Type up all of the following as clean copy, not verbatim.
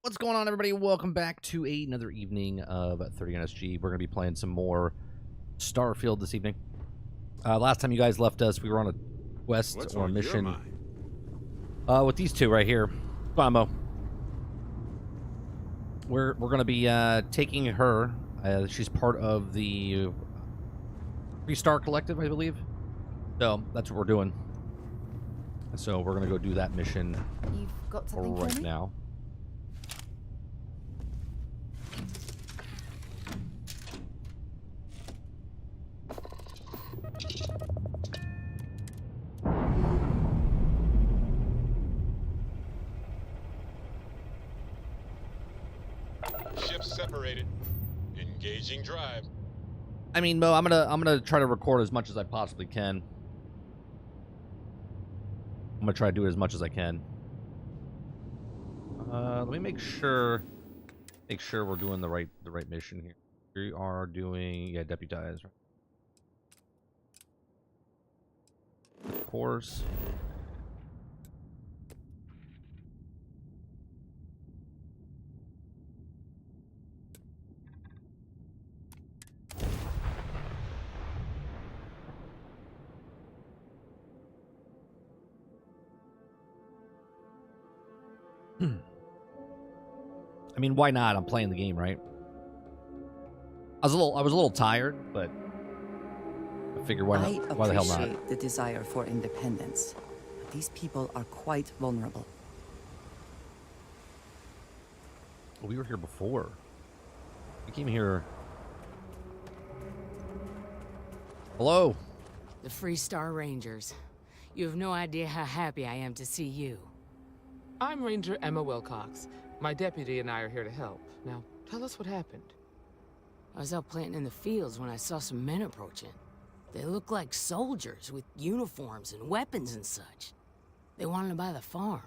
What's going on, everybody? Welcome back to another evening of 30 NSG. We're going to be playing some more Starfield this evening. Last time you guys left us, we were on a quest or a mission with these two right here. Come on, Mo. We're going to be taking her. She's part of the Three-Star Collective, I believe. So that's what we're doing. So we're going to go do that mission. You've got something right for me? now. Ships separated. Engaging drive. I mean, Mo, I'm gonna try to record as much as I possibly can. I'm gonna try to do it as much as I can. Let me make sure we're doing the right mission here. We are doing deputize. Of course. I mean, why not? I'm playing the game, right? I was a little tired, but I figured why not? Why the hell not? I appreciate the desire for independence, but these people are quite vulnerable. Well, we were here before. We came here. Hello. The Free Star Rangers. You have no idea how happy I am to see you. I'm Ranger Emma Wilcox. My deputy and I are here to help. Now, tell us what happened. I was out planting in the fields when I saw some men approaching. They looked like soldiers with uniforms and weapons and such. They wanted to buy the farm.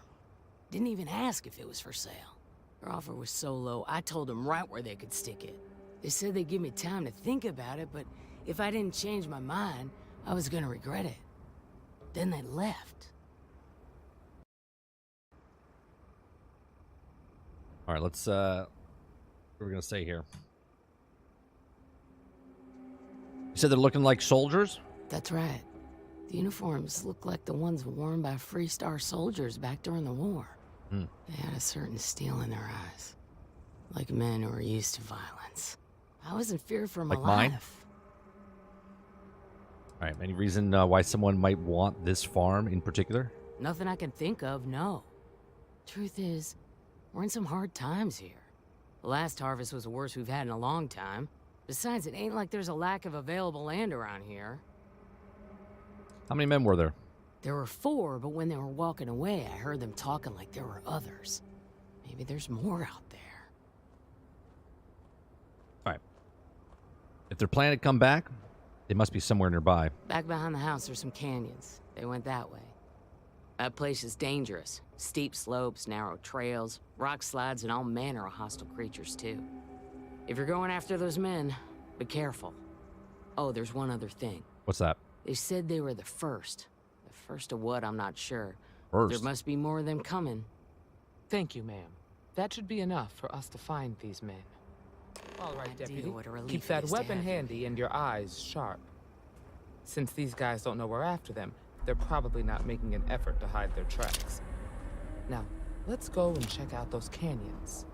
Didn't even ask if it was for sale. Their offer was so low, I told them right where they could stick it. They said they'd give me time to think about it, but if I didn't change my mind, I was gonna regret it. Then they left. All right, let's, what are we going to say here? You said they're looking like soldiers? That's right. The uniforms look like the ones worn by Free Star soldiers back during the war. Hmm. They had a certain steel in their eyes. Like men who are used to violence. I was in fear for my Like mine? life. All right, any reason why someone might want this farm in particular? Nothing I can think of, no. Truth is, we're in some hard times here. The last harvest was the worst we've had in a long time. Besides, it ain't like there's a lack of available land around here. How many men were there? There were 4, but when they were walking away, I heard them talking like there were others. Maybe there's more out there. All right. If they're planning to come back, they must be somewhere nearby. Back behind the house, there's some canyons. They went that way. That place is dangerous. Steep slopes, narrow trails, rock slides, and all manner of hostile creatures, too. If you're going after those men, be careful. Oh, there's one other thing. What's that? They said they were the first. The first of what, I'm not sure. First? There must be more of them coming. Thank you, ma'am. That should be enough for us to find these men. All right, Idea deputy. what a relief Keep it that is to weapon have you. handy and your eyes sharp. Since these guys don't know we're after them, they're probably not making an effort to hide their tracks. Now, let's go and check out those canyons.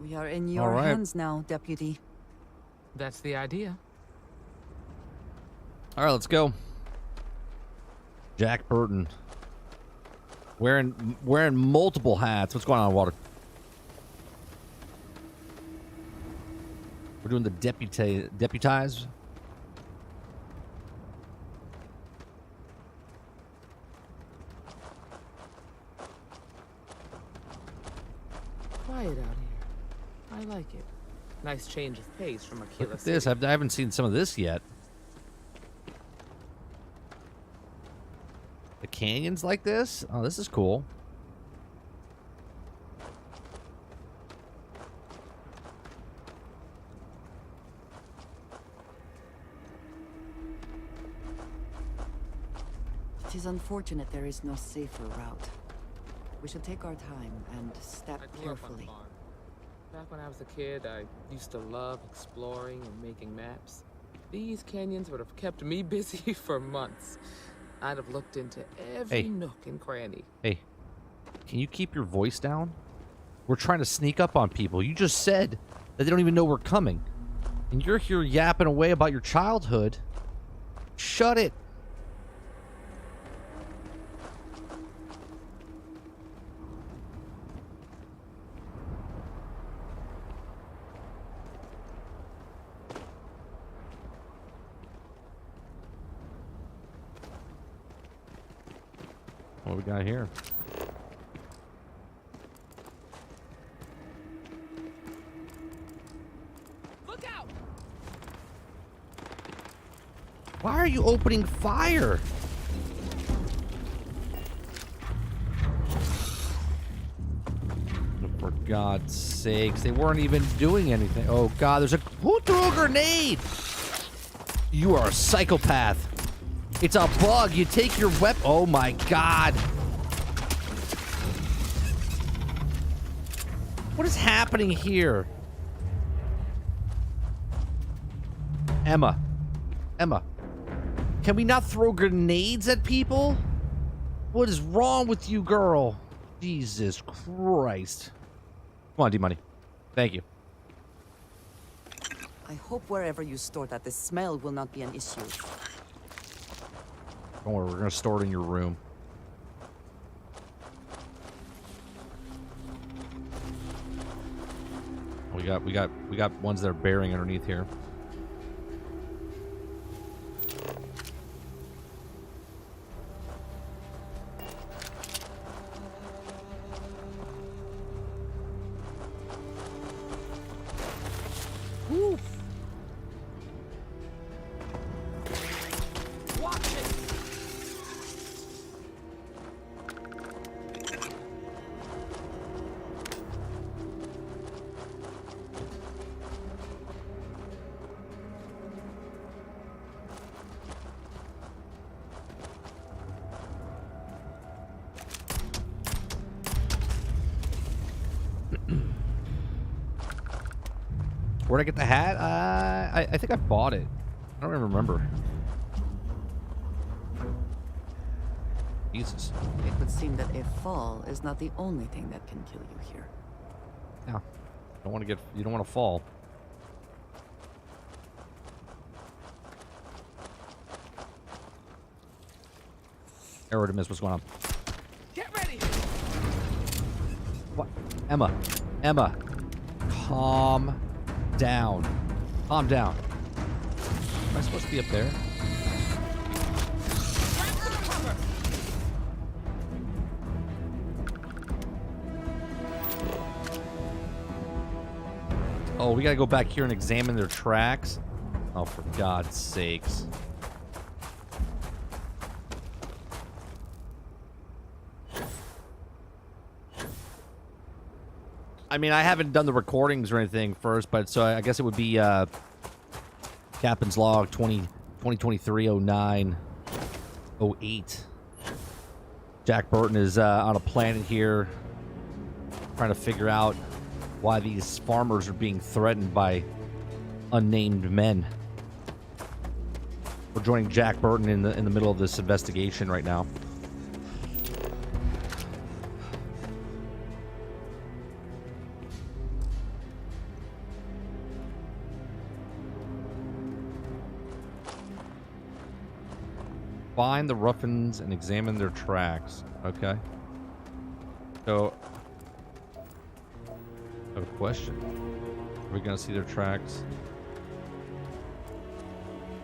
We are in your All right. hands now, deputy. That's the idea. All right, let's go. Jack Burton. Wearing multiple hats. What's going on, Water? We're doing the deputize. Quiet out here. I like it. Nice change of pace from Look Aquila at this. City. I haven't seen some of this yet. The canyons like this? Oh, this is cool. It is unfortunate there is no safer route. We should take our time and step I grew up on a carefully. farm. Back when I was a kid, I used to love exploring and making maps. These canyons would have kept me busy for months. I'd have looked into every nook and cranny. Hey, can you keep your voice down? We're trying to sneak up on people. You just said that they don't even know we're coming. And you're here yapping away about your childhood. Shut it. What we got here? Look out! Why are you opening fire? For God's sakes, they weren't even doing anything. Oh God, who threw a grenade? You are a psychopath. It's a bug. You take your weapon. Oh my God. What is happening here? Emma. Can we not throw grenades at people? What is wrong with you, girl? Jesus Christ. Come on, D-Money. Thank you. I hope wherever you store that, the smell will not be an issue. Don't worry, we're gonna store it in your room. We got ones that are bearing underneath here. Woof! Watch it! Where'd I get the hat? I think I bought it. I don't even remember. Jesus. It would seem that a fall is not the only thing that can kill you here. Yeah. You don't want to fall. Aerodemiss, what's going on? Get ready! What? Emma. Calm down. Calm down. Am I supposed to be up there? Oh, we gotta go back here and examine their tracks? Oh, for God's sakes. I mean, I haven't done the recordings or anything first, but so I guess it would be Captain's Log 2023-09-08. Jack Burton is on a planet here trying to figure out why these farmers are being threatened by unnamed men. We're joining Jack Burton in the middle of this investigation right now. Find the Ruffins and examine their tracks. Okay. So, I have a question. Are we gonna see their tracks?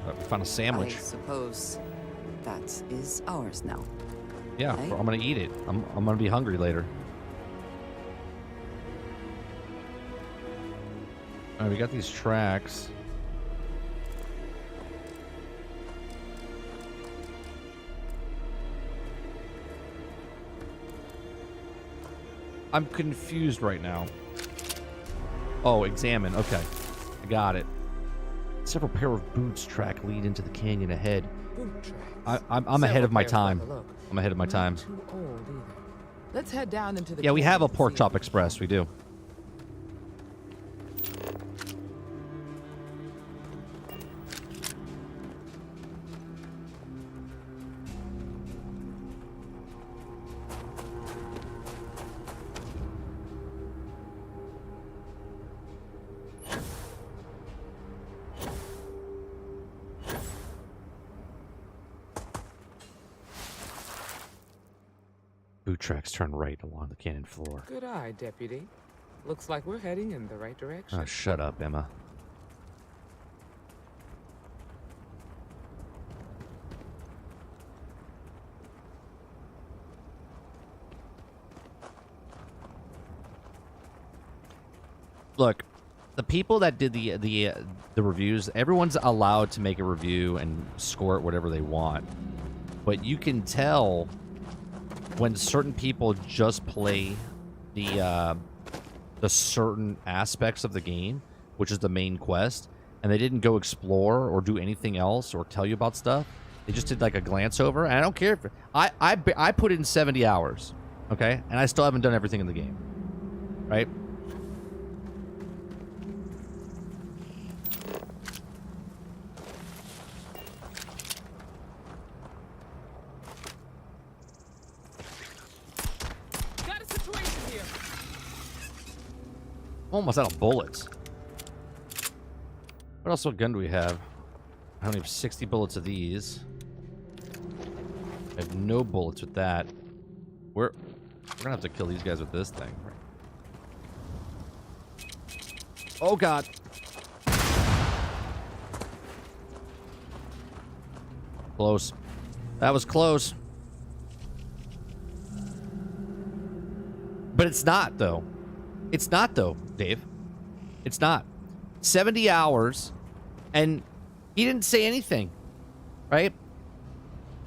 We found a sandwich. I suppose that is ours now. Yeah, Right? I'm gonna eat it. I'm gonna be hungry later. All right, we got these tracks. I'm confused right now. Oh, examine. Okay. I got it. Several pair of boots track lead into the canyon ahead. Boot tracks. I'm ahead of my Several pairs time. worth a look. I'm ahead of my time. Not too old either. Let's head down into the Yeah, we have a canyon and Pork see Chop if we Express. We do. boot tracks turn right along the canyon floor. Good eye, Deputy. Looks like we're heading in the right direction. Oh, shut up, Emma. Look, the people that did the reviews, everyone's allowed to make a review and score it whatever they want. But you can tell when certain people just play the certain aspects of the game, which is the main quest, and they didn't go explore or do anything else or tell you about stuff. They just did like a glance over, and I don't care if I put in 70 hours, okay, and I still haven't done everything in the game, right? Almost out of bullets. What else? What gun do we have? I only have 60 bullets of these. I have no bullets with that. We're gonna have to kill these guys with this thing. Oh god. Close. That was close. But it's not though. It's not though, Dave. It's not. 70 hours, and he didn't say anything, right?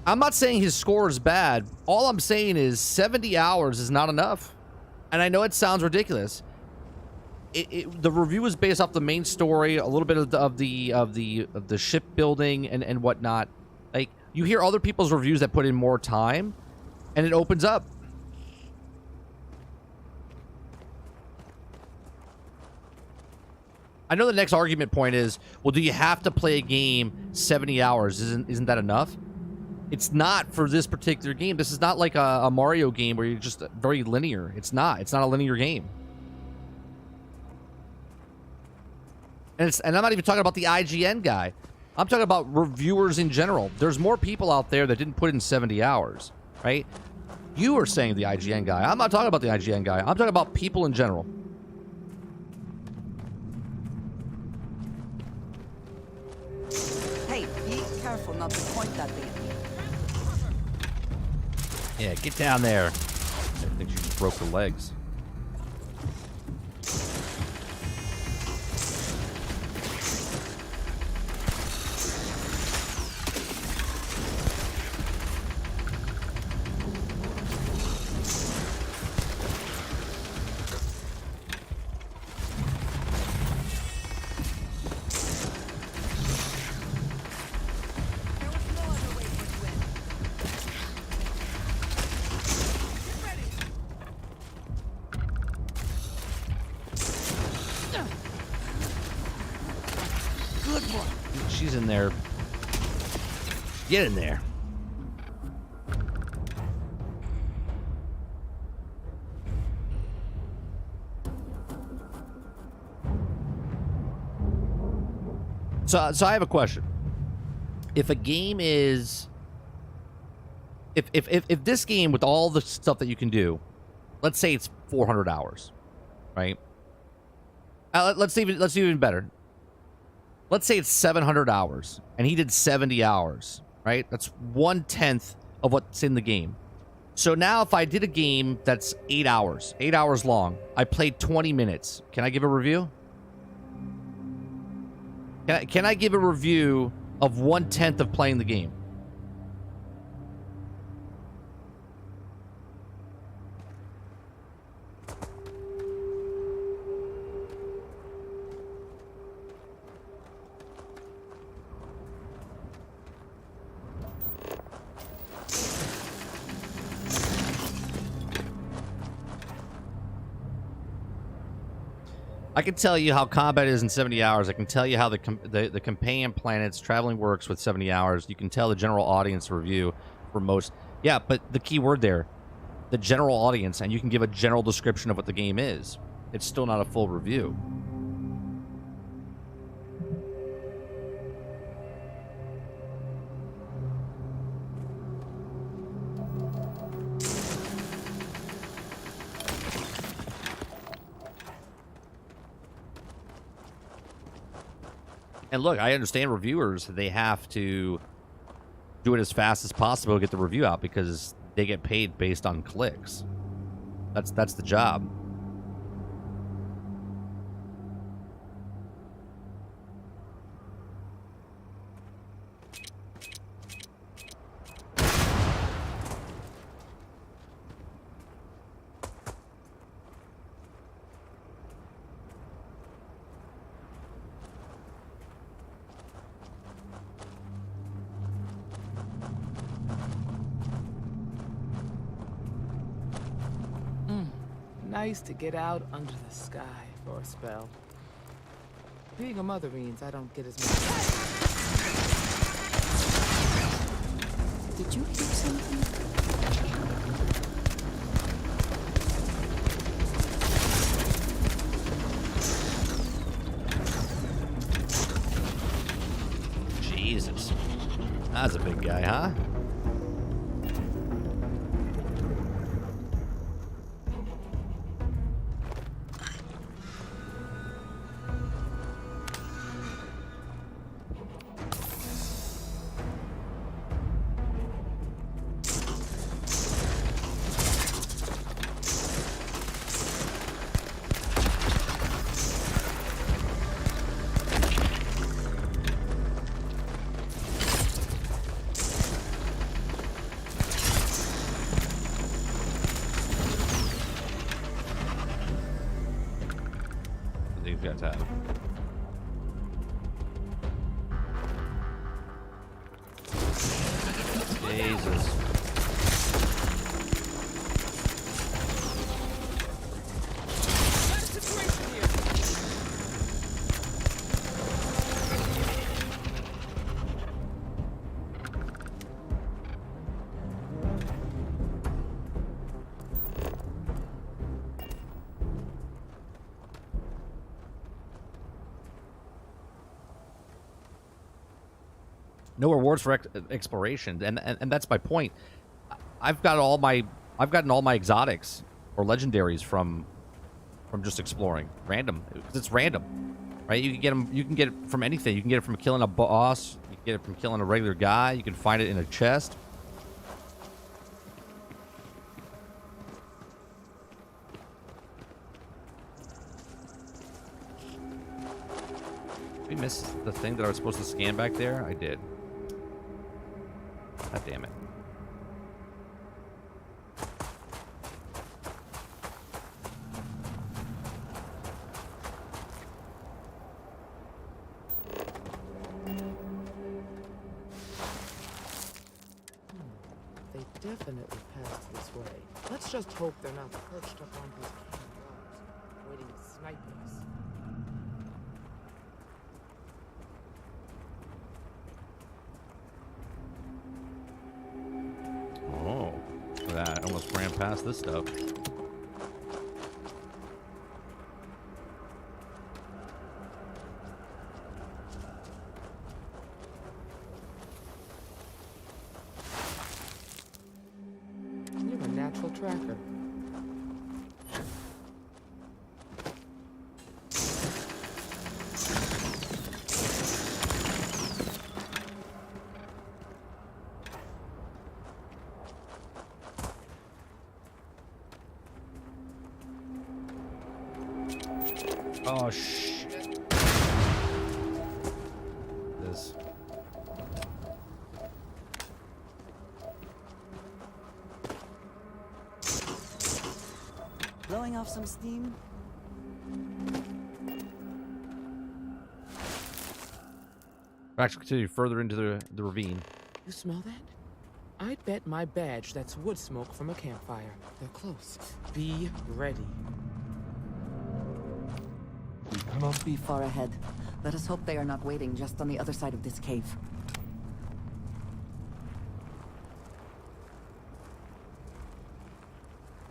I'm not saying his score is bad. All I'm saying is 70 hours is not enough. And I know it sounds ridiculous. The review is based off the main story, a little bit of the shipbuilding and whatnot. Like, you hear other people's reviews that put in more time, and it opens up. I know the next argument point is, well, do you have to play a game 70 hours? Isn't that enough? It's not for this particular game. This is not like a Mario game where you're just very linear. It's not. It's not a linear game. And I'm not even talking about the IGN guy. I'm talking about reviewers in general. There's more people out there that didn't put in 70 hours, right? You are saying the IGN guy. I'm not talking about the IGN guy. I'm talking about people in general. Careful not to point that baby. Yeah, get down there. I think she just broke her legs. She's in there. Get in there. So I have a question. If a game is, if this game with all the stuff that you can do, let's say it's 400 hours, right? Let's even better. Let's say it's 700 hours, and he did 70 hours, right? That's 1/10 of what's in the game. So now if I did a game that's 8 hours long, I played 20 minutes, can I give a review? Can I give a review of 1/10 of playing the game? I can tell you how combat is in 70 hours. I can tell you how the companion planets traveling works with 70 hours. You can tell the general audience review for most. Yeah, but the key word there, the general audience, and you can give a general description of what the game is. It's still not a full review. And look, I understand reviewers, they have to do it as fast as possible to get the review out because they get paid based on clicks. That's the job. Nice to get out under the sky for a spell. Being a mother means I don't get as much. Did you hear something? Jesus. That's a big guy, huh? These guys have. Jesus. No rewards for exploration, and that's my point. I've gotten all my exotics or legendaries from just exploring, random. It's random, right? You can get them. You can get it from anything. You can get it from killing a boss. You can get it from killing a regular guy. You can find it in a chest. Did we miss the thing that I was supposed to scan back there? I did. God damn it. They definitely passed this way. Let's just hope they're not perched up on these cannon walls, waiting to snipe us. Oh, look at that. I almost ran past this stuff. You're a natural tracker. Oh, shit. This. Blowing off some steam? Actually, continue further into the ravine. You smell that? I'd bet my badge that's wood smoke from a campfire. They're close. Be ready. We cannot be far ahead. Let us hope they are not waiting just on the other side of this cave.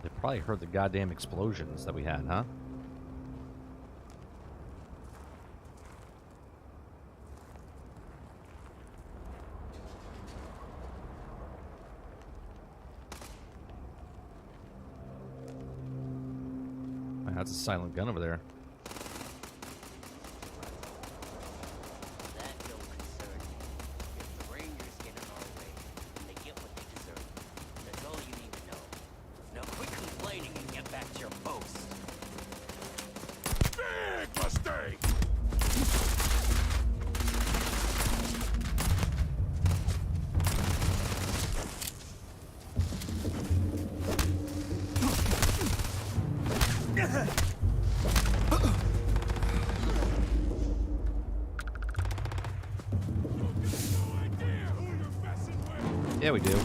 They probably heard the goddamn explosions that we had, huh? That's a silent gun over there. Yeah, we do.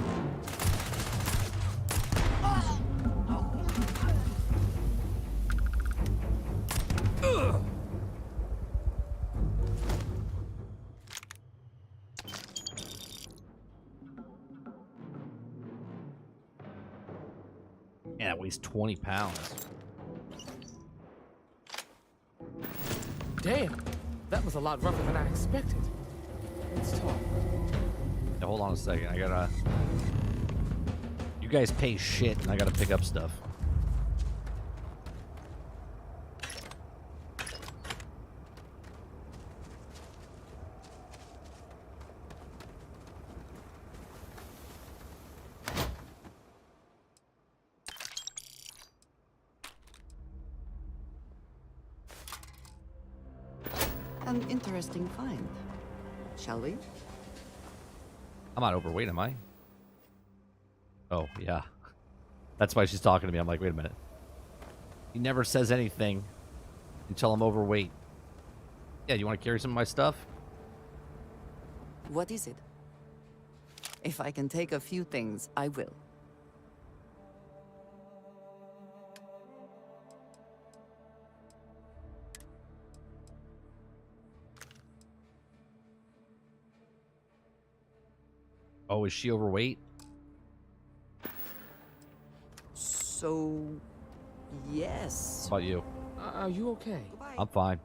Yeah, it weighs 20 pounds. Damn, that was a lot rougher than I expected. Let's talk. Yeah, hold on a second. I gotta... You guys pay shit, and I gotta pick up stuff. An interesting find. Shall we? I'm not overweight, am I? Oh, yeah. That's why she's talking to me. I'm like, wait a minute. He never says anything until I'm overweight. Yeah, you want to carry some of my stuff? What is it? If I can take a few things, I will. Oh, is she overweight? So, yes. How about you? Are you okay? I'm fine.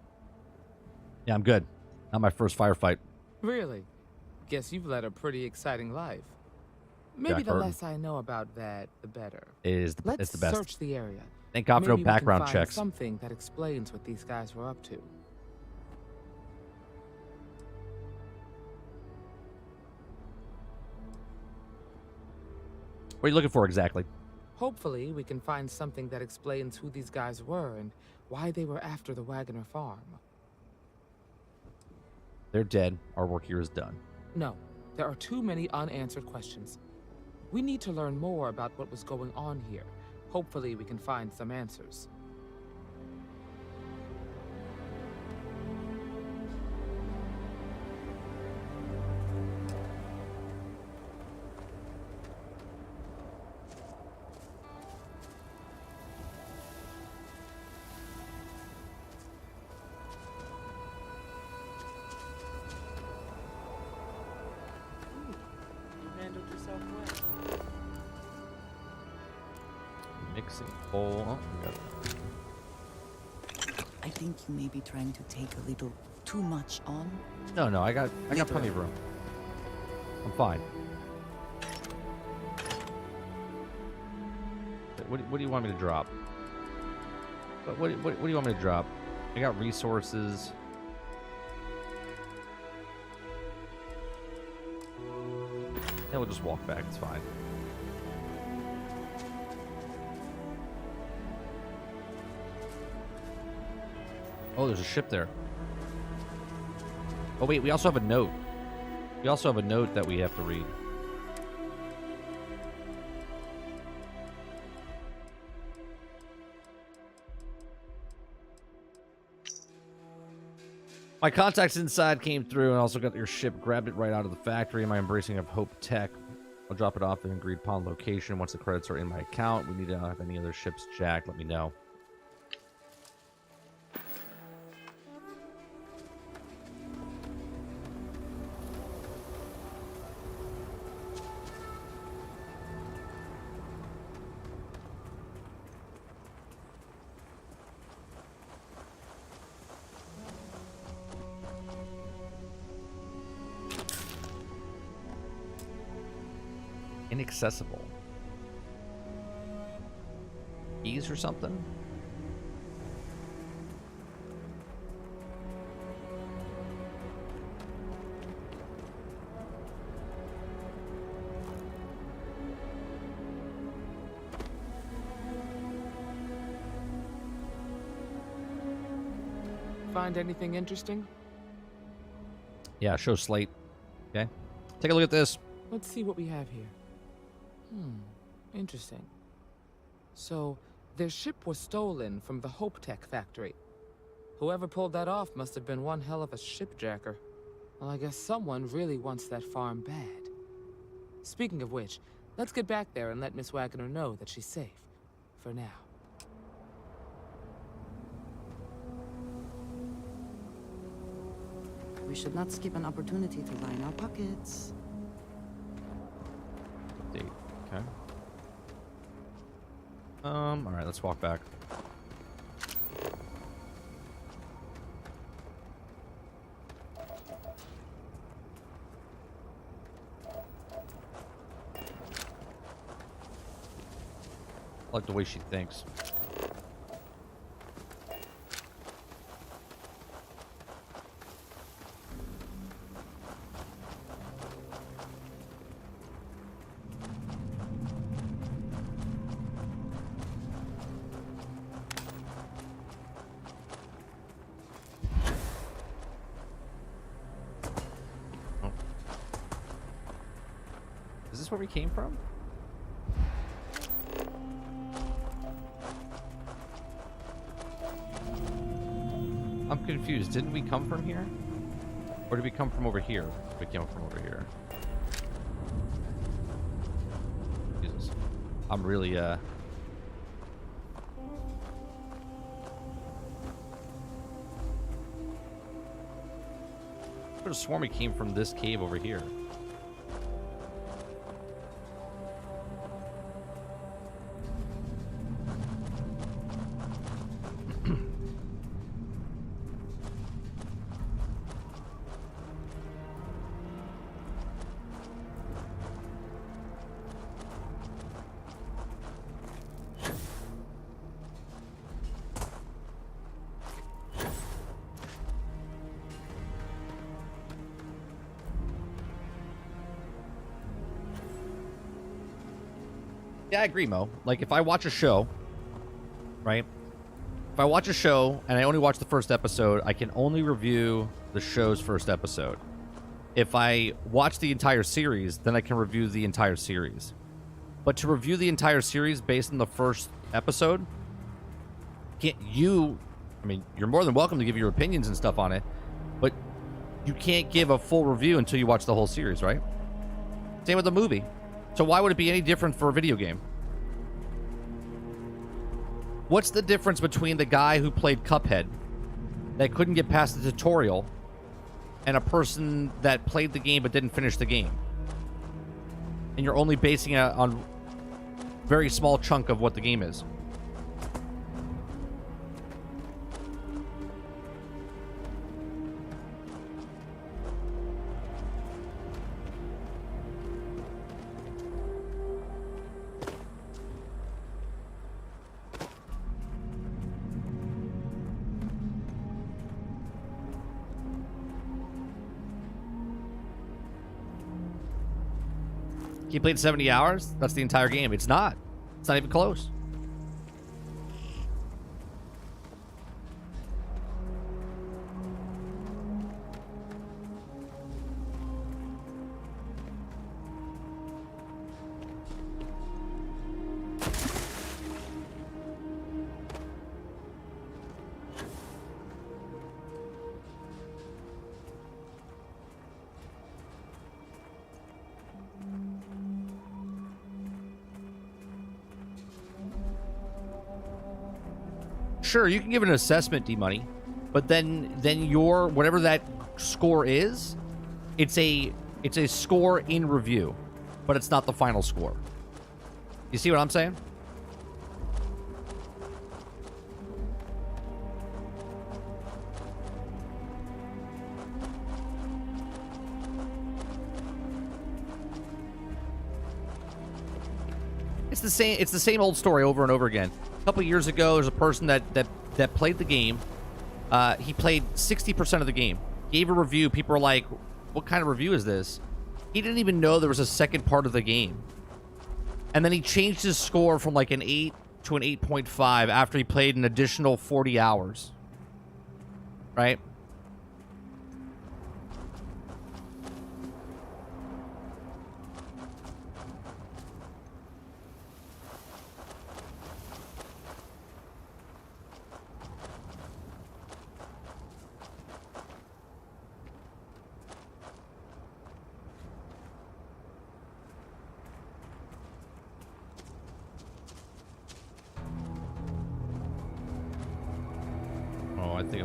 Yeah, I'm good. Not my first firefight. Really? Guess you've led a pretty exciting life. Maybe Jack the Burton. less I know about that, the better. It's Let's the best. search the area. Thank God for no Maybe we can background find checks. Something that explains what these guys were up to. What are you looking for exactly? Hopefully, we can find something that explains who these guys were and why they were after the Wagoner farm. They're dead. Our work here is done. No, there are too many unanswered questions. We need to learn more about what was going on here. Hopefully, we can find some answers. Mixing bowl. Oh, we got it. I think you may be trying to take a little too much on. No, I got plenty of room. I'm fine. What do you want me to drop? What do you want me to drop? I got resources. Yeah, we'll just walk back. It's fine. Oh, there's a ship there. Oh, wait, we also have a note. We also have a note that we have to read. My contacts inside came through and also got your ship, grabbed it right out of the factory. My embracing of Hope Tech. I'll drop it off at an agreed upon location. Once the credits are in my account, we need to have any other ships jacked. Let me know. Inaccessible. Keys or something? Find anything interesting? Yeah, show slate. Okay. Take a look at this. Let's see what we have here. Interesting. So, their ship was stolen from the Hope Tech factory. Whoever pulled that off must have been one hell of a shipjacker. Well, I guess someone really wants that farm bad. Speaking of which, let's get back there and let Miss Wagner know that she's safe. For now. We should not skip an opportunity to line our pockets. Date. Okay. All right, let's walk back. I like the way she thinks. Oh. Is this where we came from? I'm confused. Didn't we come from here? Or did we come from over here? We came from over here. Jesus. I'm really, Could have sworn we came from this cave over here. Yeah, I agree, Mo. Like, if I watch a show, right? If I watch a show and I only watch the first episode, I can only review the show's first episode. If I watch the entire series, then I can review the entire series. But to review the entire series based on the first episode, I mean, you're more than welcome to give your opinions and stuff on it, but you can't give a full review until you watch the whole series, right? Same with the movie. So why would it be any different for a video game? What's the difference between the guy who played Cuphead that couldn't get past the tutorial and a person that played the game but didn't finish the game? And you're only basing it on a very small chunk of what the game is. He played 70 hours? That's the entire game. It's not. It's not even close. Sure, you can give an assessment, D-Money, but then your whatever that score is, it's a score in review, but it's not the final score. You see what I'm saying? It's the same old story over and over again. A couple years ago, there's a person that played the game. He played 60% of the game. Gave a review. People were like, "What kind of review is this?" He didn't even know there was a second part of the game. And then he changed his score from like an 8 to an 8.5 after he played an additional 40 hours. Right?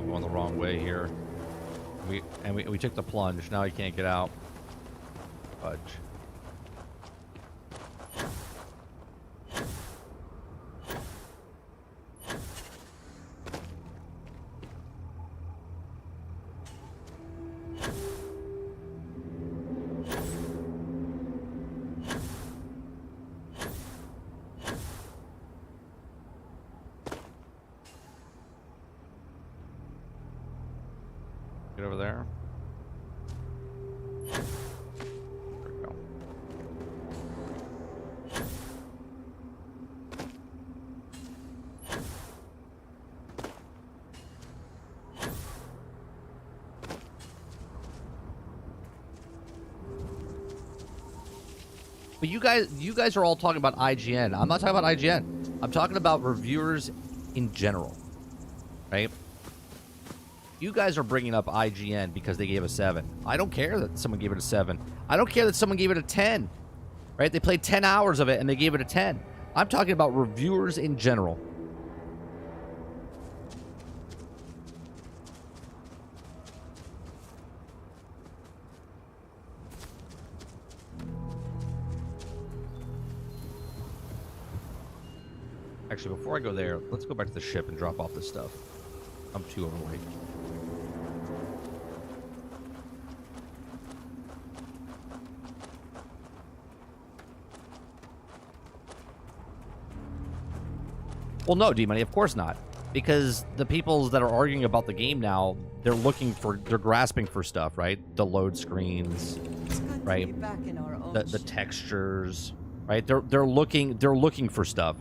I'm going the wrong way here. We took the plunge. Now he can't get out. Fudge. Get over there. There we go. But you guys are all talking about IGN. I'm not talking about IGN. I'm talking about reviewers in general, right? You guys are bringing up IGN because they gave a 7. I don't care that someone gave it a 7. I don't care that someone gave it a 10. Right? They played 10 hours of it and they gave it a 10. I'm talking about reviewers in general. Actually, before I go there, let's go back to the ship and drop off this stuff. I'm too overweight. Well, no, D-Money, of course not. Because the people that are arguing about the game now, they're grasping for stuff, right? The load screens, right? The textures, right? They're looking for stuff.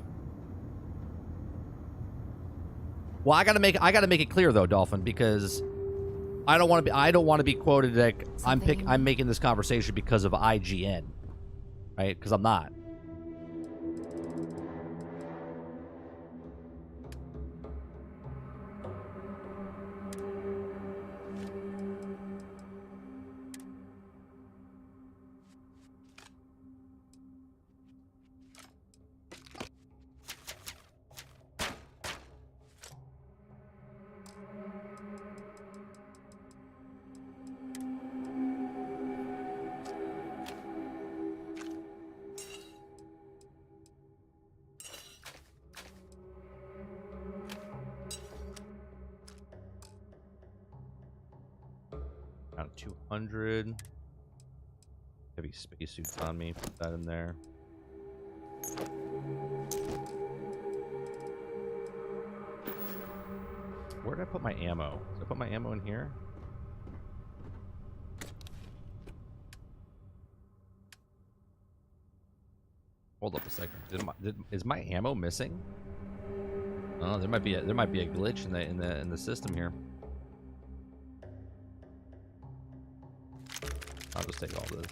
Well, I gotta make it clear though, Dolphin, because I don't want to be quoted like I'm making this conversation because of IGN, right? Because I'm not. Down to 200. Heavy spacesuits on me. Put that in there. Where did I put my ammo? Did I put my ammo in here? Hold up a second. Is my ammo missing? Oh, there might be a glitch in the system here. I'll just take all this.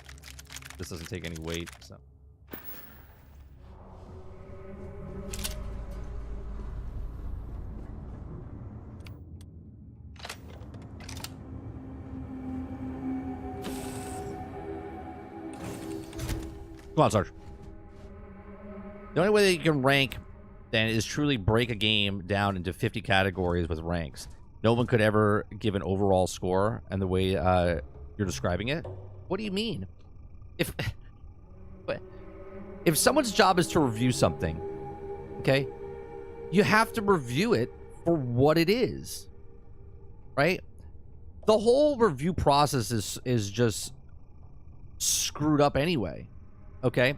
This doesn't take any weight, so. Come on, Sarge. The only way that you can rank then is truly break a game down into 50 categories with ranks. No one could ever give an overall score, and the way you're describing it. What do you mean? If someone's job is to review something, okay, you have to review it for what it is, right? The whole review process is just screwed up anyway, okay?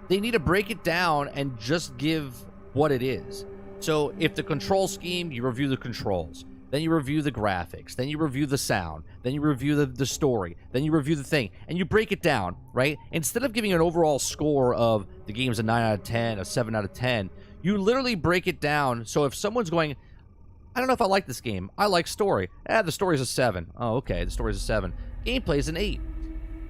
They need to break it down and just give what it is. So if the control scheme, you review the controls. Then you review the graphics. Then you review the sound. Then you review the story. Then you review the thing. And you break it down, right? Instead of giving an overall score of the game's a 9 out of 10, a 7 out of 10, you literally break it down. So if someone's going, I don't know if I like this game. I like story. The story's a 7. Oh, okay. The story's a 7. Gameplay's an 8.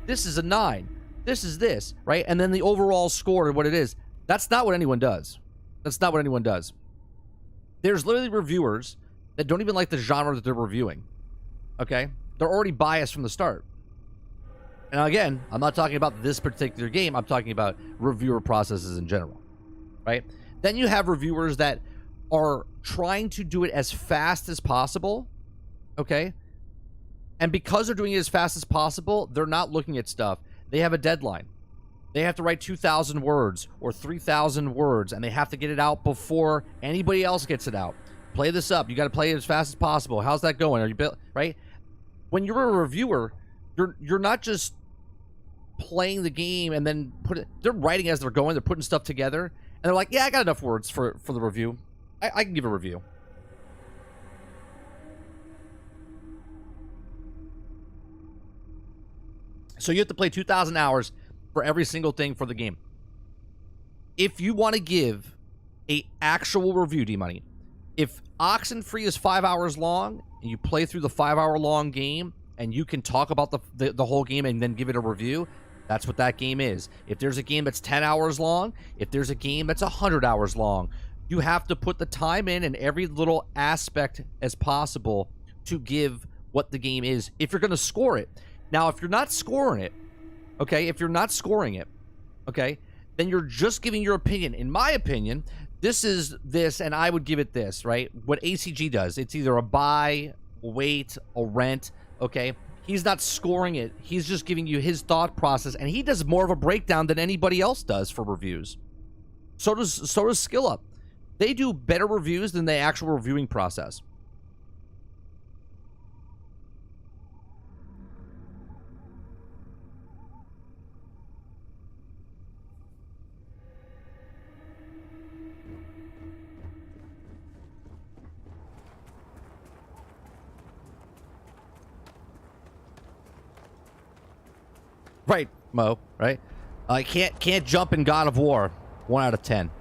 This is a 9. This is this, right? And then the overall score of what it is. That's not what anyone does. That's not what anyone does. There's literally reviewers that don't even like the genre that they're reviewing. Okay? They're already biased from the start. And again, I'm not talking about this particular game. I'm talking about reviewer processes in general. Right? Then you have reviewers that are trying to do it as fast as possible, okay? And because they're doing it as fast as possible, they're not looking at stuff. They have a deadline. They have to write 2,000 words or 3,000 words, and they have to get it out before anybody else gets it out. Play this up. You got to play it as fast as possible. How's that going? Are you right? When you're a reviewer, you're not just playing the game and then they're writing as they're going. They're putting stuff together, and they're like, "Yeah, I got enough words for the review. I can give a review." So you have to play 2,000 hours for every single thing for the game. If you want to give a actual review, D-Money, if Oxenfree is 5 hours long and you play through the 5-hour long game and you can talk about the whole game and then give it a review, that's what that game is. If there's a game that's 10 hours long, if there's a game that's 100 hours long, you have to put the time in every little aspect as possible to give what the game is if you're going to score it. Now, if you're not scoring it, okay, okay, then you're just giving your opinion. In my opinion, this is this, and I would give it this, right? What ACG does, it's either a buy, a wait, a rent, okay? He's not scoring it. He's just giving you his thought process, and he does more of a breakdown than anybody else does for reviews. So does SkillUp. They do better reviews than the actual reviewing process. Right, Mo, right? I can't jump in God of War. 1 out of 10.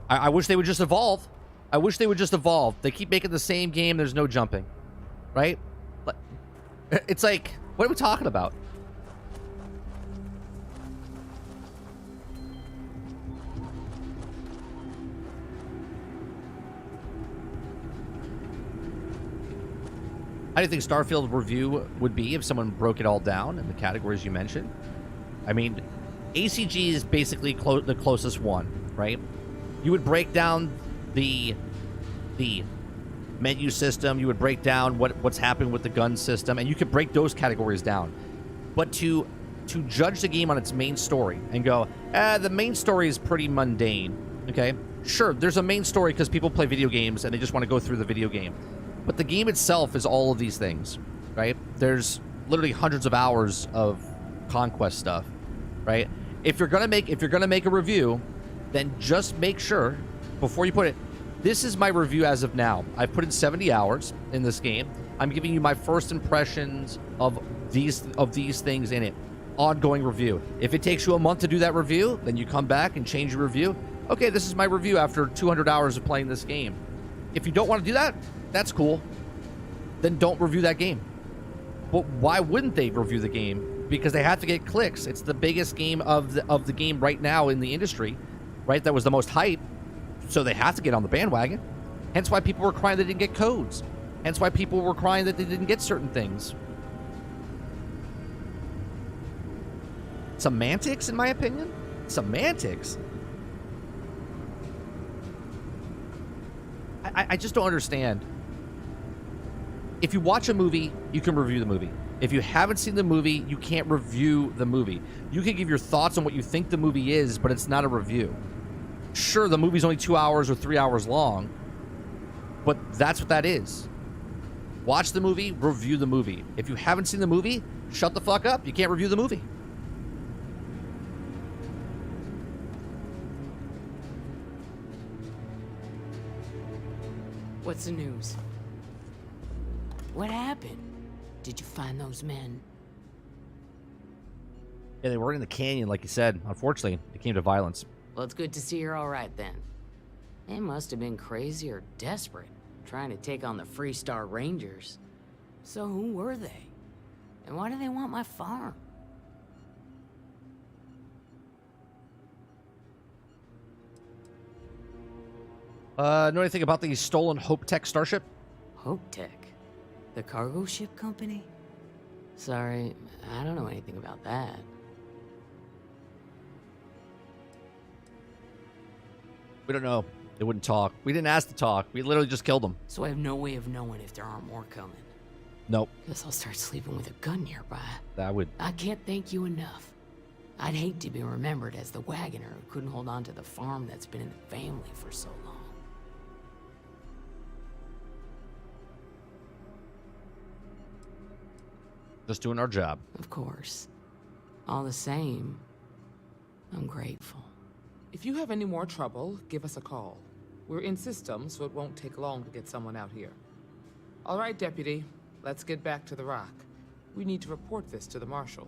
I wish they would just evolve. I wish they would just evolve. They keep making the same game. There's no jumping, right? It's like, what are we talking about? How do you think Starfield review would be if someone broke it all down in the categories you mentioned? I mean, ACG is basically the closest one, right? You would break down the menu system. You would break down what's happening with the gun system, and you could break those categories down. But to judge the game on its main story and go, the main story is pretty mundane, okay? Sure, there's a main story because people play video games and they just want to go through the video game. But the game itself is all of these things, right? There's literally hundreds of hours of conquest stuff, right? If you're gonna make a review, then just make sure before you put it. This is my review as of now. I've put in 70 hours in this game. I'm giving you my first impressions of these things in it. Ongoing review. If it takes you a month to do that review, then you come back and change your review. Okay, this is my review after 200 hours of playing this game. If you don't want to do that, that's cool. Then don't review that game. But why wouldn't they review the game? Because they have to get clicks. It's the biggest game of the game right now in the industry, right? That was the most hype. So they have to get on the bandwagon. Hence why people were crying they didn't get codes. Hence why people were crying that they didn't get certain things. Semantics, in my opinion? Semantics? I just don't understand. If you watch a movie, you can review the movie. If you haven't seen the movie, you can't review the movie. You can give your thoughts on what you think the movie is, but it's not a review. Sure, the movie's only 2 hours or 3 hours long, but that's what that is. Watch the movie, review the movie. If you haven't seen the movie, shut the fuck up. You can't review the movie. What's the news? What happened? Did you find those men? Yeah, they were in the canyon, like you said. Unfortunately, it came to violence. Well, it's good to see you're all right then. They must have been crazy or desperate, trying to take on the Freestar Rangers. So who were they? And why do they want my farm? Know anything about the stolen Hope Tech starship? Hope Tech? The cargo ship company? Sorry, I don't know anything about that. We don't know. They wouldn't talk. We didn't ask to talk. We literally just killed him. So I have no way of knowing if there aren't more coming. Nope. Guess I'll start sleeping with a gun nearby. That would... I can't thank you enough. I'd hate to be remembered as the wagoner who couldn't hold on to the farm that's been in the family for so long. Just doing our job. Of course. All the same, I'm grateful. If you have any more trouble, give us a call. We're in system, so it won't take long to get someone out here. All right, Deputy. Let's get back to the rock. We need to report this to the Marshal.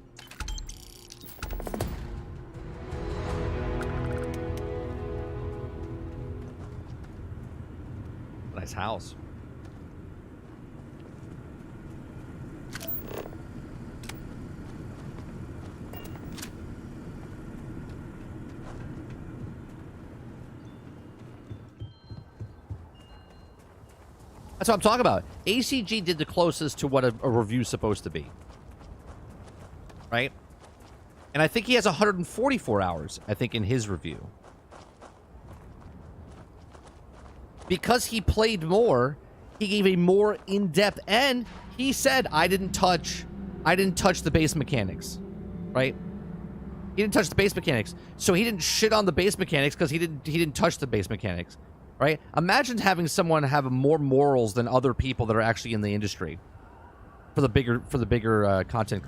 Nice house. That's what I'm talking about. ACG did the closest to what a review's supposed to be. Right? And I think he has 144 hours, I think, in his review. Because he played more, he gave a more in-depth, and he said, I didn't touch the base mechanics. Right? He didn't touch the base mechanics. So he didn't shit on the base mechanics because he didn't touch the base mechanics. Right? Imagine having someone have more morals than other people that are actually in the industry for the bigger content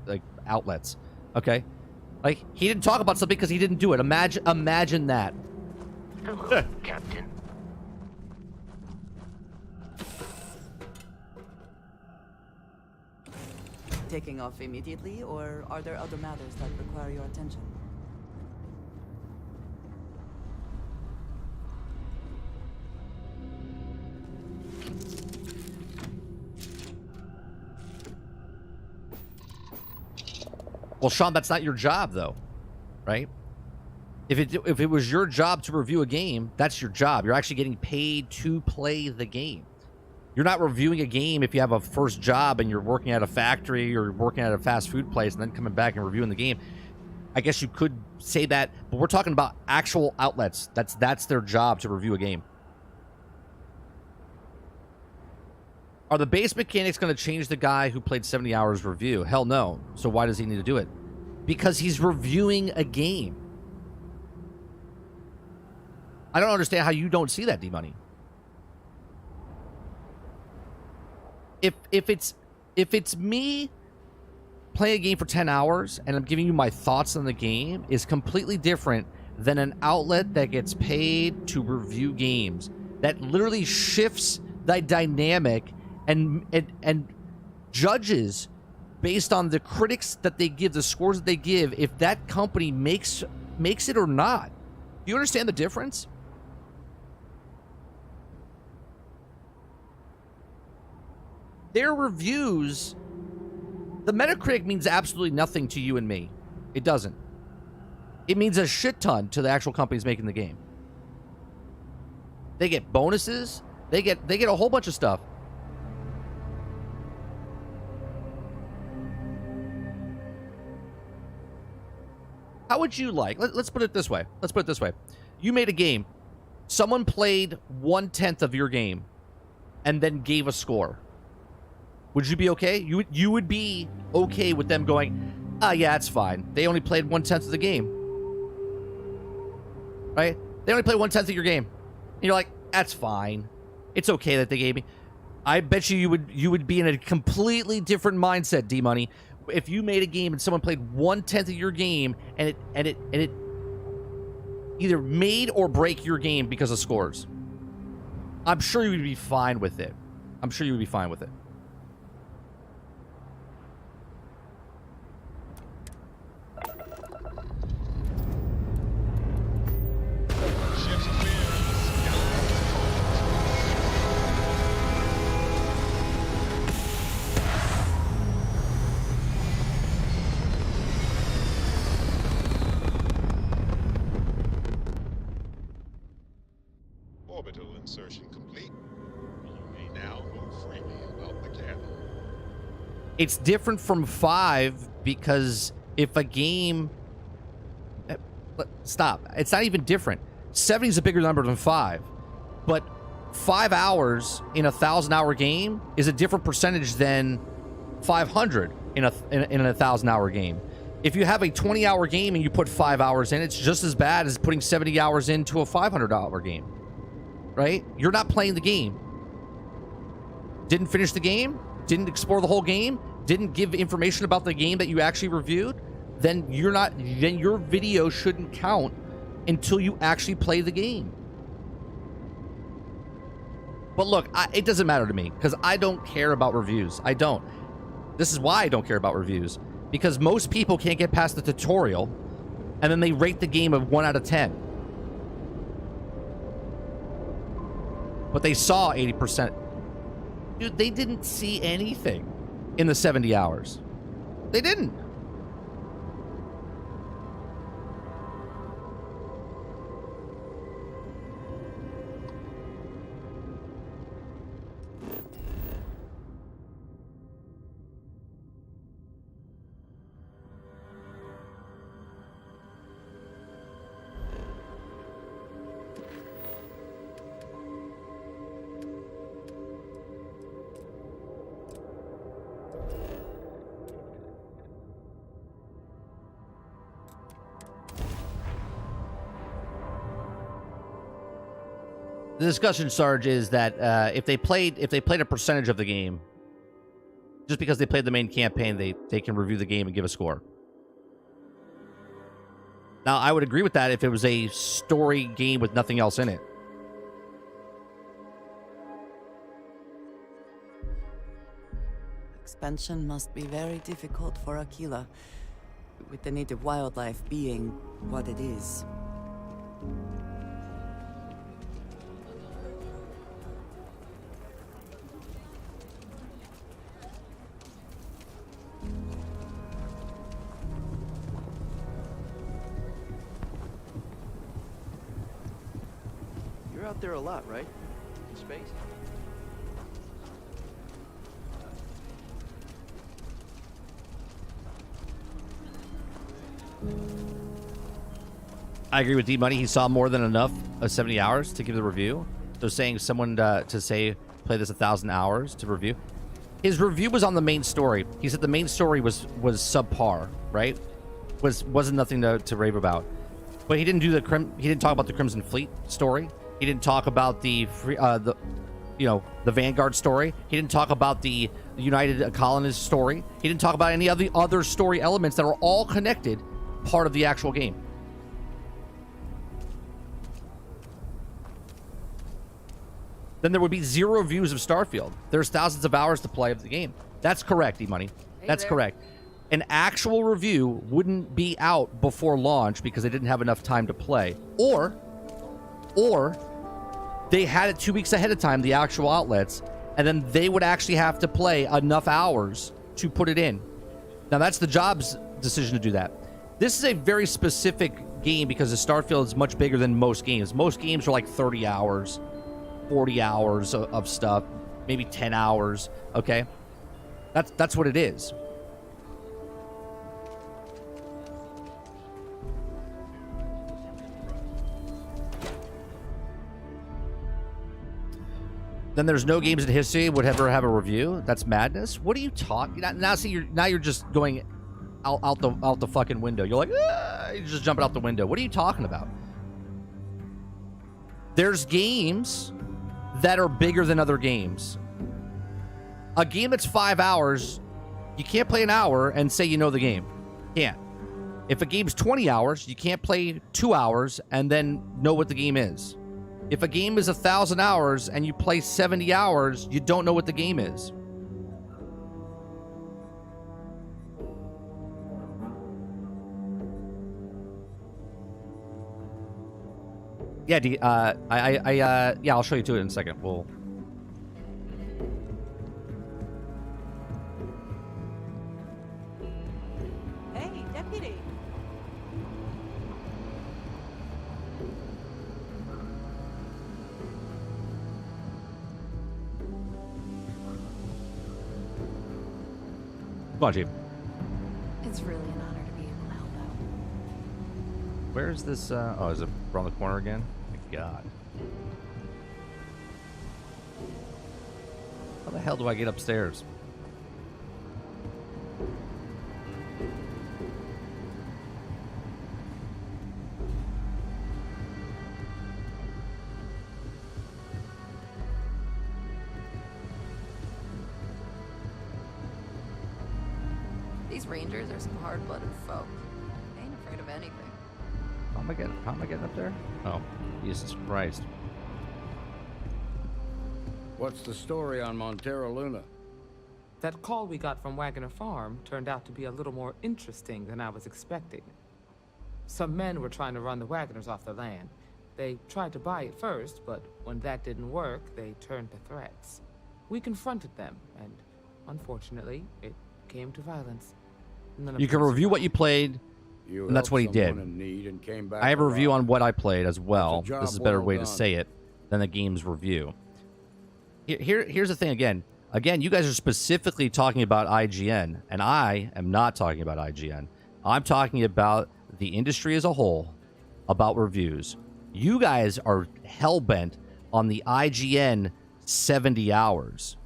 like outlets. Okay? Like, he didn't talk about something because he didn't do it. Imagine that. Hello, Captain. Taking off immediately, or are there other matters that require your attention? Well, Sean, that's not your job, though, right? If it was your job to review a game, that's your job. You're actually getting paid to play the game. You're not reviewing a game if you have a first job and you're working at a factory or working at a fast food place and then coming back and reviewing the game. I guess you could say that, but we're talking about actual outlets. That's their job to review a game. Are the base mechanics going to change the guy who played 70 hours review? Hell no. So why does he need to do it? Because he's reviewing a game. I don't understand how you don't see that, D-Money. If it's me playing a game for 10 hours and I'm giving you my thoughts on the game, is completely different than an outlet that gets paid to review games. That literally shifts the dynamic and judges based on the critics that they give, the scores that they give, if that company makes it or not. Do you understand the difference? Their reviews, the Metacritic means absolutely nothing to you and me. It doesn't. It means a shit ton to the actual companies making the game. They get bonuses. They get a whole bunch of stuff. How would you like? Let's put it this way. Let's put it this way. You made a game. Someone played 1/10 of your game, and then gave a score. Would you be okay? You would be okay with them going, yeah, it's fine. They only played 1/10 of the game. Right? They only played 1/10 of your game. And you're like, that's fine. It's okay that they gave me. I bet you would be in a completely different mindset, D-Money, if you made a game and someone played 1/10 of your game and it either made or break your game because of scores. I'm sure you would be fine with it. I'm sure you would be fine with it. Ship's clear. Orbital insertion complete. You may now move freely about the cabin. It's different from 5 because if a game... Stop. It's not even different. 70 is a bigger number than 5. But 5 hours in a 1,000-hour game is a different percentage than 500 in a 1,000-hour game. If you have a 20-hour game and you put 5 hours in, it's just as bad as putting 70 hours into a 500-hour game, right? You're not playing the game. Didn't finish the game, didn't explore the whole game, didn't give information about the game that you actually reviewed, then your video shouldn't count until you actually play the game. But look, it doesn't matter to me because I don't care about reviews. I don't. This is why I don't care about reviews, because most people can't get past the tutorial and then they rate the game of 1 out of 10. But they saw 80%. Dude, they didn't see anything in the 70 hours. They didn't. The discussion, Sarge, is that if they played a percentage of the game, just because they played the main campaign, they can review the game and give a score. Now, I would agree with that if it was a story game with nothing else in it. Expansion must be very difficult for Aquila, with the native wildlife being what it is. You're out there a lot, right? In space? I agree with D-Money. He saw more than enough of 70 hours to give the review. So saying someone to say play this 1,000 hours to review. His review was on the main story. He said the main story was subpar, right? Wasn't nothing to rave about. But he didn't do he didn't talk about the Crimson Fleet story. He didn't talk about the Vanguard story. He didn't talk about the United Colonists story. He didn't talk about any of the other story elements that are all connected, part of the actual game. Then there would be 0 views of Starfield. There's thousands of hours to play of the game. That's correct, E-Money. That's correct. An actual review wouldn't be out before launch because they didn't have enough time to play. Or they had it 2 weeks ahead of time, the actual outlets, and then they would actually have to play enough hours to put it in. Now, that's the job's decision to do that. This is a very specific game because the Starfield is much bigger than most games. Most games are like 30 hours, 40 hours of stuff, maybe 10 hours, okay? That's what it is. Then there's no games in history would ever have a review. That's madness. What are you talking? Now see, you're just going out the fucking window. You're like, you're just jumping out the window. What are you talking about? There's games that are bigger than other games. A game that's 5 hours, you can't play an hour and say you know the game. Can't. If a game's 20 hours, you can't play 2 hours and then know what the game is. If a game is 1,000 hours and you play 70 hours, you don't know what the game is. Yeah, yeah, I'll show you to it in a second. We'll. Hey, deputy. Come on, Chief. It's really an honor to be able to help out. Where is this? Oh, is it around the corner again? My God. How the hell do I get upstairs? These rangers are some hard-blooded folk. They ain't afraid of anything. How am I getting up there? Oh, Jesus Christ. What's the story on Montero Luna? That call we got from Wagner Farm turned out to be a little more interesting than I was expecting. Some men were trying to run the Wagners off the land. They tried to buy it first, but when that didn't work, they turned to threats. We confronted them, and unfortunately, it came to violence. You can review what you played, and that's what he did. I have a review on what I played as well. This is a better way to say it than the game's review. Here's the thing again. Again, you guys are specifically talking about IGN, and I am not talking about IGN. I'm talking about the industry as a whole, about reviews. You guys are hell-bent on the IGN 70 hours,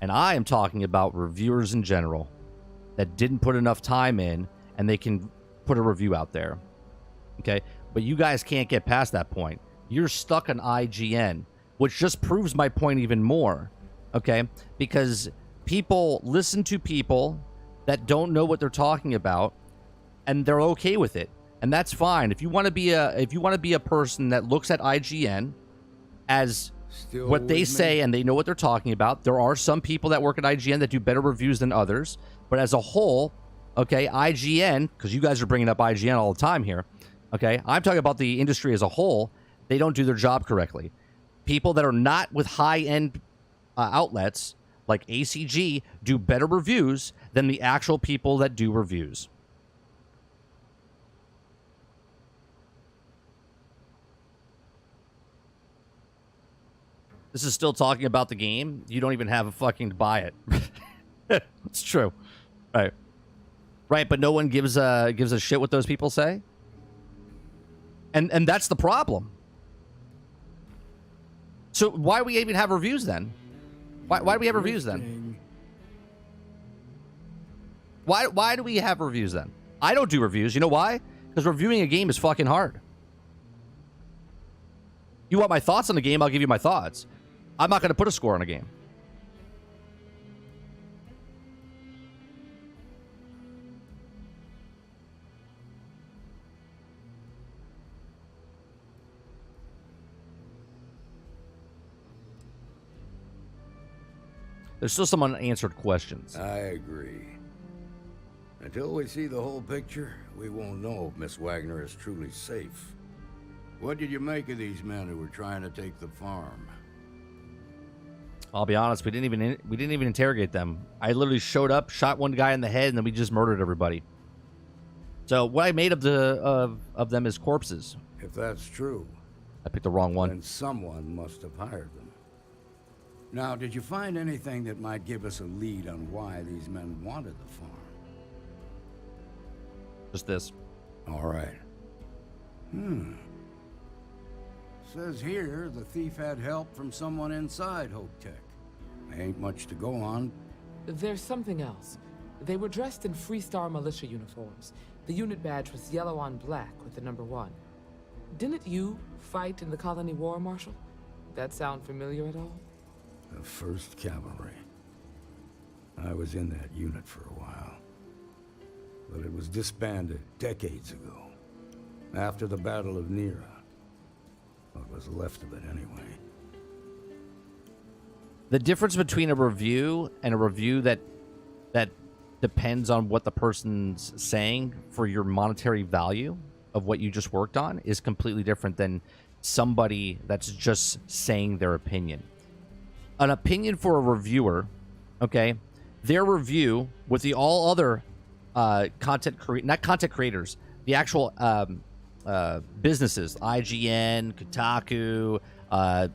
and I am talking about reviewers in general that didn't put enough time in, and they can put a review out there. Okay? But you guys can't get past that point. You're stuck on IGN, which just proves my point even more. Okay? Because people listen to people that don't know what they're talking about, and they're okay with it. And that's fine. If you want to be a person that looks at IGN as what they say and they know what they're talking about, there are some people that work at IGN that do better reviews than others. But as a whole, okay, IGN, because you guys are bringing up IGN all the time here, okay, I'm talking about the industry as a whole, they don't do their job correctly. People that are not with high-end outlets like ACG do better reviews than the actual people that do reviews. This is still talking about the game. You don't even have a fucking to buy it. It's true. Right. Right, but no one gives a shit what those people say. And that's the problem. So why do we even have reviews then? Why do we have reviews then? Why do we have reviews then? I don't do reviews. You know why? Because reviewing a game is fucking hard. You want my thoughts on the game, I'll give you my thoughts. I'm not going to put a score on a game. There's still some unanswered questions. I agree. Until we see the whole picture, we won't know if Miss Wagner is truly safe. What did you make of these men who were trying to take the farm? I'll be honest, we didn't even interrogate them. I literally showed up, shot one guy in the head, and then we just murdered everybody. So what I made of them is corpses. If that's true, I picked the wrong one. then someone must have hired them. Now, did you find anything that might give us a lead on why these men wanted the farm? Just this. All right. Says here the thief had help from someone inside Hope Tech. Ain't much to go on. There's something else. They were dressed in Freestar militia uniforms. The unit badge was yellow on black with the number 1. Didn't you fight in the Colony War, Marshal? That sound familiar at all? The 1st Cavalry. I was in that unit for a while. But it was disbanded decades ago. After the Battle of Nera. What was left of it anyway. The difference between a review and a review that depends on what the person's saying for your monetary value of what you just worked on is completely different than somebody that's just saying their opinion. An opinion for a reviewer, okay, their review with the all other not content creators, the actual businesses, IGN, Kotaku,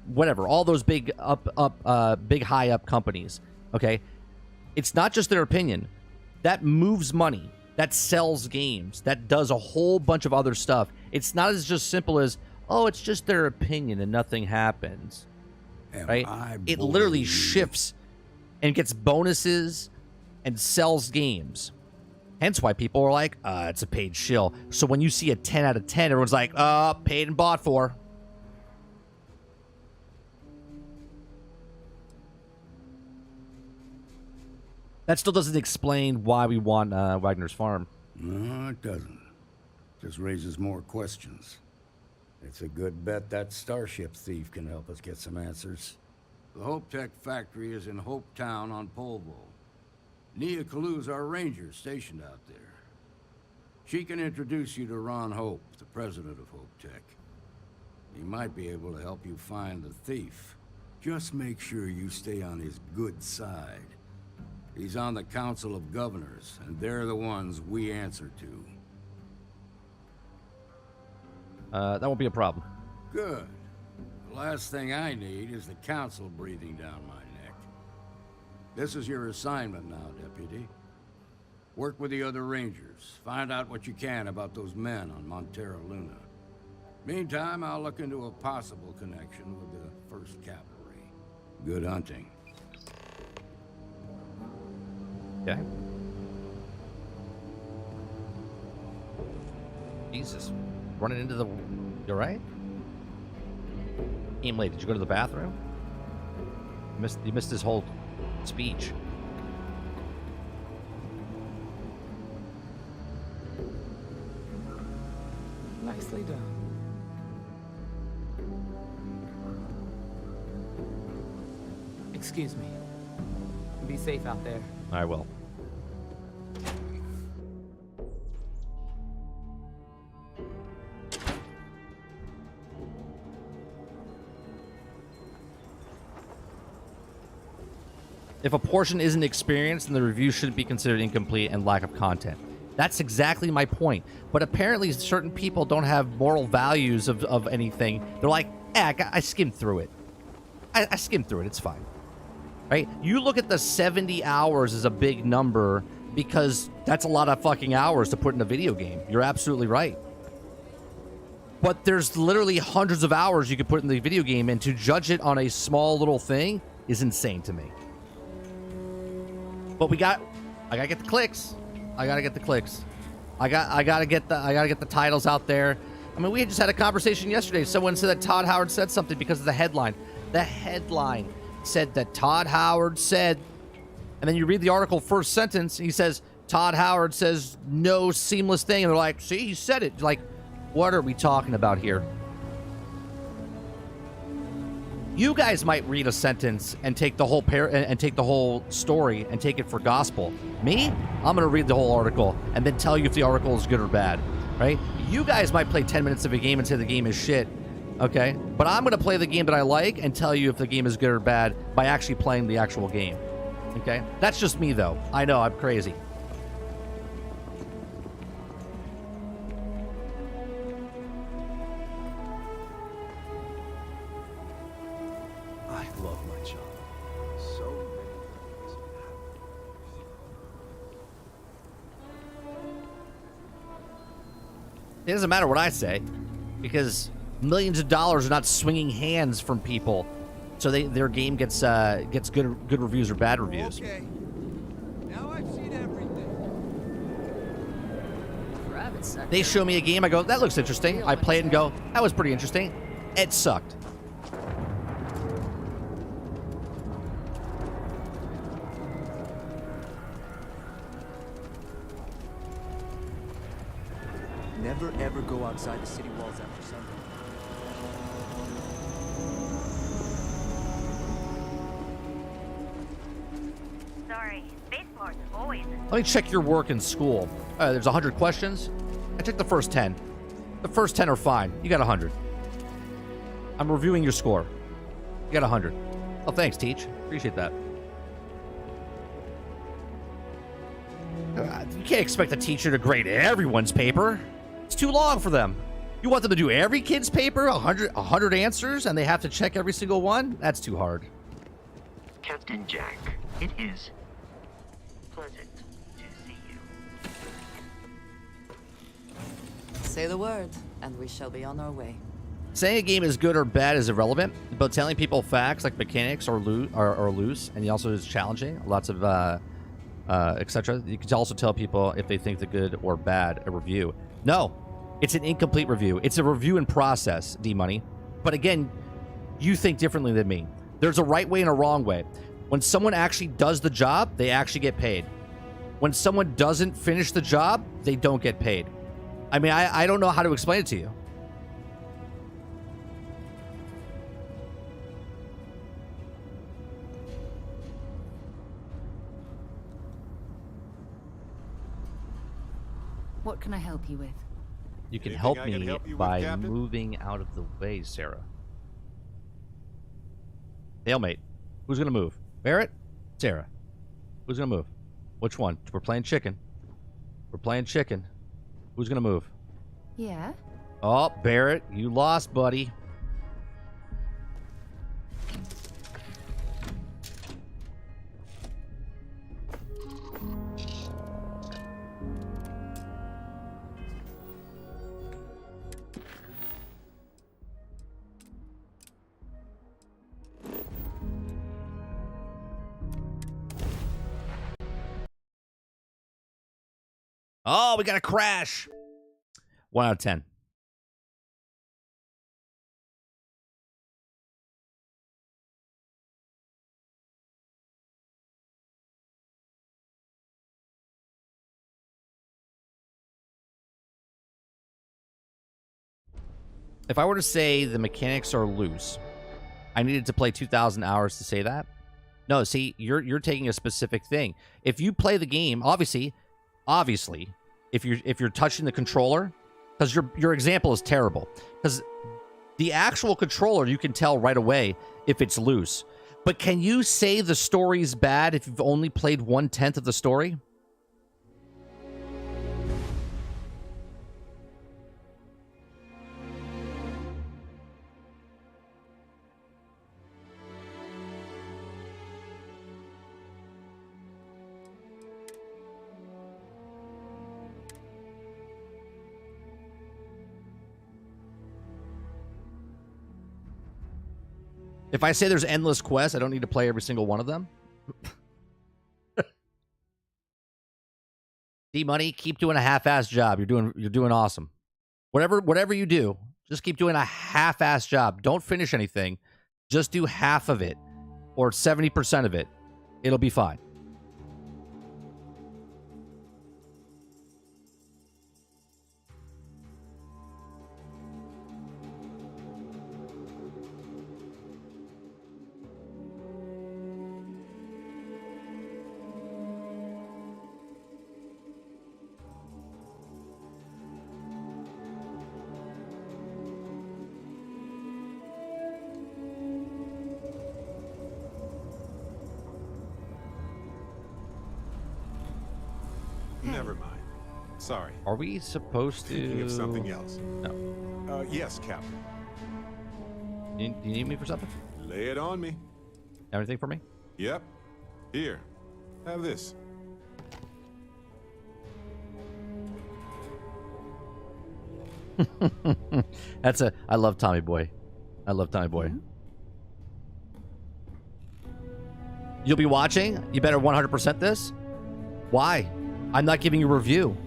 whatever, all those big high up companies, okay? It's not just their opinion. That moves money. That sells games. That does a whole bunch of other stuff. It's not as just simple as, oh, it's just their opinion and nothing happens. Right? It literally shifts and gets bonuses and sells games. Hence why people are like, it's a paid shill. So when you see a 10 out of 10, everyone's like, paid and bought for. That still doesn't explain why we want Wagner's farm. No, it doesn't. Just raises more questions. It's a good bet that starship thief can help us get some answers. The Hope Tech factory is in Hope Town on Polvo. Nia Kalu's our ranger stationed out there. She can introduce you to Ron Hope, the president of Hope Tech. He might be able to help you find the thief. Just make sure you stay on his good side. He's on the Council of Governors, and they're the ones we answer to. That won't be a problem. Good. The last thing I need is the Council breathing down my neck. This is your assignment now, Deputy. Work with the other Rangers. Find out what you can about those men on Montera Luna. Meantime, I'll look into a possible connection with the 1st Cavalry. Good hunting. Okay. Jesus. Running into the... You alright? Came late. Did you go to the bathroom? You missed his whole speech. Nicely done. Excuse me. Be safe out there. I will. If a portion isn't experienced, then the review shouldn't be considered incomplete and lack of content. That's exactly my point. But apparently certain people don't have moral values of anything. They're like, I skimmed through it. I skimmed through it. It's fine. Right? You look at the 70 hours as a big number because that's a lot of fucking hours to put in a video game. You're absolutely right. But there's literally hundreds of hours you could put in the video game, and to judge it on a small little thing is insane to me. But I gotta get the clicks. I gotta get the clicks. I gotta get the titles out there. I mean, we just had a conversation yesterday. Someone said that Todd Howard said something because of the headline. The headline said that Todd Howard said, and then you read the article first sentence, he says, Todd Howard says no seamless thing, and they're like, see, he said it. Like, what are we talking about here? You guys might read a sentence and take the whole and take the whole story and take it for gospel. Me, I'm gonna read the whole article and then tell you if the article is good or bad, right? You guys might play 10 minutes of a game and say the game is shit, okay? But I'm gonna play the game that I like and tell you if the game is good or bad by actually playing the actual game, okay? That's just me, though. I know, I'm crazy. I love my job. So many things. It doesn't matter what I say, because millions of dollars are not swinging hands from people, so their game gets good reviews or bad reviews. Okay. Now I've seen everything. Private sector. They show me a game, I go, that looks interesting. I play it and go, that was pretty interesting. It sucked. Never ever go outside the city walls after sundown. Sorry, Space Force always is. Let me check your work in school. There's 100 questions. I checked the first 10. The first 10 are fine. You got 100. I'm reviewing your score. You got 100. Oh, thanks, Teach. Appreciate that. You can't expect a teacher to grade everyone's paper. It's too long for them. You want them to do every kid's paper, 100 answers, and they have to check every single one? That's too hard. Captain Jack, it is pleasant to see you. Say the word, and we shall be on our way. Saying a game is good or bad is irrelevant, but telling people facts like mechanics are loose, and also is challenging. Lots of etc. You can also tell people if they think the good or bad a review. No, it's an incomplete review. It's a review in process, D-Money. But again, you think differently than me. There's a right way and a wrong way. When someone actually does the job, they actually get paid. When someone doesn't finish the job, they don't get paid. I mean, I don't know how to explain it to you. What can I help you with? You can Anything help I can me help you with, by Captain? moving out of the way, Sarah. Stalemate. Who's going to move? Barrett? Sarah. Who's going to move? Which one? We're playing chicken. We're playing chicken. Who's going to move? Yeah? Oh, Barrett, you lost, buddy. Oh, we got a crash. 1 out of 10. If I were to say the mechanics are loose, I needed to play 2,000 hours to say that. No, see, you're taking a specific thing. If you play the game, obviously, if you're touching the controller, because your example is terrible, because the actual controller you can tell right away if it's loose. But can you say the story's bad if you've only played 1/10 of the story? If I say there's endless quests, I don't need to play every single one of them. D-Money, keep doing a half-ass job. You're doing awesome. Whatever you do, just keep doing a half-ass job. Don't finish anything. Just do half of it or 70% of it. It'll be fine. Never mind. Sorry. Are we supposed to... Thinking of something else. No. Yes, Captain. You need me for something? Lay it on me. Have anything for me? Yep. Here. Have this. I love Tommy Boy. I love Tommy Boy. You'll be watching? You better 100% this? Why? I'm not giving you a review.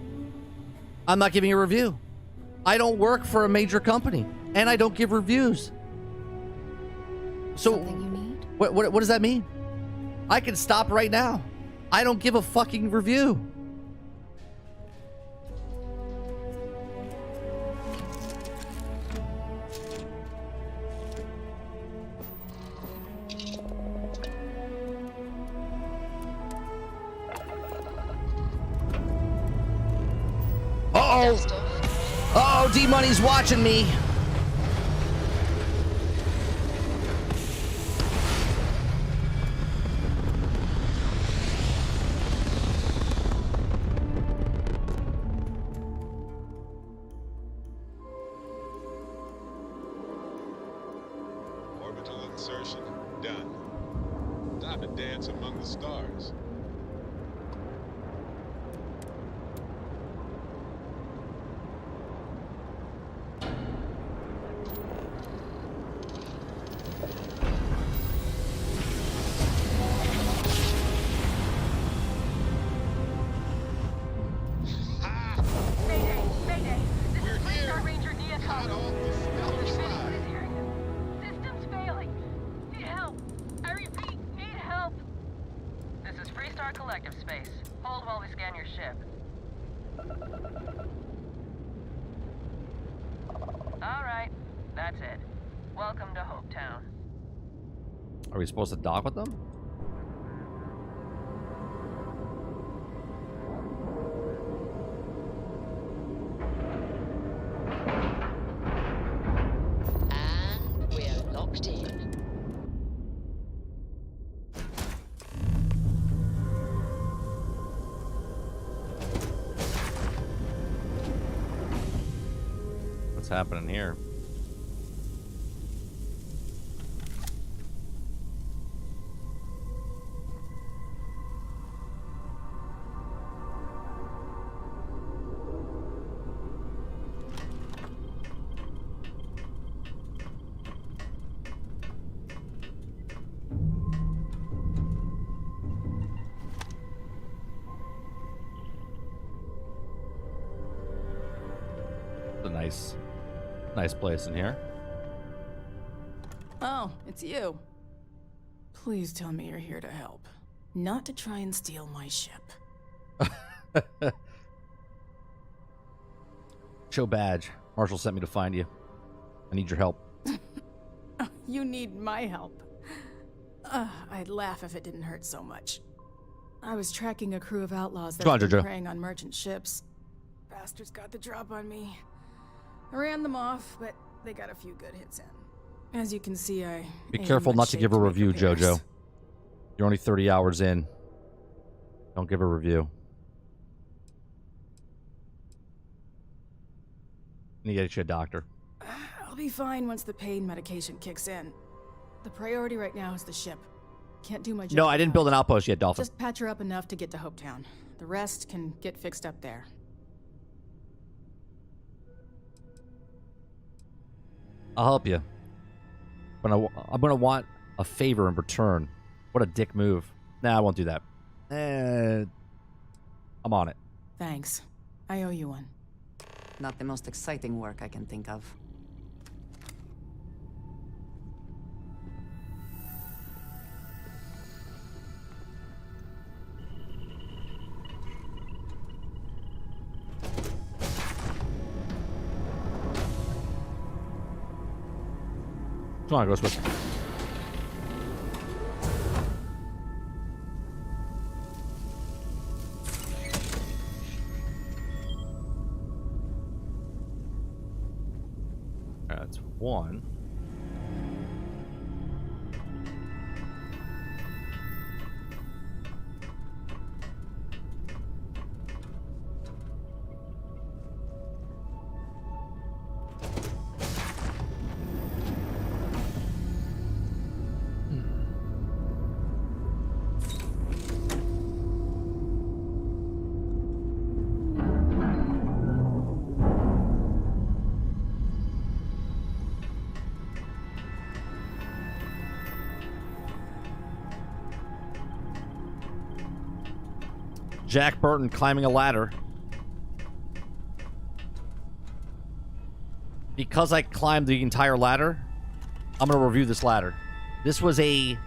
I'm not giving you a review. I don't work for a major company, and I don't give reviews. So, Something you need? what does that mean? I can stop right now. I don't give a fucking review. Uh-oh, D-Money's watching me. Orbital insertion. Done. Time to dance among the stars. collective space. Hold while we scan your ship. All right, that's it. Welcome to Hopetown. Are we supposed to dock with them? And we're locked in. What's happening here? It's a nice place in here. Oh, it's you. Please tell me you're here to help, not to try and steal my ship. Show badge. Marshall sent me to find you. I need your help. You need my help. I'd laugh if it didn't hurt so much. I was tracking a crew of outlaws that Come on, were Jojo. preying on merchant ships. Bastards got the drop on me. I ran them off, but they got a few good hits in. As you can see, I Be ain't careful in not much to shape give a make review, repairs. Jojo. You're only 30 hours in. Don't give a review. You get you a doctor. I'll be fine once the pain medication kicks in. The priority right now is the ship. Can't do my job. No, I didn't build an outpost yet, Dolphin. Just patch her up enough to get to Hopetown. The rest can get fixed up there. I'll help you. But I'm gonna want a favor in return. What a dick move. Nah, I won't do that. I'm on it. Thanks. I owe you one. Not the most exciting work I can think of. Come on, Ghostbuster. That's one. Jack Burton climbing a ladder. Because I climbed the entire ladder, I'm going to review this ladder. This was a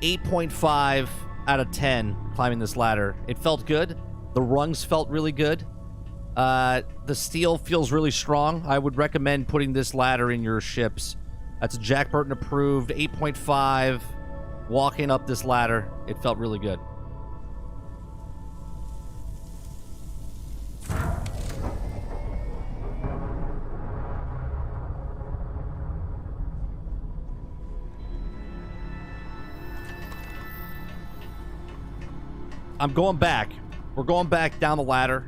8.5 out of 10 climbing this ladder. It felt good. The rungs felt really good. The steel feels really strong. I would recommend putting this ladder in your ships. That's a Jack Burton approved 8.5. Walking up this ladder, it felt really good. I'm going back. We're going back down the ladder.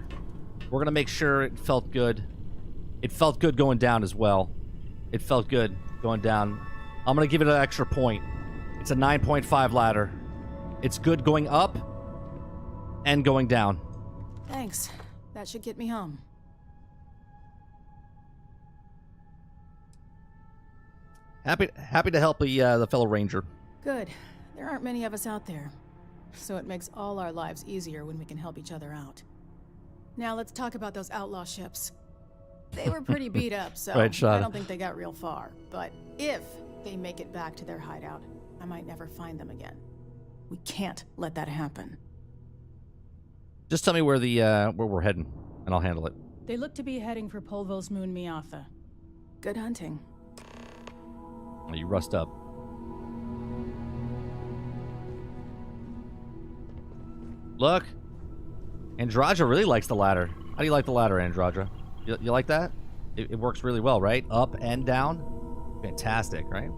We're going to make sure it felt good. It felt good going down as well. It felt good going down. I'm going to give it an extra point. It's a 9.5 ladder. It's good going up and going down. Thanks. That should get me home. Happy to help the fellow ranger. Good. There aren't many of us out there. So it makes all our lives easier when we can help each other out. Now let's talk about those outlaw ships. They were pretty beat up, so Right, I don't think they got real far. But if they make it back to their hideout, I might never find them again. We can't let that happen. Just tell me where the where we're heading, and I'll handle it. They look to be heading for Polvo's moon Miatha. Good hunting. Oh, you rust up. Look, Androja really likes the ladder. How do you like the ladder, Androja? You like that? It works really well, right? Up and down. Fantastic, right?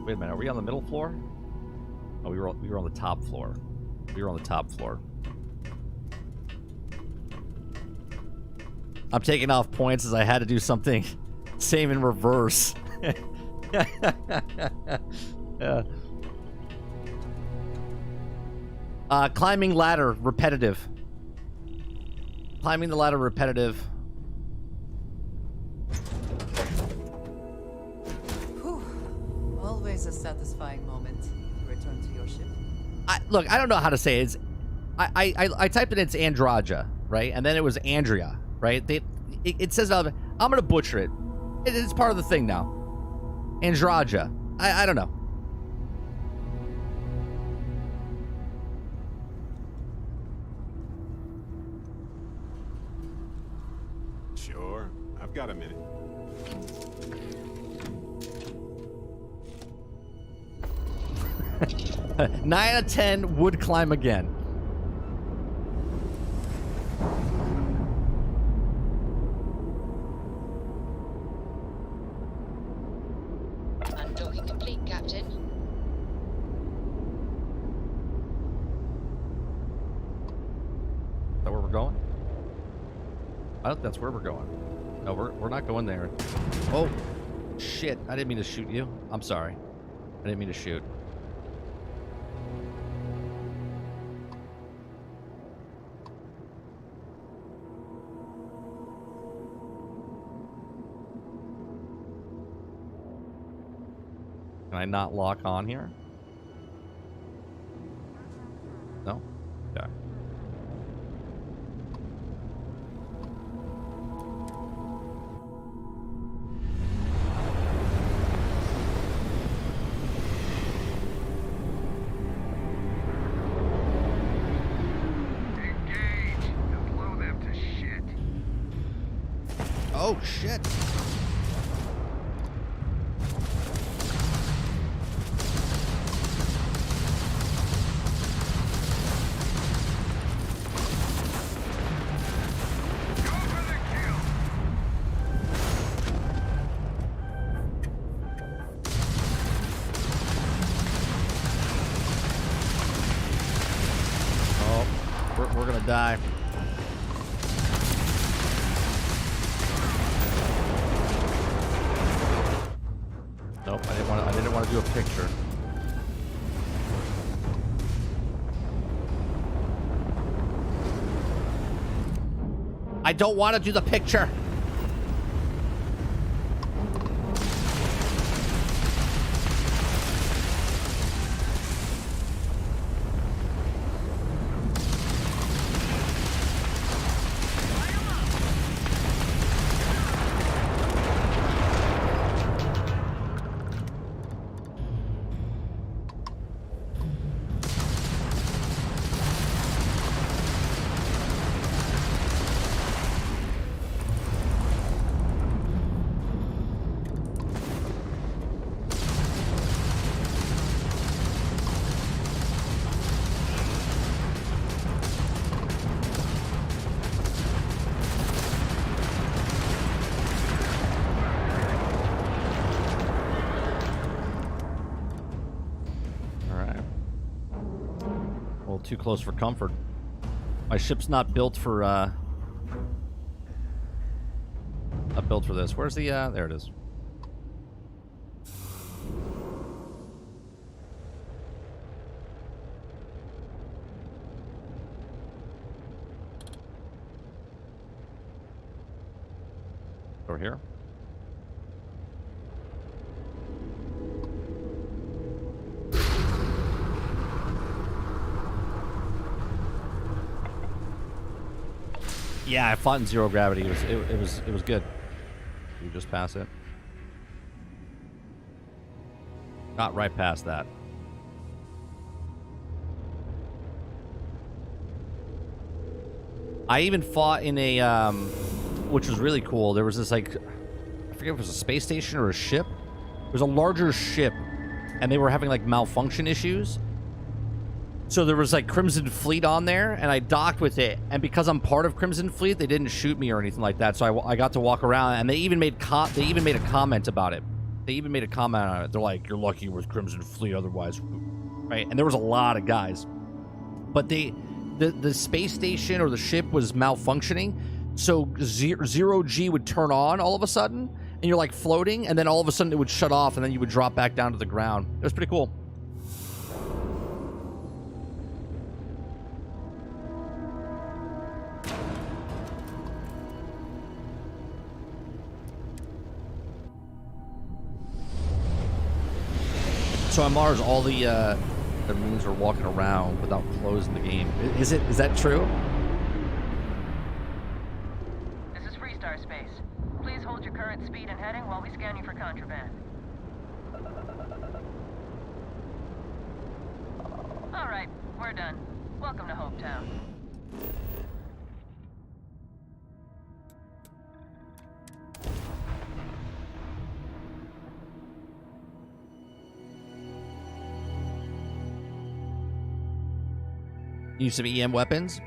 Wait a minute, are we on the middle floor? Oh, we were on the top floor. We were on the top floor. I'm taking off points as I had to do something same in reverse. Yeah. Climbing ladder, repetitive. Climbing the ladder, repetitive. Always a satisfying moment to return to your ship. Look, I don't know how to say it. I typed it. It's Androja, right? And then it was Andrea, right? It says I'm gonna butcher it. It's part of the thing now. Androja. I don't know. Sure, I've got a minute. Nine out of 10 would climb again. Undocking complete, Captain. Is that where we're going? I don't think that's where we're going. No, we're not going there. Oh, shit. I didn't mean to shoot you. I'm sorry. I didn't mean to shoot. Can I not lock on here? No? Okay. Engage and blow them to shit. Oh, shit. We're gonna die. Nope, I didn't want to do a picture. I don't want to do the picture. Too close for comfort. My ship's not built for not built for this. Where's the there it is. Over here. Yeah, I fought in zero gravity. It was good. You just pass it. Not right past that. I even fought in a, which was really cool. There was this, like, I forget if it was a space station or a ship. It was a larger ship, and they were having, like, malfunction issues. So there was, like, Crimson Fleet on there, and I docked with it. And because I'm part of Crimson Fleet, they didn't shoot me or anything like that. So I got to walk around, and they even made a comment about it. They even made a comment on it. They're like, "You're lucky with Crimson Fleet, otherwise," right? And there was a lot of guys, but the space station or the ship was malfunctioning, so zero G would turn on all of a sudden, and you're like floating, and then all of a sudden it would shut off, and then you would drop back down to the ground. It was pretty cool. So on Mars, all the moons are walking around without closing the game. Is that true? This is Freestar Space. Please hold your current speed and heading while we scan you for contraband. All right, we're done. Welcome to Hopetown. Use some EM weapons.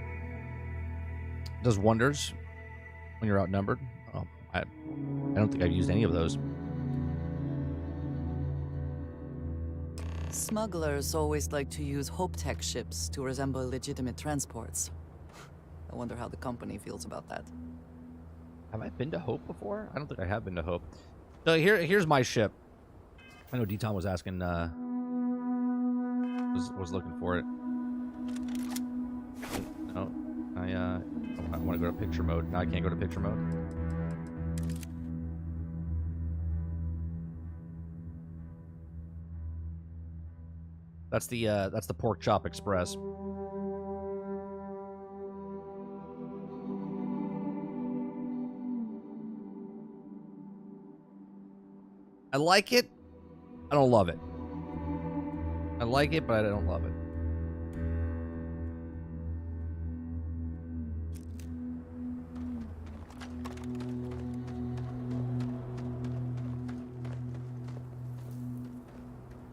Does wonders when you're outnumbered. Oh, I don't think I've used any of those. Smugglers always like to use HopeTech ships to resemble legitimate transports. I wonder how the company feels about that. Have I been to Hope before? I don't think I have been to Hope. So here's my ship. I know D-Tom was asking, was looking for it. No, I want to go to picture mode. Now I can't go to picture mode. That's the Pork Chop Express. I like it. I don't love it. I like it, but I don't love it.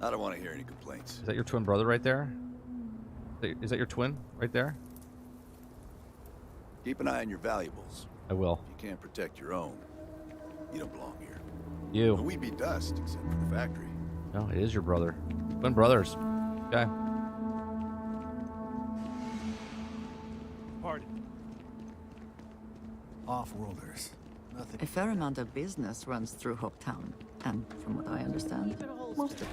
I don't want to hear any complaints. Is that your twin brother right there? Is that your twin right there? Keep an eye on your valuables. I will. If you can't protect your own, you don't belong here. You. We'd be dust, except for the factory. No, it is your brother. Twin brothers. Okay. Pardon. Off-worlders. Nothing. A fair amount of business runs through Hopetown, and from what I understand, most of it.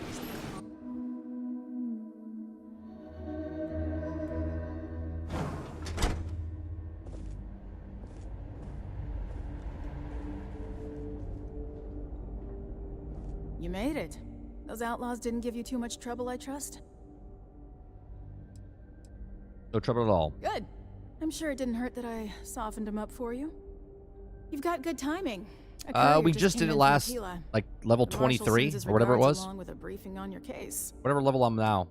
You made it. Those outlaws didn't give you too much trouble, I trust? No trouble at all. Good. I'm sure it didn't hurt that I softened them up for you. You've got good timing. We just did it last, like, level 23 or whatever it was. Along with a briefing on your case. Whatever level I'm now.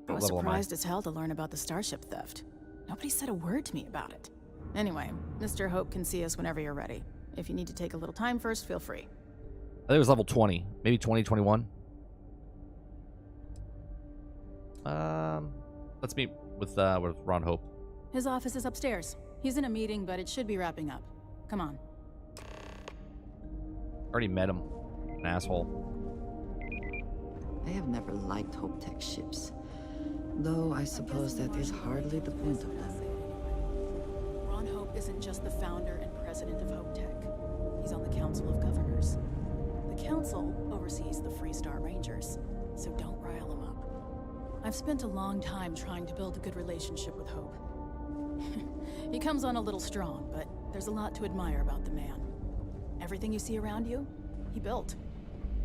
I was surprised as hell to learn about the starship theft. Nobody said a word to me about it. Anyway, Mr. Hope can see us whenever you're ready. If you need to take a little time first, feel free. I think it was level 20. Maybe 20, 21. Let's meet with Ron Hope. His office is upstairs. He's in a meeting, but it should be wrapping up. Come on. Already met him. An asshole. I have never liked HopeTech ships, though I suppose that is hardly the point of them. Ron Hope isn't just the founder and president of HopeTech. He's on the Council of Governors. The Council oversees the Freestar Rangers, so don't rile him up. I've spent a long time trying to build a good relationship with Hope. He comes on a little strong, but there's a lot to admire about the man. Everything you see around you, he built.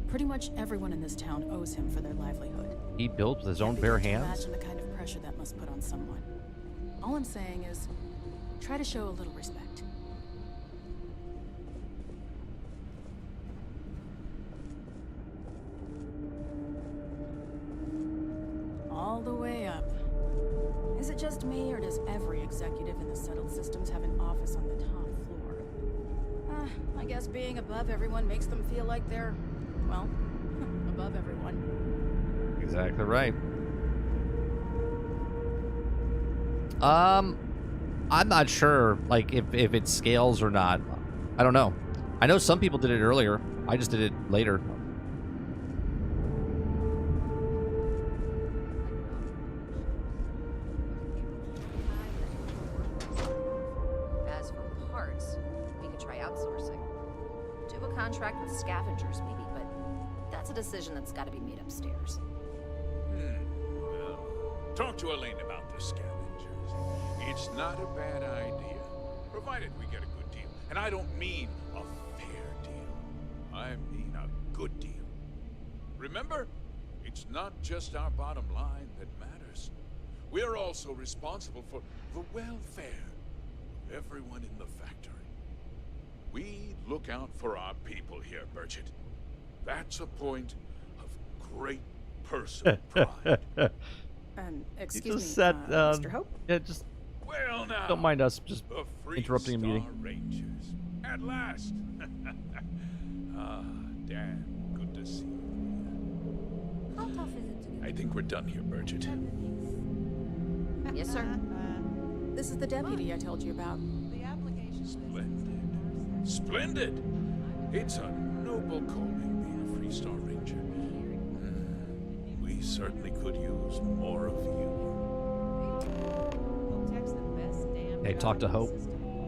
Pretty much everyone in this town owes him for their livelihood. He built with his own bare hands? Imagine the kind of pressure that must put on someone. All I'm saying is, Try to show a little respect. All the way up. Is it just me, or does every executive in the settled systems have an office on the top floor? I guess being above everyone makes them feel like they're, well, above everyone. Exactly right. I'm not sure, like, if it scales or not. I don't know. I know some people did it earlier. I just did it later. As for parts, we could try outsourcing. Do a contract with scavengers, maybe, but that's a decision that's got to be made upstairs. Well, talk to Elaine about the scavengers. It's not a bad idea, provided we get a good deal. And I don't mean a fair deal. I mean a good deal. Remember, it's not just our bottom line that matters. We're also responsible for the welfare of everyone in the factory. We look out for our people here, Burchett. That's a point of great personal pride. Excuse me, said, Mr. Hope? Yeah, just well, now, don't mind us just the interrupting a meeting. Rangers, at last. Dan, good to see you. How tough is it to get? I think we're done here, Burchett. Yes, sir. This is the deputy I told you about. Splendid. Splendid. It's a noble calling, being a Free Star Ranger. We certainly could use more of you. Hey, talk to Hope.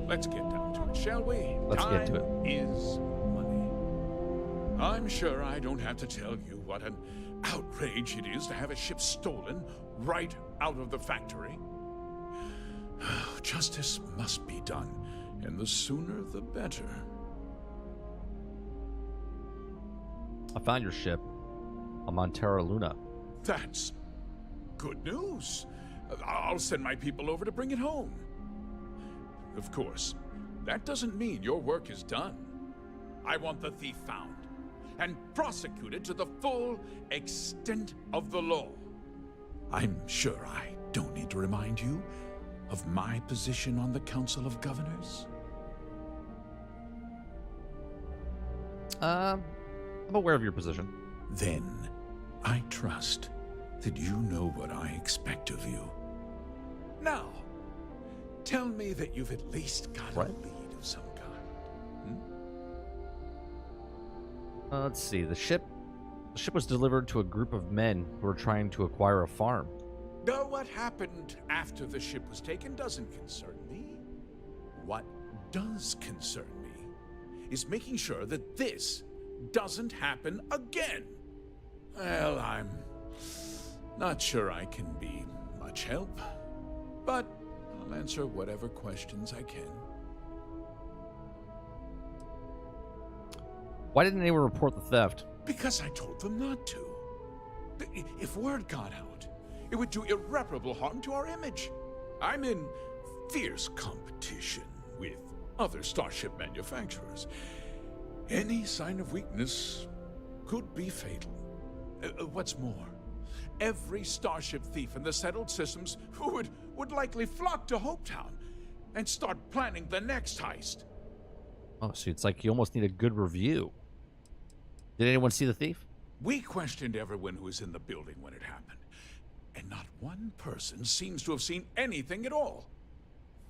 Let's get down to it, shall we? Let's get to it. Time is money. I'm sure I don't have to tell you what an outrage it is to have a ship stolen right out of the factory. Justice must be done, and the sooner the better. I found your ship on Montera Luna. That's good news. I'll send my people over to bring it home. Of course, that doesn't mean your work is done. I want the thief found and prosecuted to the full extent of the law. I'm sure I don't need to remind you of my position on the Council of Governors. I'm aware of your position. Then, I trust that you know what I expect of you. Now, tell me that you've at least got a lead of some kind. Let's see. The ship was delivered to a group of men who were trying to acquire a farm. No, what happened after the ship was taken doesn't concern me. What does concern me is making sure that this doesn't happen again. Well, I'm not sure I can be much help, but I'll answer whatever questions I can. Why didn't anyone report the theft? Because I told them not to. If word got out, it would do irreparable harm to our image. I'm in fierce competition with other starship manufacturers. Any sign of weakness could be fatal. What's more, every starship thief in the settled systems would likely flock to Hopetown and start planning the next heist. Oh, so it's like you almost need a good review. Did anyone see the thief? We questioned everyone who was in the building when it happened, and not one person seems to have seen anything at all.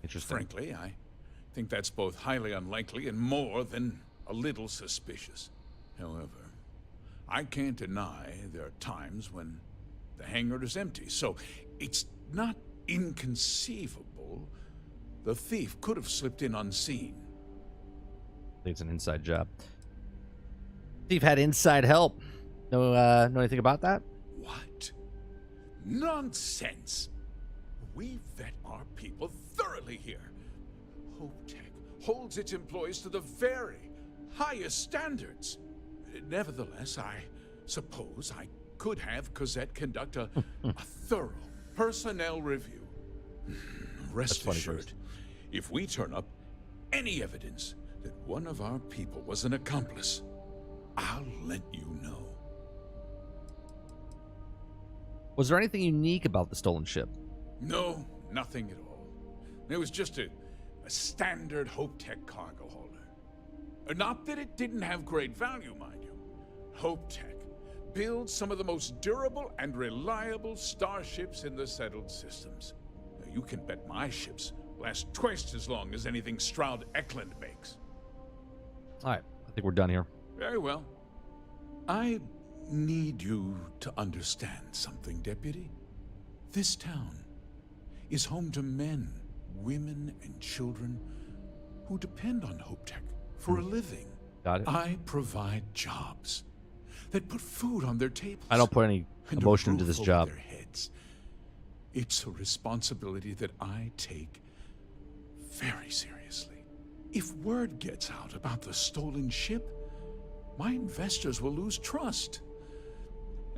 Interesting. Frankly, I think that's both highly unlikely and more than a little suspicious. However, I can't deny there are times when the hangar is empty, so it's not inconceivable the thief could have slipped in unseen. I think it's an inside job. Thief had inside help. Know anything about that? What? Nonsense! We vet our people thoroughly here. HopeTech holds its employees to the very highest standards. Nevertheless, I suppose I could have Cosette conduct a thorough personnel review. Rest assured, If we turn up any evidence that one of our people was an accomplice, I'll let you know. Was there anything unique about the stolen ship? No, nothing at all. It was just a standard Hope Tech cargo holder. Not that it didn't have great value, mind you. Hope Tech builds some of the most durable and reliable starships in the settled systems. Now, you can bet my ships last twice as long as anything Stroud Eklund makes. All right, I think we're done here. Very well. I need you to understand something, Deputy. This town is home to men, women, and children who depend on Hope Tech for a living. Got it. I provide jobs that put food on their tables. I don't put any and emotion a into this roof job. over their heads. It's a responsibility that I take very seriously. If word gets out about the stolen ship, my investors will lose trust,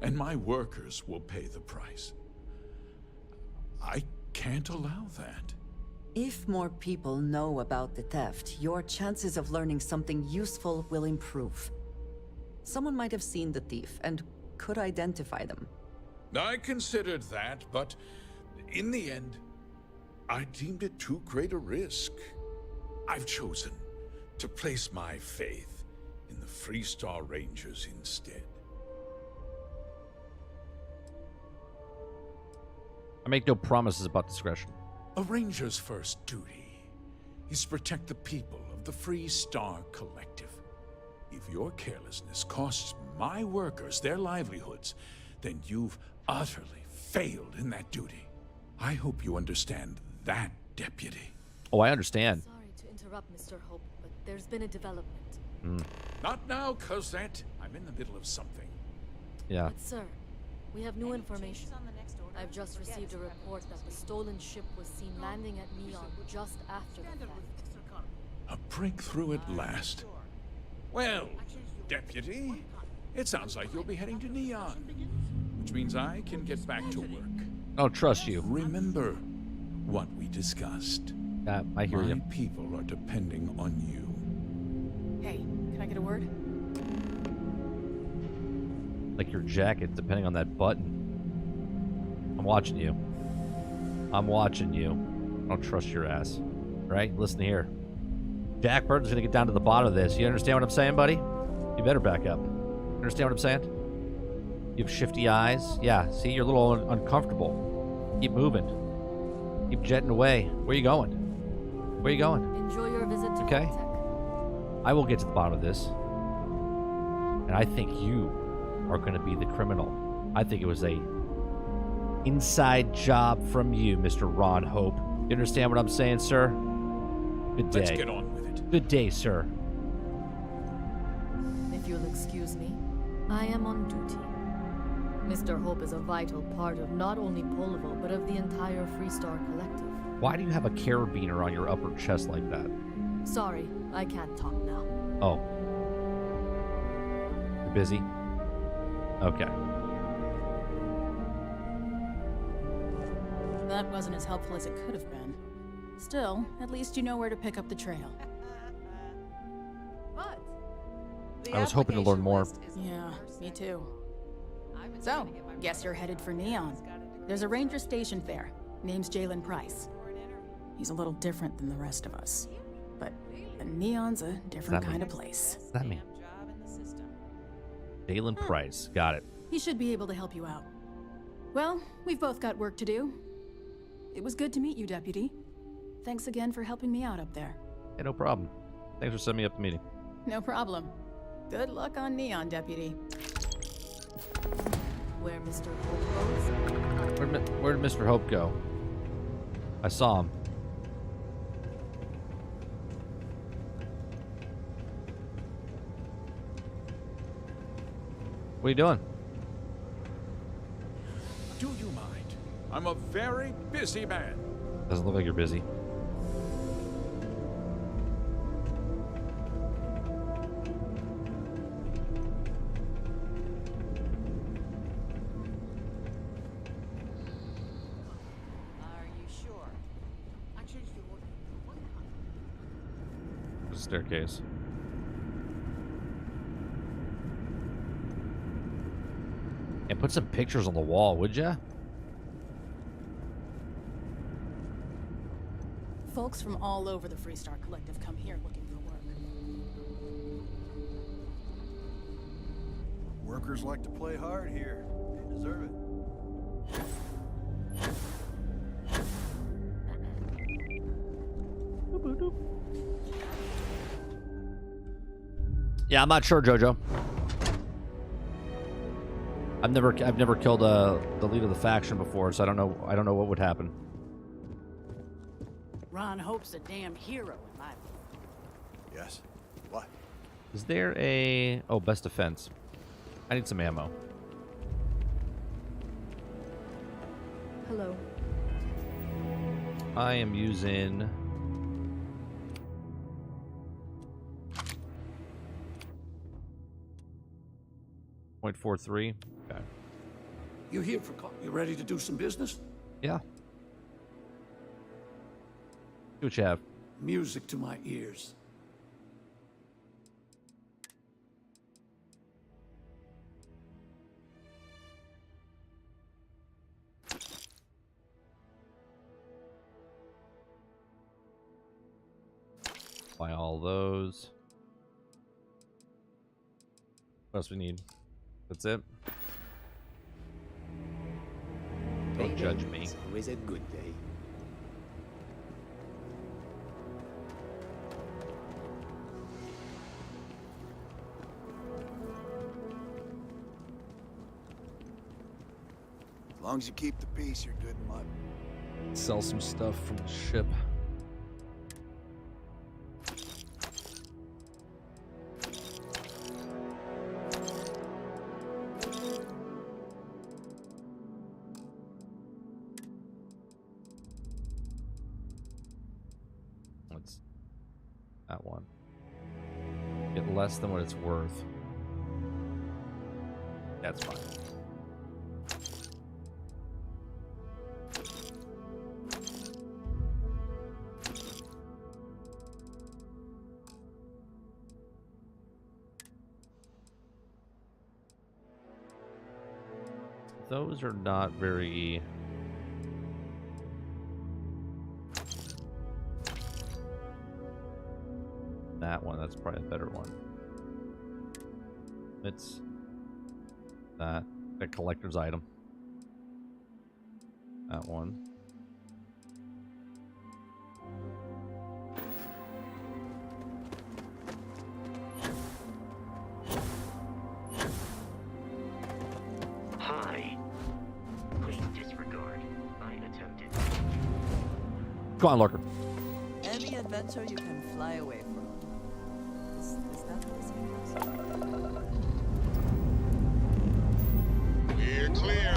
and my workers will pay the price. I can't allow that. If more people know about the theft, your chances of learning something useful will improve. Someone might have seen the thief and could identify them. I considered that, but in the end, I deemed it too great a risk. I've chosen to place my faith in the Freestar Rangers instead. I make no promises about discretion. A ranger's first duty is to protect the people of the Freestar Collective. If your carelessness costs my workers their livelihoods, then you've utterly failed in that duty. I hope you understand that, Deputy. Oh, I understand. Sorry to interrupt, Mr. Hope, but there's been a development. Not now, Cosette. I'm in the middle of something. Yeah. But sir, we have new information. I've just received a report that the stolen ship was seen landing at Neon just after the theft. A breakthrough at last. Well, Deputy, it sounds like you'll be heading to Neon, which means I can get back to work. I don't trust you. Remember what we discussed. I hear you. My people are depending on you. Hey, can I get a word? Like your jacket, depending on that button. I'm watching you. I'm watching you. I don't trust your ass. Right? Listen here. Jack Burton's gonna get down to the bottom of this. You understand what I'm saying, buddy? You better back up. Understand what I'm saying? You have shifty eyes. Yeah, see, you're a little uncomfortable. Keep moving. Keep jetting away. Where you going? Where you going? Enjoy your visit to Okay. Tech. I will get to the bottom of this. And I think you are going to be the criminal. I think it was a inside job from you, Mr. Ron Hope. You understand what I'm saying, sir? Good day. Let's get on with it. Good day, sir. If you'll excuse me, I am on duty. Mr. Hope is a vital part of not only Polvo, but of the entire Freestar Collective. Why do you have a carabiner on your upper chest like that? Sorry, I can't talk now. Oh. You're busy? Okay. That wasn't as helpful as it could have been. Still, at least you know where to pick up the trail. But I was hoping to learn more. Yeah, me too. So, guess you're headed for Neon. There's a ranger stationed there. Name's Jalen Price. He's a little different than the rest of us. But Neon's a different kind of place. What's that mean? Jalen Price. Got it. He should be able to help you out. Well, we've both got work to do. It was good to meet you, Deputy. Thanks again for helping me out up there. Hey, no problem. Thanks for setting me up the meeting. No problem. Good luck on Neon, Deputy. Where Mr. Hope goes? Where did Mr. Hope go? I saw him. What are you doing? Do you mind? I'm a very busy man. Doesn't look like you're busy. a staircase. And put some pictures on the wall, would ya? Folks from all over the Freestar Collective come here looking for work. Workers like to play hard here. They deserve it. Yeah, I'm not sure, Jojo. I've never killed the leader of the faction before, so I don't know what would happen. Ron Hope's a damn hero in my book. Yes. What? Is there a best defense? I need some ammo. Hello. I am using 0.43. Okay. You here for you ready to do some business? Yeah. See what you have. Music to my ears. Buy all those. What else we need? That's it. Don't judge me. It's always a good day. As long as you keep the peace, you're good, Mud. Sell some stuff from the ship. What's that one? Get less than what it's worth. That's fine. Those are not very... That one, that's probably a better one. It's that a collector's item. That one. Hi. Please disregard. I attempted. Come on, Lurker. Any adventure you can fly away from. Is that what this means? We're clear.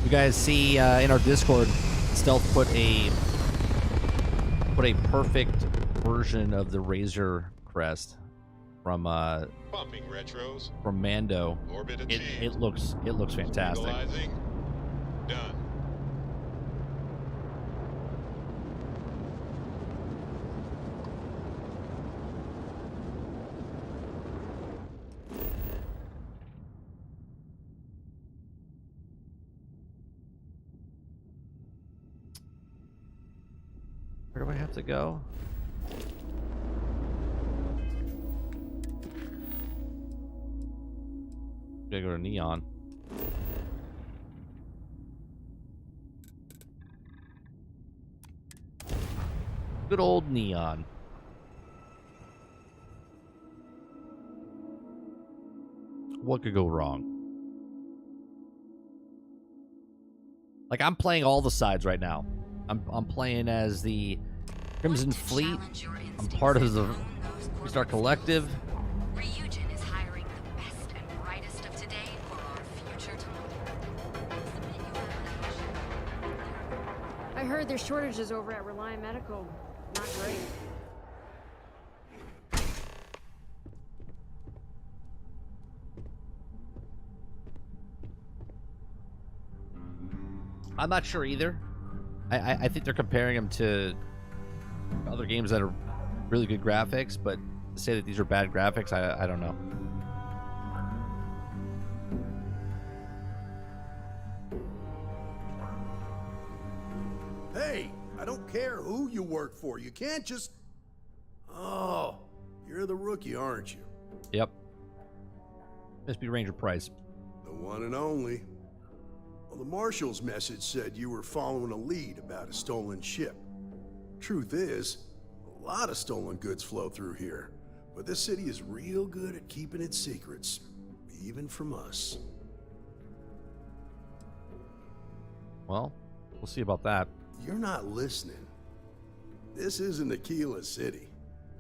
You guys see in our Discord, Stealth put a perfect version of the Razor crest from Bumping retros. from Mando. Orbit It achieved. looks fantastic. Stabilizing. Done. Where do I have to go? Gotta go to Neon. Good old Neon. What could go wrong? Like, I'm playing all the sides right now. I'm playing as the Crimson Fleet. I'm part of the Freestar Collective. Ryujin is hiring the best and brightest of today for our future tomorrow. I heard there's shortages over at Reliant Medical. Not great. I'm not sure either. I think they're comparing them to other games that are really good graphics, but to say that these are bad graphics, I don't know. Hey, I don't care who you work for. You can't just... Oh, you're the rookie, aren't you? Yep. Must be Ranger Price. The one and only. Well, the Marshal's message said you were following a lead about a stolen ship. Truth is, a lot of stolen goods flow through here, but this city is real good at keeping its secrets, even from us. Well, we'll see about that. You're not listening. This isn't Aquila City.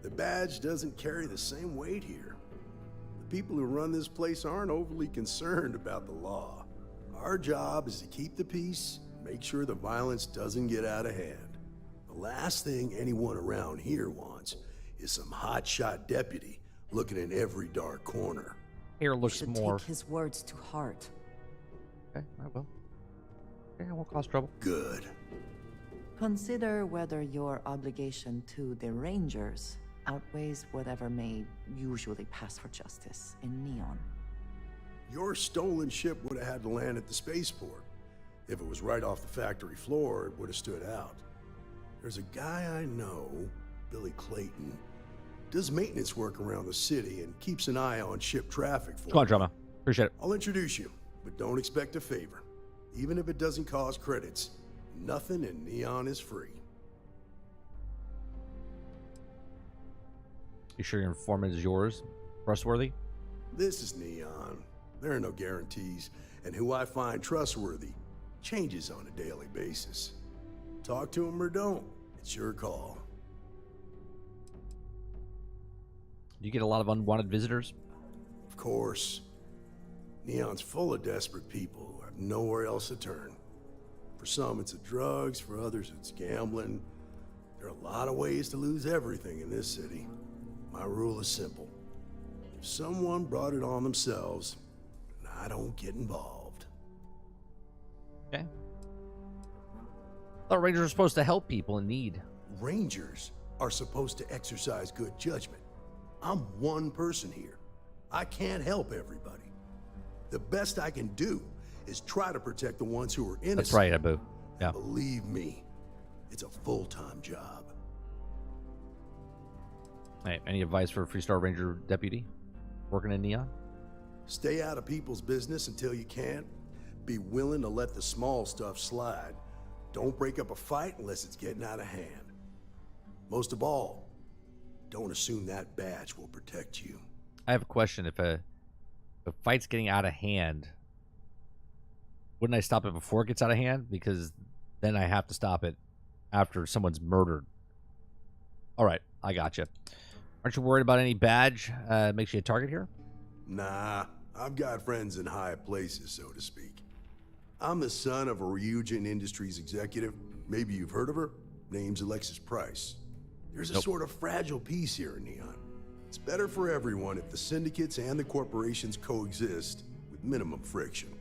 The badge doesn't carry the same weight here. The people who run this place aren't overly concerned about the law. Our job is to keep the peace, make sure the violence doesn't get out of hand. The last thing anyone around here wants is some hotshot deputy looking in every dark corner. Here looks should more. Take his words to heart. Okay, I will. Okay, I won't cause trouble. Good. Consider whether your obligation to the Rangers outweighs whatever may usually pass for justice in Neon. Your stolen ship would have had to land at the spaceport. If it was right off the factory floor, it would have stood out. There's a guy I know, Billy Clayton, does maintenance work around the city and keeps an eye on ship traffic for Come on, Drama. Appreciate it. I'll introduce you, but don't expect a favor. Even if it doesn't cause credits, nothing in Neon is free. You sure your informant is yours? Trustworthy? This is Neon. There are no guarantees, and who I find trustworthy changes on a daily basis. Talk to him or don't. It's your call. Do you get a lot of unwanted visitors? Of course. Neon's full of desperate people who have nowhere else to turn. For some, it's the drugs. For others, it's gambling. There are a lot of ways to lose everything in this city. My rule is simple. If someone brought it on themselves, I don't get involved. Okay. I thought Rangers are supposed to help people in need. Rangers are supposed to exercise good judgment. I'm one person here. I can't help everybody. The best I can do is try to protect the ones who are innocent. That's right, Abu. Yeah. Believe me, it's a full-time job. Hey, any advice for a Freestar Ranger deputy working in Neon? Stay out of people's business until you can. Be willing to let the small stuff slide. Don't break up a fight unless it's getting out of hand. Most of all, don't assume that badge will protect you. I have a question. If a fight's getting out of hand, wouldn't I stop it before it gets out of hand? Because then I have to stop it after someone's murdered. All right, I gotcha. Aren't you worried about any badge makes you a target here? Nah, I've got friends in high places, so to speak. I'm the son of a Ryujin Industries executive. Maybe you've heard of her. Name's Alexis Price. There's a sort of fragile peace here in Neon. It's better for everyone if the syndicates and the corporations coexist with minimum friction.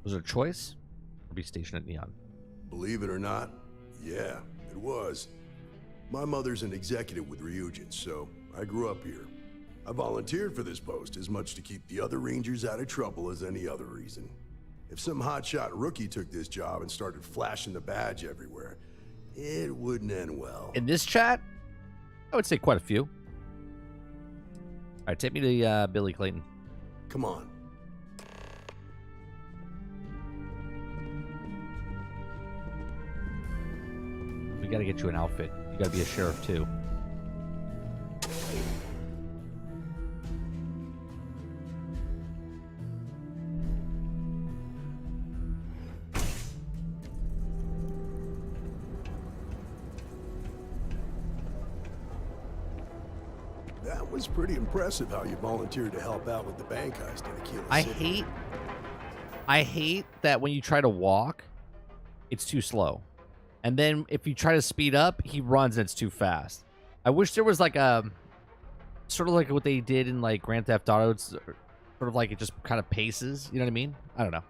Was it a choice? Or be stationed at Neon? Believe it or not, yeah, it was. My mother's an executive with Ryujin, so I grew up here. I volunteered for this post as much to keep the other Rangers out of trouble as any other reason. If some hotshot rookie took this job and started flashing the badge everywhere, it wouldn't end well. In this chat, I would say quite a few. All right, take me to Billy Clayton. Come on. We got to get you an outfit. You got to be a sheriff too. That was pretty impressive how you volunteered to help out with the bank heist in Aquila City. I hate that when you try to walk, it's too slow. And then if you try to speed up, he runs and it's too fast. I wish there was like a sort of like what they did in like Grand Theft Auto Sort of like it just kind of paces. You know what I mean? I don't know.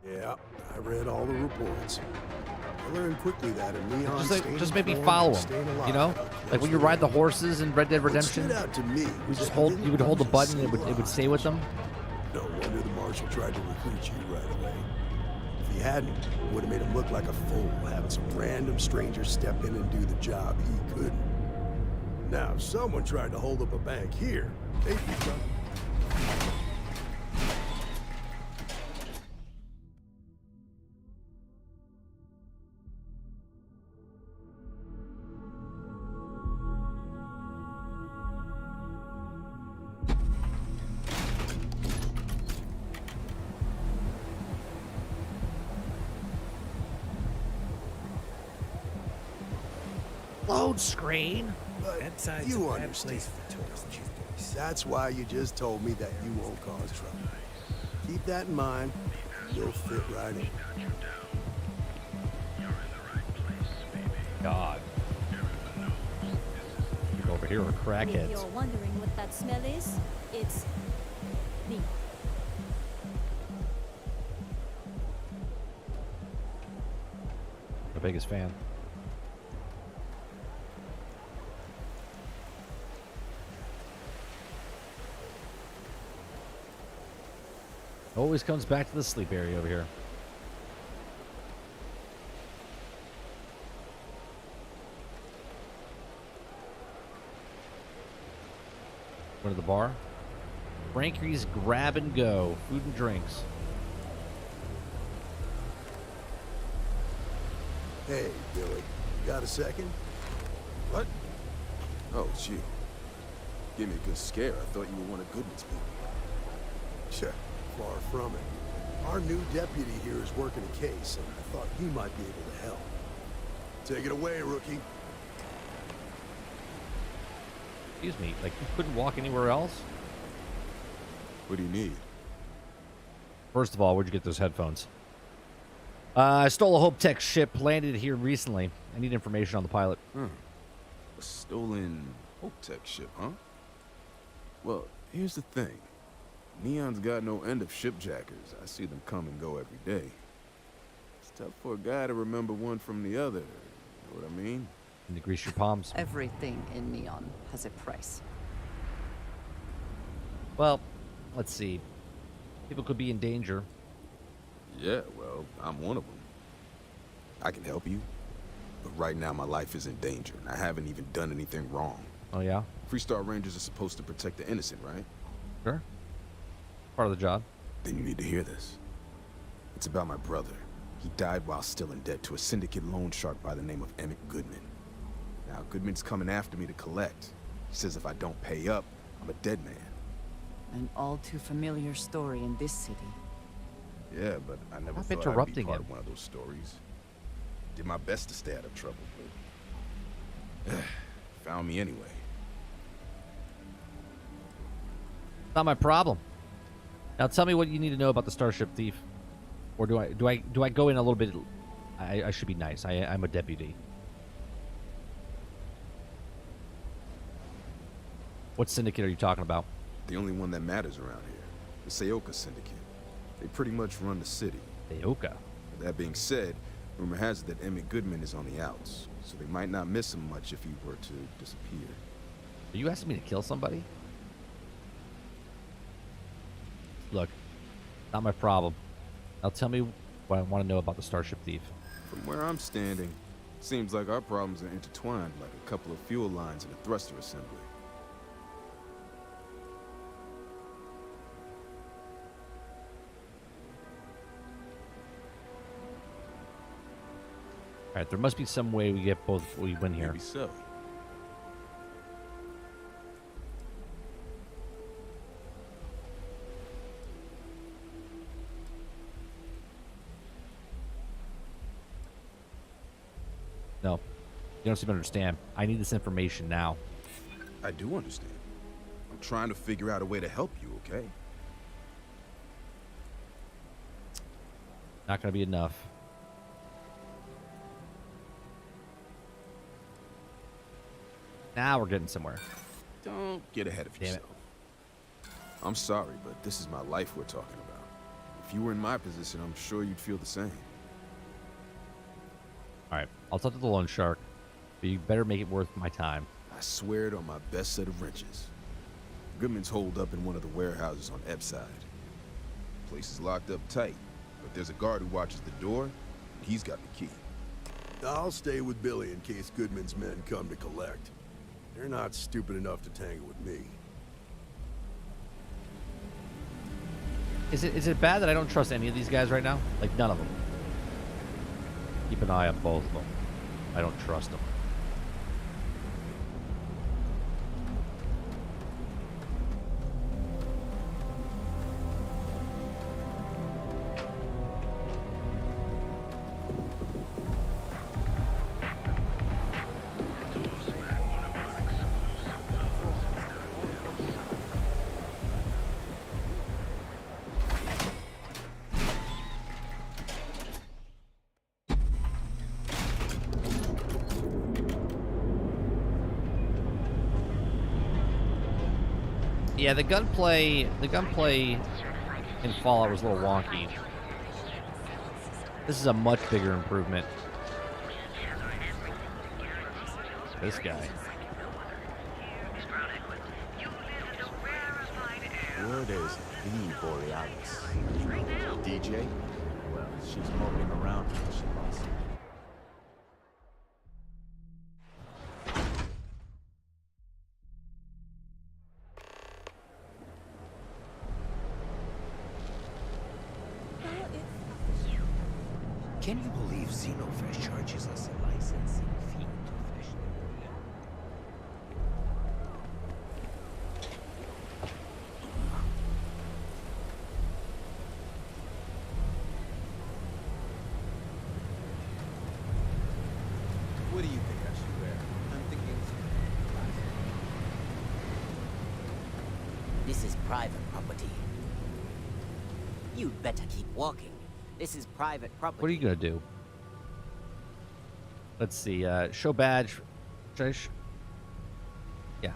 Yeah, I read all the reports. I learned quickly that a neon Just maybe follow them. You know, like when you ride the horses in Red Dead Redemption. Out to me You would hold the button, and it would stay with them. No wonder the marshal tried to recruit you right away. If he hadn't, it would have made him look like a fool, having some random stranger step in and do the job he couldn't. Now, if someone tried to hold up a bank here, they'd be trouble. Load screen. But you understand. That's why you just told me that you won't cause trouble. Keep that in mind. You'll fit right in. God. People over here are If crackheads. you're wondering what that smell is, it's me. The biggest fan. Always comes back to the sleep area over here. Go to the bar. Frankie's Grab and Go. Food and drinks. Hey, Billy. Got a second? What? Oh, it's you. Give me a good scare. I thought you were one of Goodman's people. Sure. Far from it. Our new deputy here is working a case, and I thought you might be able to help. Take it away, rookie. Excuse me, like you couldn't walk anywhere else? What do you need? First of all, where'd you get those headphones? I stole a Hope Tech ship, landed here recently. I need information on the pilot. A stolen Hope Tech ship, huh? Well, here's the thing. Neon's got no end of shipjackers. I see them come and go every day. It's tough for a guy to remember one from the other. You know what I mean? And to grease your palms. Everything in Neon has a price. Well, let's see. People could be in danger. Yeah, well, I'm one of them. I can help you, but right now my life is in danger, and I haven't even done anything wrong. Oh, yeah? Freestar Rangers are supposed to protect the innocent, right? Sure. Part of the job. Then you need to hear this. It's about my brother. He died while still in debt to a syndicate loan shark by the name of Emmett Goodman. Now, Goodman's coming after me to collect. He says if I don't pay up, I'm a dead man. An all too familiar story in this city. Yeah, but I never Stop thought I'd be interrupting part him. of one of those stories. Did my best to stay out of trouble, but found me anyway. Not my problem. Now tell me what you need to know about the Starship Thief. Or do I go in a little bit? I should be nice. I'm a deputy. What syndicate are you talking about? The only one that matters around here. The Seoka Syndicate. They pretty much run the city. Seoka? That being said, rumor has it that Emmett Goodman is on the outs, so they might not miss him much if he were to disappear. Are you asking me to kill somebody? Look, not my problem. Now tell me what I want to know about the Starship Thief. From where I'm standing, seems like our problems are intertwined like a couple of fuel lines in a thruster assembly. All right, there must be some way we get both. We win here. Maybe so. No, you don't seem to understand. I need this information now. I do understand. I'm trying to figure out a way to help you, okay? Not going to be enough. Now we're getting somewhere. Don't get ahead of Damn yourself. I'm sorry, but this is my life we're talking about. If you were in my position, I'm sure you'd feel the same. All right, I'll talk to the loan shark, but you better make it worth my time. I swear it on my best set of wrenches. Goodman's holed up in one of the warehouses on Epps side. Place is locked up tight, but there's a guard who watches the door, and he's got the key. I'll stay with Billy in case Goodman's men come to collect. They're not stupid enough to tangle with me. Is it bad that I don't trust any of these guys right now? Like, none of them. Keep an eye on both of them. I don't trust them. Yeah, the gunplay in Fallout was a little wonky. This is a much bigger improvement. This guy. Word is the Borealis. DJ? Well, she's moping around until she lost it. Can you believe Xenofresh charges us a licensing fee to fish the area? What do you think I should wear? I'm thinking This is private property. You'd better keep walking. This is private property. What are you gonna do? Let's see. Show badge. Yeah.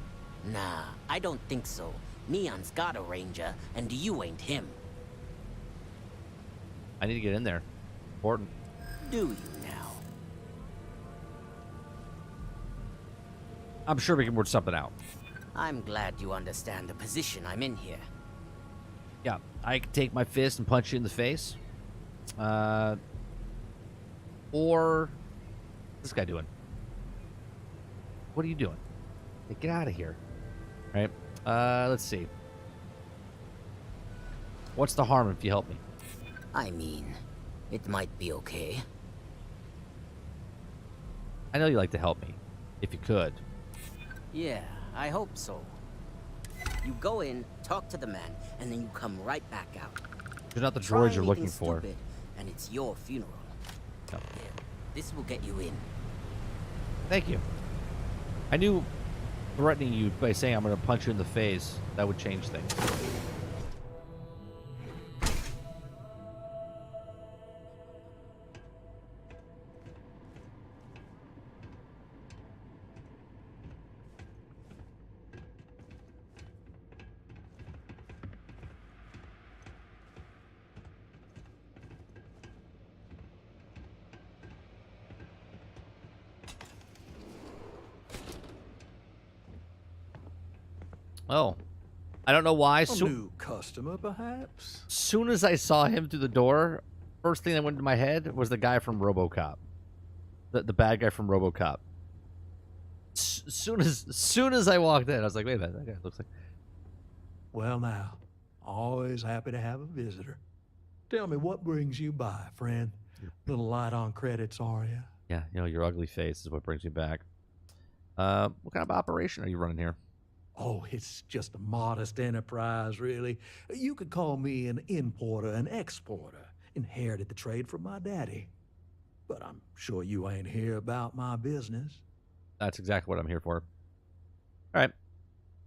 Nah, I don't think so. Neon's got a ranger, and you ain't him. I need to get in there. Important. Do you now? I'm sure we can work something out. I'm glad you understand the position I'm in here. Yeah, I can take my fist and punch you in the face. Or what's this guy doing? What are you doing? Hey, get out of here. All right. Let's see. What's the harm if you help me? I mean, it might be okay. I know you like to help me. If you could. Yeah, I hope so. You go in, talk to the man, and then you come right back out. You're not the Try droid you're looking anything for. stupid, and it's your funeral. No. Here, this will get you in. Thank you. I knew threatening you by saying I'm going to punch you in the face, that would change things. Oh, I don't know why. A new customer, perhaps? Soon as I saw him through the door, first thing that went into my head was the guy from RoboCop, the bad guy from RoboCop. Soon as I walked in, I was like, wait a minute, that guy looks like. Well, now, always happy to have a visitor. Tell me, what brings you by, friend? Little light on credits, are you? Yeah, you know, your ugly face is what brings me back. What kind of operation are you running here? Oh, it's just a modest enterprise, really. You could call me an importer and exporter. Inherited the trade from my daddy. But I'm sure you ain't here about my business. That's exactly what I'm here for. All right.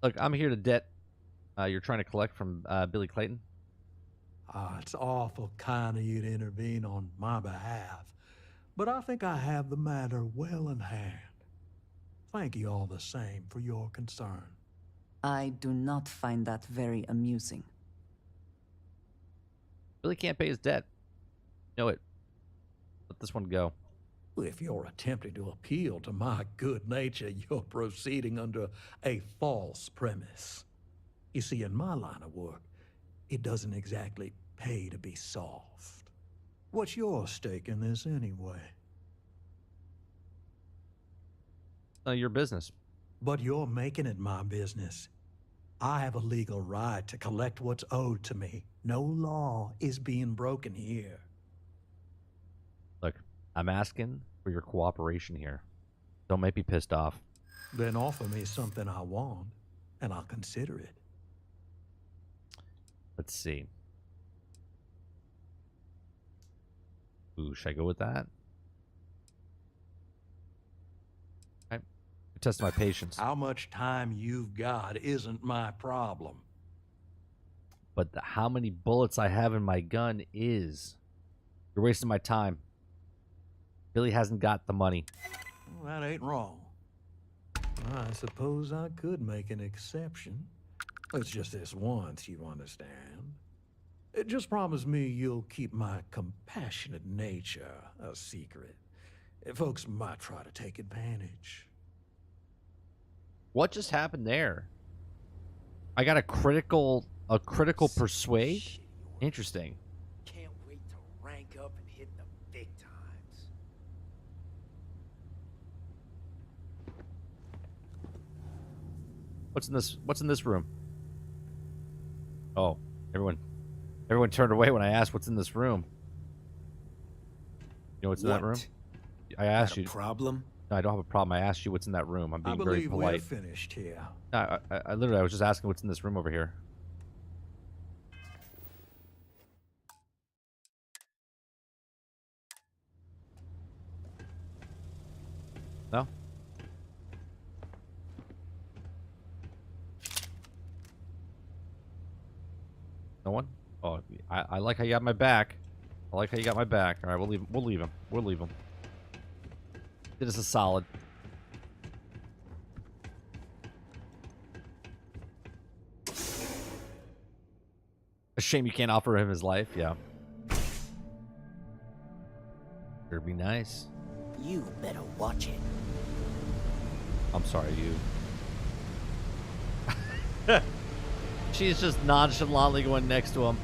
Look, I'm here to debt you're trying to collect from Billy Clayton. It's awful kind of you to intervene on my behalf. But I think I have the matter well in hand. Thank you all the same for your concern. I do not find that very amusing. Billy can't pay his debt. Know it. Let this one go. If you're attempting to appeal to my good nature, you're proceeding under a false premise. You see, in my line of work, it doesn't exactly pay to be soft. What's your stake in this anyway? Your business. But you're making it my business. I have a legal right to collect what's owed to me. No law is being broken here. Look, I'm asking for your cooperation here. Don't make me pissed off. Then offer me something I want, and I'll consider it. Let's see. Ooh, should I go with that? Test my patience. How much time you've got isn't my problem. But how many bullets I have in my gun is. You're wasting my time. Billy hasn't got the money. Well, that ain't wrong. I suppose I could make an exception. It's just this once, you understand. Just promise me you'll keep my compassionate nature a secret. Folks might try to take advantage. What just happened there? I got a critical persuade? Interesting. Can't wait to rank up and hit the big times. What's in this room? Oh, everyone turned away when I asked what's in this room. You know what's in that room? I asked you. Problem? No, I don't have a problem. I asked you what's in that room. I'm being very polite. I believe we're finished here. No, I literally, I was just asking what's in this room over here. No? No one? Oh, I like how you got my back. I like how you got my back. All right, we'll leave him. We'll leave him. Did us a solid. A shame you can't offer him his life. Yeah. Sure be nice. You better watch it. I'm sorry, you. She's just nonchalantly going next to him.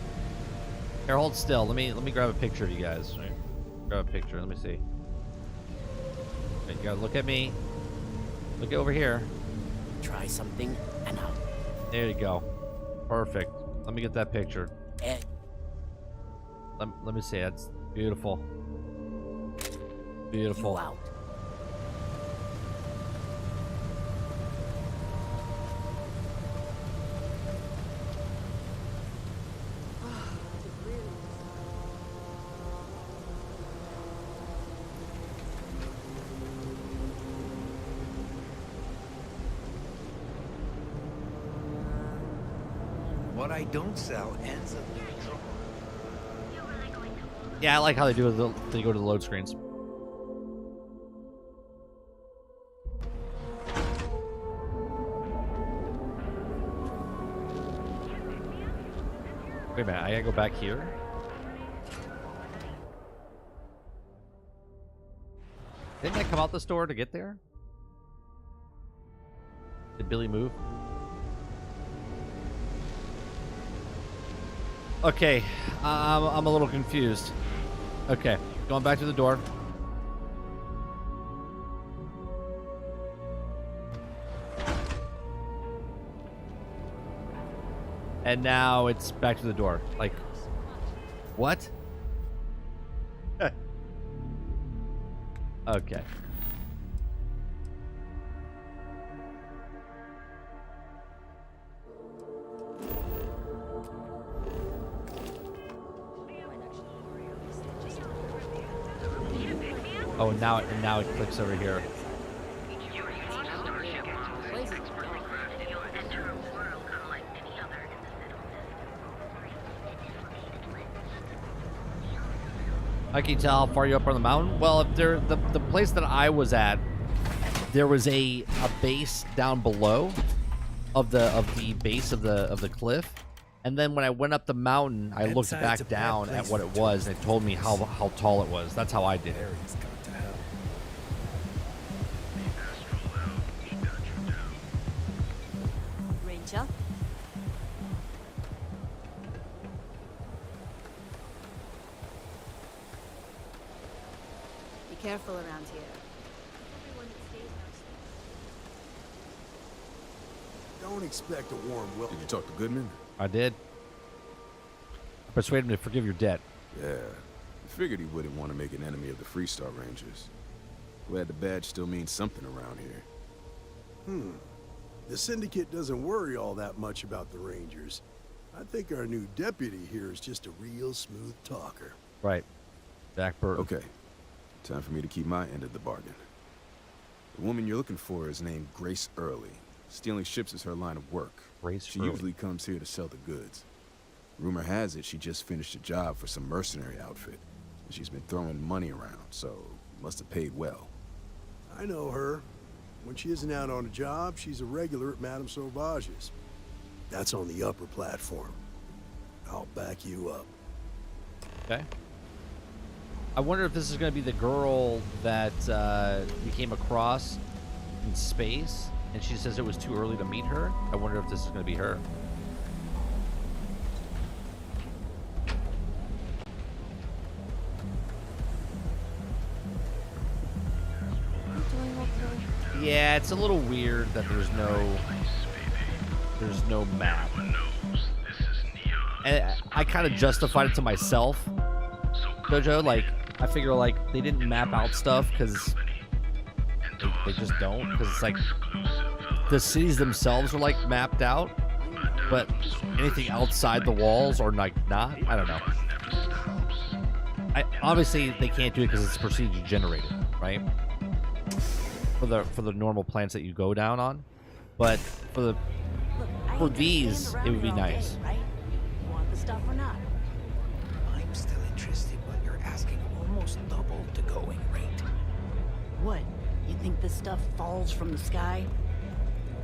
Here, hold still. Let me grab a picture of you guys. Right. Grab a picture. Let me see. Okay, you gotta look at me. Look over here. Try something and I'll... There you go. Perfect. Let me get that picture. Let me see. That's beautiful. Beautiful. You out. What I don't sell ends up in trouble. Yeah, I like how they do it. They go to the load screens. Wait a minute, I gotta go back here? Didn't I come out this door to get there? Did Billy move? Okay, I'm a little confused. Okay, going back to the door. And now it's back to the door. Like, what? Okay. Oh, now it clicks over here. I can tell how far you're up on the mountain. Well, if there, the place that I was at, there was a base down below, of the base of the cliff, and then when I went up the mountain, I looked back down at what it was, and it told me how tall it was. That's how I did it. Ranger? Be careful around here. Don't expect a warm welcome. Did you talk to Goodman? I did. I persuaded him to forgive your debt. Yeah. I figured he wouldn't want to make an enemy of the Freestar Rangers. Glad the badge still means something around here. The Syndicate doesn't worry all that much about the Rangers. I think our new deputy here is just a real smooth talker. Right. Jack Burton. Okay. Time for me to keep my end of the bargain. The woman you're looking for is named Grace Early. Stealing ships is her line of work. She usually comes here to sell the goods. Rumor has it she just finished a job for some mercenary outfit. And she's been throwing money around, so must have paid well. I know her. When she isn't out on a job, she's a regular at Madame Sauvage's. That's on the upper platform. I'll back you up. Okay. I wonder if this is going to be the girl that we came across in space, and she says it was too early to meet her. I wonder if this is going to be her. Yeah, it's a little weird that there's no map. And I kind of justified it to myself, Jojo. Like, I figure like they didn't map out stuff because they just don't. Because it's like the cities themselves are like mapped out, but anything outside the walls are like not. I don't know. Obviously they can't do it because it's procedure generated, right? For the normal plants that you go down on, but for these it would be nice. Right? You want the stuff or not? I'm still interested, but you're asking almost double the going rate. What? You think this stuff falls from the sky?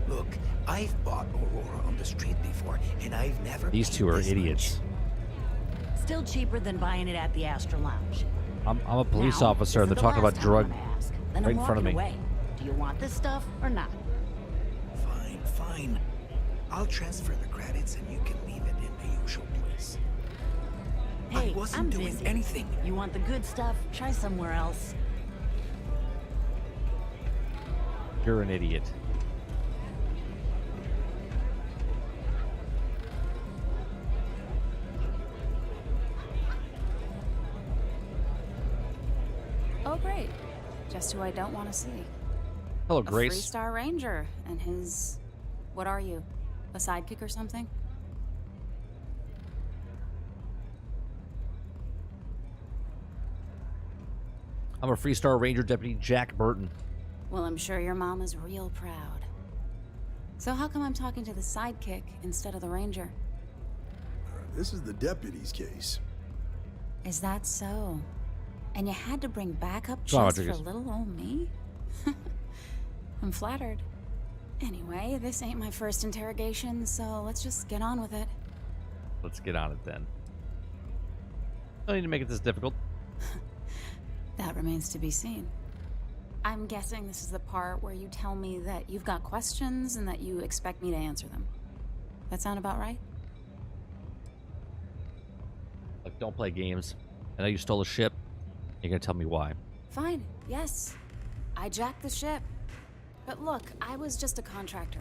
Look, I've bought Aurora on the street before, and I've never. These two are idiots. Still cheaper than buying it at the Astra Lounge. I'm a police Now, officer. this They're is the talking last about time drug I'm gonna ask. Then right I'm in front of me. walking away. Do you want this stuff or not? Fine. I'll transfer the credits and you can leave it in the usual place. Hey, I wasn't I'm doing busy. anything. You want the good stuff? Try somewhere else. You're an idiot. Oh, great. Just who I don't want to see. Hello, A Grace. Freestar Ranger and his... What are you? A sidekick or something? I'm a Freestar Ranger Deputy Jack Burton. Well, I'm sure your mom is real proud. So how come I'm talking to the sidekick instead of the ranger? This is the deputy's case. Is that so? And you had to bring backup Sorry, just for Rodriguez. little old me? I'm flattered. Anyway, this ain't my first interrogation, so let's just get on with it. Let's get on it then. Don't need to make it this difficult. That remains to be seen. I'm guessing this is the part where you tell me that you've got questions and that you expect me to answer them. That sound about right? Look, don't play games. I know you stole a ship. You're gonna tell me why. Fine, yes. I jacked the ship. But look, I was just a contractor.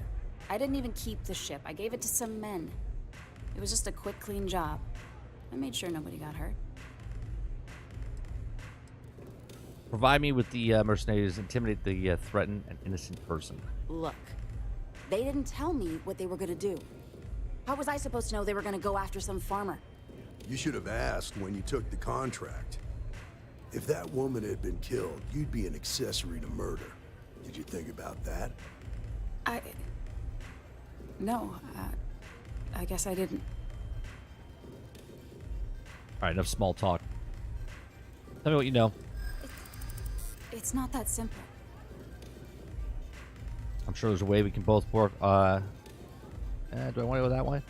I didn't even keep the ship. I gave it to some men. It was just a quick, clean job. I made sure nobody got hurt. Provide me with the mercenaries. Intimidate the threatened and innocent person. Look, they didn't tell me what they were gonna do. How was I supposed to know they were gonna go after some farmer? You should have asked when you took the contract. If that woman had been killed, you'd be an accessory to murder. Did you think about that? No, I guess I didn't. All right, enough small talk. Tell me what you know. It's not that simple. I'm sure there's a way we can both work Do I want to go that way?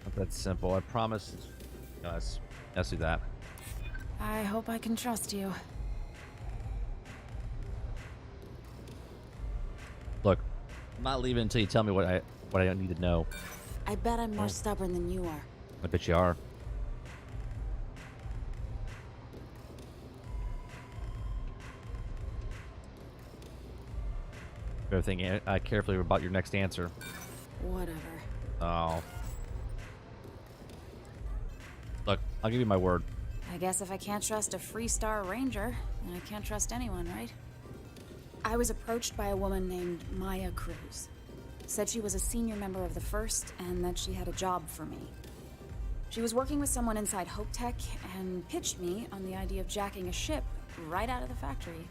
Not that simple. I promise. Guys, let's do that. I hope I can trust you. Look, I'm not leaving until you tell me what I need to know. I bet I'm more stubborn than you are. I bet you are. Better think carefully about your next answer. Whatever. Oh. Look, I'll give you my word. I guess if I can't trust a Freestar Ranger, then I can't trust anyone, right? I was approached by a woman named Maya Cruz. Said she was a senior member of the First and that she had a job for me. She was working with someone inside Hope Tech and pitched me on the idea of jacking a ship right out of the factory.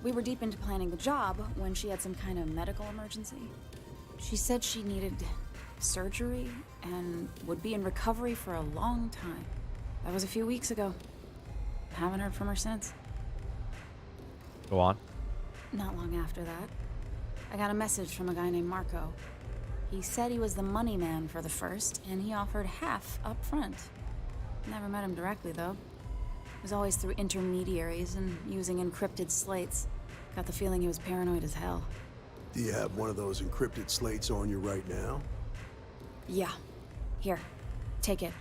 We were deep into planning the job when she had some kind of medical emergency. She said she needed surgery and would be in recovery for a long time. That was a few weeks ago. Haven't heard from her since. Go on. Not long after that, I got a message from a guy named Marco. He said he was the money man for the First, and he offered half up front. Never met him directly, though. It was always through intermediaries and using encrypted slates. Got the feeling he was paranoid as hell. Do you have one of those encrypted slates on you right now? Yeah. Here. Take it.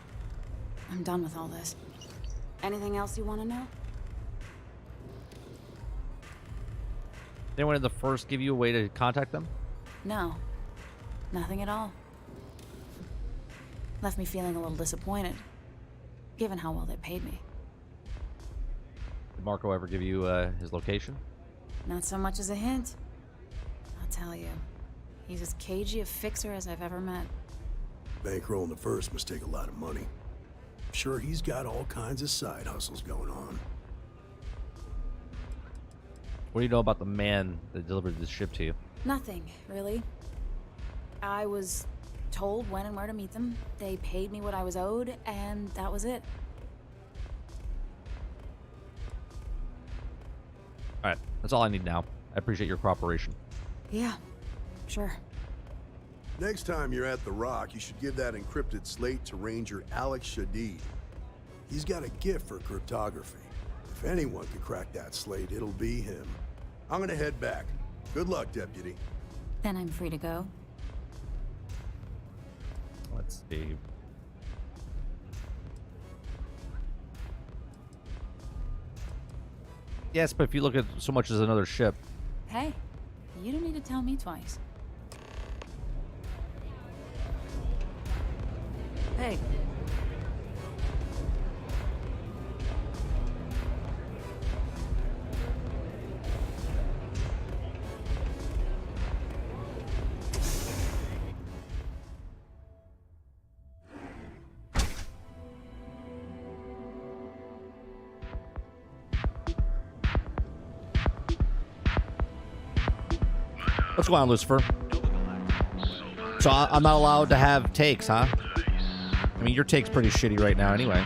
I'm done with all this. Anything else you want to know? Did anyone in the First give you a way to contact them? No. Nothing at all. Left me feeling a little disappointed, given how well they paid me. Did Marco ever give you his location? Not so much as a hint. I'll tell you. He's as cagey a fixer as I've ever met. Bankrolling the First must take a lot of money. I'm sure he's got all kinds of side hustles going on. What do you know about the man that delivered this ship to you? Nothing, really. I was told when and where to meet them. They paid me what I was owed, and that was it. All right, that's all I need now. I appreciate your cooperation. Yeah, sure. Next time you're at the Rock, you should give that encrypted slate to Ranger Alex Shadid. He's got a gift for cryptography. If anyone can crack that slate, it'll be him. I'm gonna head back. Good luck, Deputy. Then I'm free to go. Let's see. Yes, but if you look at so much as another ship. Hey, you don't need to tell me twice. Hey. What's going on, Lucifer? So I'm not allowed to have takes, huh? I mean, your take's pretty shitty right now anyway.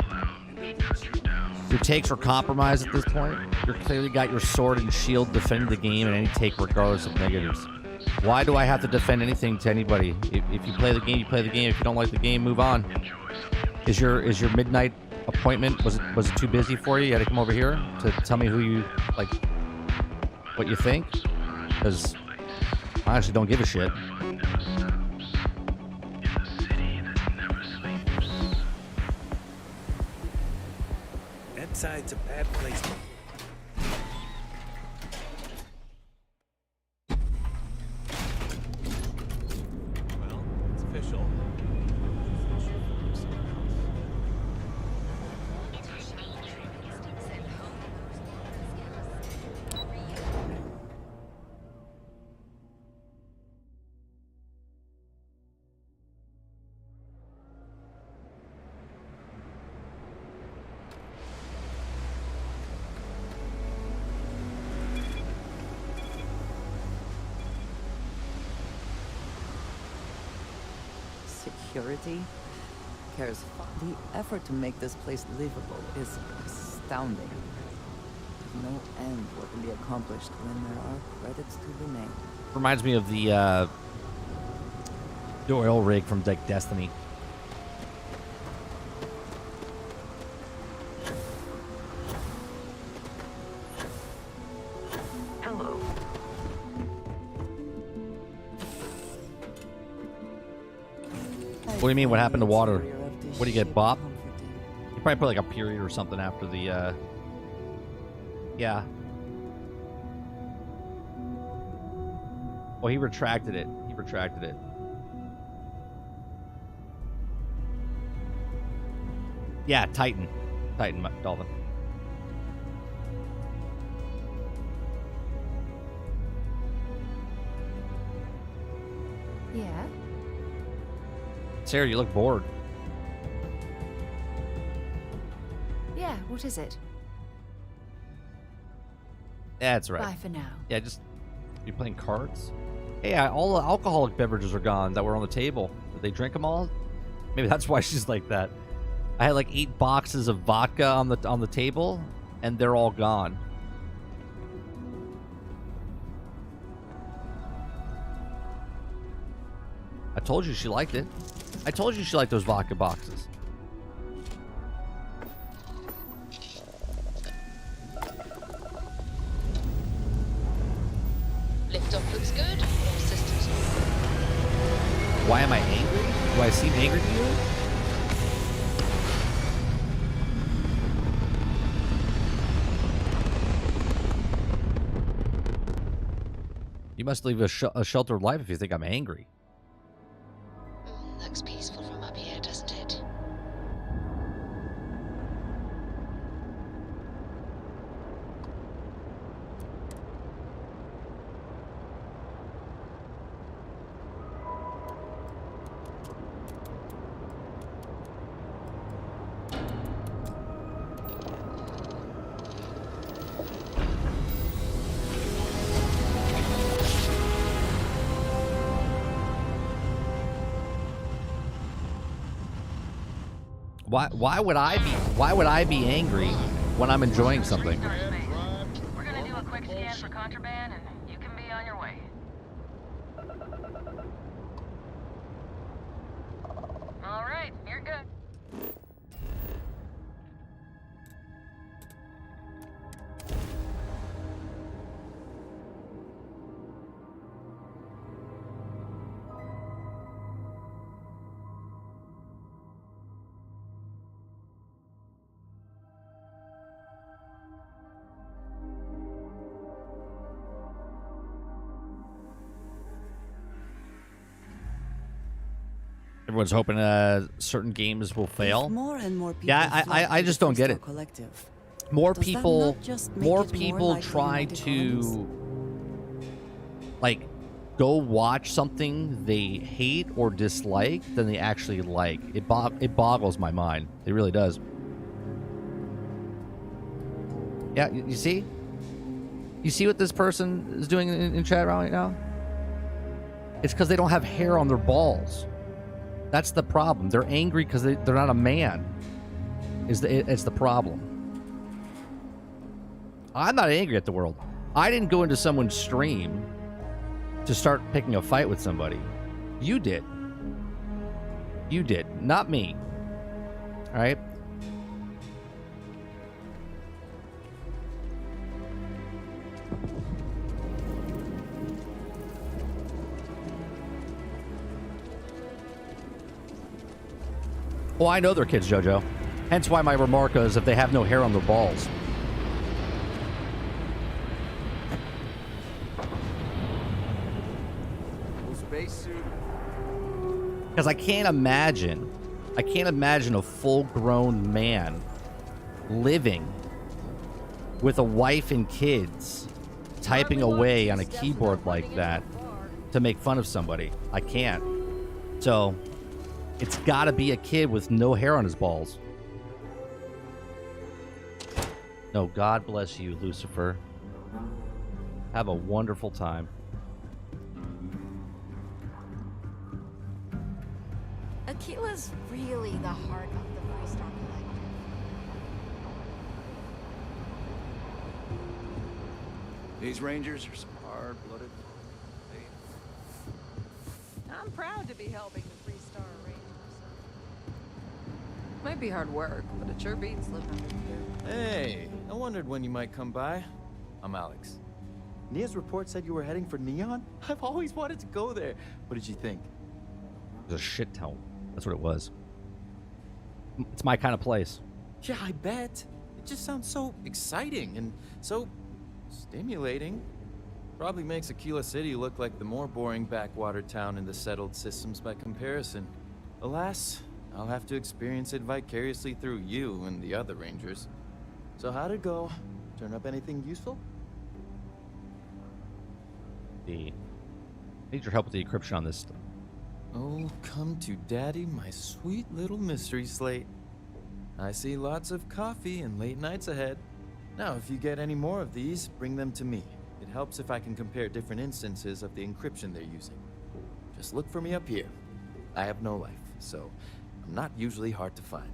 Your takes are compromised at this point. You've clearly got your sword and shield defending the game in any take regardless of negatives. Why do I have to defend anything to anybody? If you play the game, you play the game. If you don't like the game, move on. Is your midnight appointment, was it too busy for you? You had to come over here to tell me who you, like, what you think? Because I actually don't give a shit. That side's a bad place. Well, it's official. Security cares. The effort to make this place livable is astounding. There's no end what can be accomplished when there are credits to be made. Reminds me of the oil rig from like Destiny. Hello. What do you mean? What happened to water? What do you get, Bob? You probably put like a period or something after the. Yeah. Well, he retracted it. He retracted it. Yeah, Titan. Titan, Dolphin. Yeah? Sarah, you look bored. Yeah, what is it? That's right. Bye for now. Yeah, just you playing cards? Hey, all the alcoholic beverages are gone that were on the table. Did they drink them all? Maybe that's why she's like that. I had like 8 boxes of vodka on the table, and they're all gone. I told you she liked it. I told you she liked those vodka boxes. Liftoff looks good. All systems are. Why am I angry? Do I seem angry to you? You must live a sheltered life if you think I'm angry. Looks peaceful from up here, doesn't it? Why would I be angry when I'm enjoying something? We're gonna do a quick scan for contraband, and you can be on your way. All right, you're good. Everyone's hoping certain games will fail. More and more people Yeah, I just don't get it. Collective. More Does that people not just make more it people likely try you want to like go watch something they hate or dislike than they actually like. It boggles my mind. It really does. Yeah, you see? You see what this person is doing in chat right now? It's because they don't have hair on their balls. That's the problem. They're angry because they're not a man. It's the problem. I'm not angry at the world. I didn't go into someone's stream to start picking a fight with somebody. You did. You did, not me. All right? Well, I know they're kids, JoJo. Hence why my remark is if they have no hair on their balls. Spacesuit. Because I can't imagine a full-grown man living with a wife and kids typing away on a keyboard like that to make fun of somebody. I can't. So it's got to be a kid with no hair on his balls. No, God bless you, Lucifer. Have a wonderful time. Aquila's really the heart of the Freestar Collective. These Rangers are some hard-blooded. They I'm proud to be helping the Free Star Rangers. Might be hard work, but it sure beats living under the hill. Hey, I wondered when you might come by. I'm Alex. Nia's report said you were heading for Neon? I've always wanted to go there. What did you think? It was a shit town. That's what it was. It's my kind of place. Yeah, I bet. It just sounds so exciting and so stimulating. Probably makes Aquila City look like the more boring backwater town in the settled systems by comparison. Alas, I'll have to experience it vicariously through you and the other Rangers. So how'd it go? Turn up anything useful? Need your help with the encryption on this stuff. Oh, come to daddy, my sweet little mystery slate. I see lots of coffee and late nights ahead. Now, if you get any more of these, bring them to me. It helps if I can compare different instances of the encryption they're using. Just look for me up here. I have no life, so I'm not usually hard to find.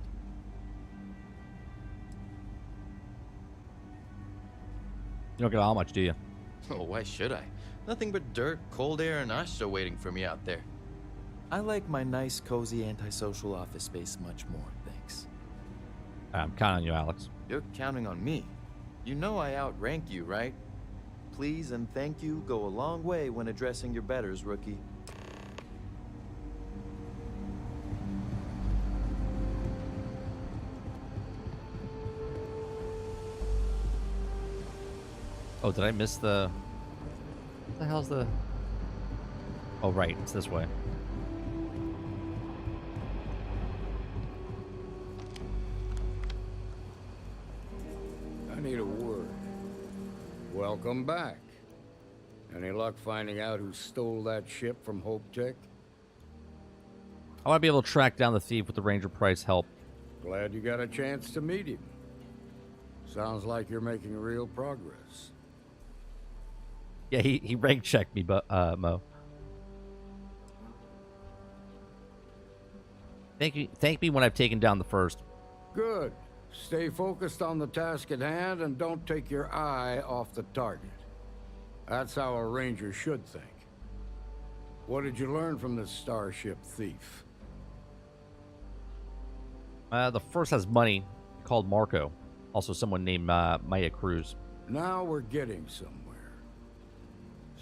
You don't get all much, do you? Oh, why should I? Nothing but dirt, cold air, and Asha waiting for me out there. I like my nice, cozy, antisocial office space much more, thanks. I'm counting on you, Alex. You're counting on me. You know I outrank you, right? Please and thank you go a long way when addressing your betters, rookie. Oh, did I miss the... What the hell's the... Oh, right. It's this way. I need a word. Welcome back. Any luck finding out who stole that ship from Hope Tech? I want to be able to track down the thief with the Ranger Price help. Glad you got a chance to meet him. Sounds like you're making real progress. Yeah, he rank checked me, Mo. Thank me when I've taken down the first. Good. Stay focused on the task at hand and don't take your eye off the target. That's how a ranger should think. What did you learn from this starship thief? The first has money called Marco. Also someone named Maya Cruz. Now we're getting somewhere.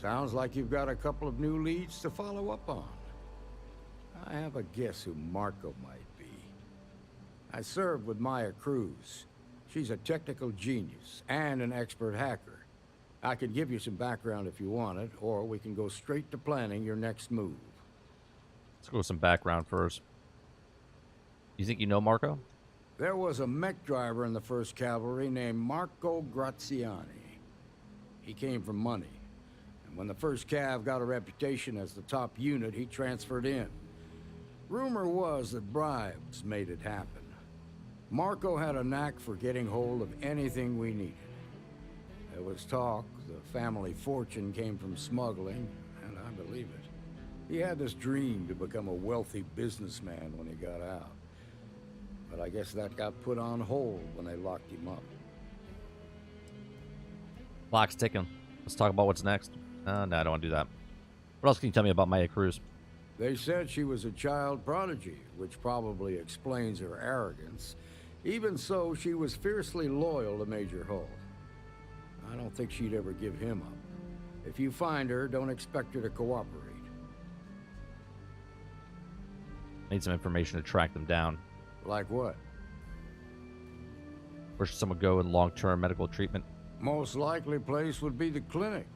Sounds like you've got a couple of new leads to follow up on. I have a guess who Marco might be. I served with Maya Cruz. She's a technical genius and an expert hacker. I could give you some background if you want it, or we can go straight to planning your next move. Let's go with some background first. You think you know Marco? There was a mech driver in the 1st Cavalry named Marco Graziani. He came from money. And when the 1st Cav got a reputation as the top unit, he transferred in. Rumor was that bribes made it happen. Marco had a knack for getting hold of anything we needed. There was talk the family fortune came from smuggling, and I believe it. He had this dream to become a wealthy businessman when he got out. But I guess that got put on hold when they locked him up. Clock's ticking. Let's talk about what's next. No, I don't want to do that. What else can you tell me about Maya Cruz? They said she was a child prodigy, which probably explains her arrogance. Even so, she was fiercely loyal to Major Hull. I don't think she'd ever give him up. If you find her, don't expect her to cooperate. Need some information to track them down. Like what? Where should someone go in long-term medical treatment? Most likely place would be the clinic.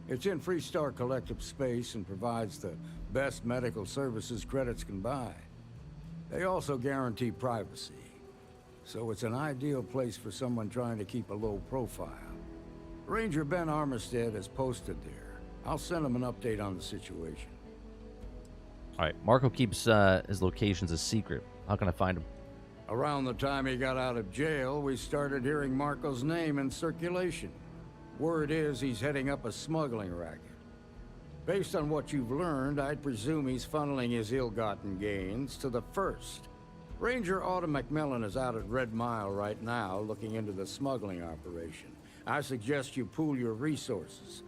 It's in Freestar Collective space and provides the best medical services credits can buy. They also guarantee privacy. So it's an ideal place for someone trying to keep a low profile. Ranger Ben Armistead is posted there. I'll send him an update on the situation. All right, Marco keeps his locations a secret. How can I find him? Around the time he got out of jail, we started hearing Marco's name in circulation. Word is he's heading up a smuggling racket. Based on what you've learned, I'd presume he's funneling his ill-gotten gains to the first. Ranger Autumn McMillan is out at Red Mile right now, looking into the smuggling operation. I suggest you pool your resources.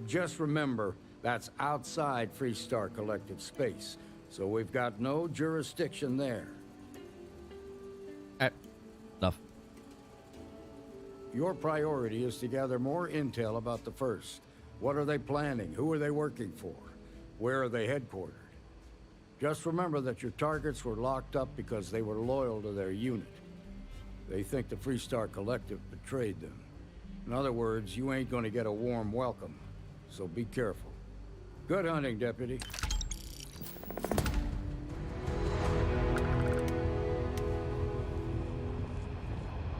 Just remember, That's outside Freestar Collective space, so we've got no jurisdiction there. Enough. Your priority is to gather more intel about the First. What are they planning? Who are they working for? Where are they headquartered? Just remember that your targets were locked up because they were loyal to their unit. They think the Freestar Collective betrayed them. In other words, you ain't gonna get a warm welcome, so be careful. Good hunting, Deputy.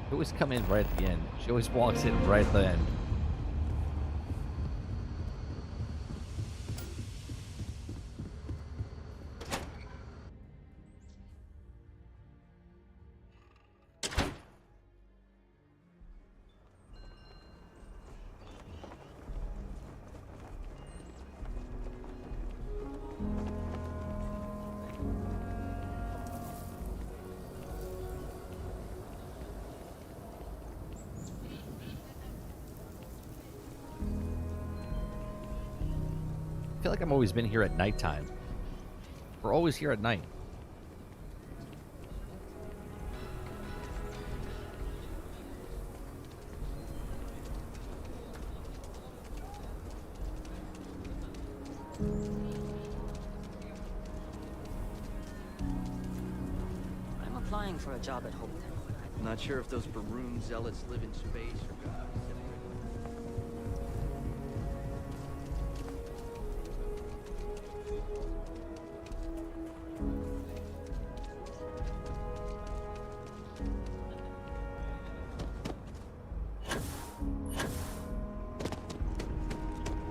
She always come in right at the end. She always walks in right at the end. I feel like I'm always been here at nighttime. We're always here at night. I'm applying for a job at HomeTech. Not sure if those Baroon zealots live in space or God.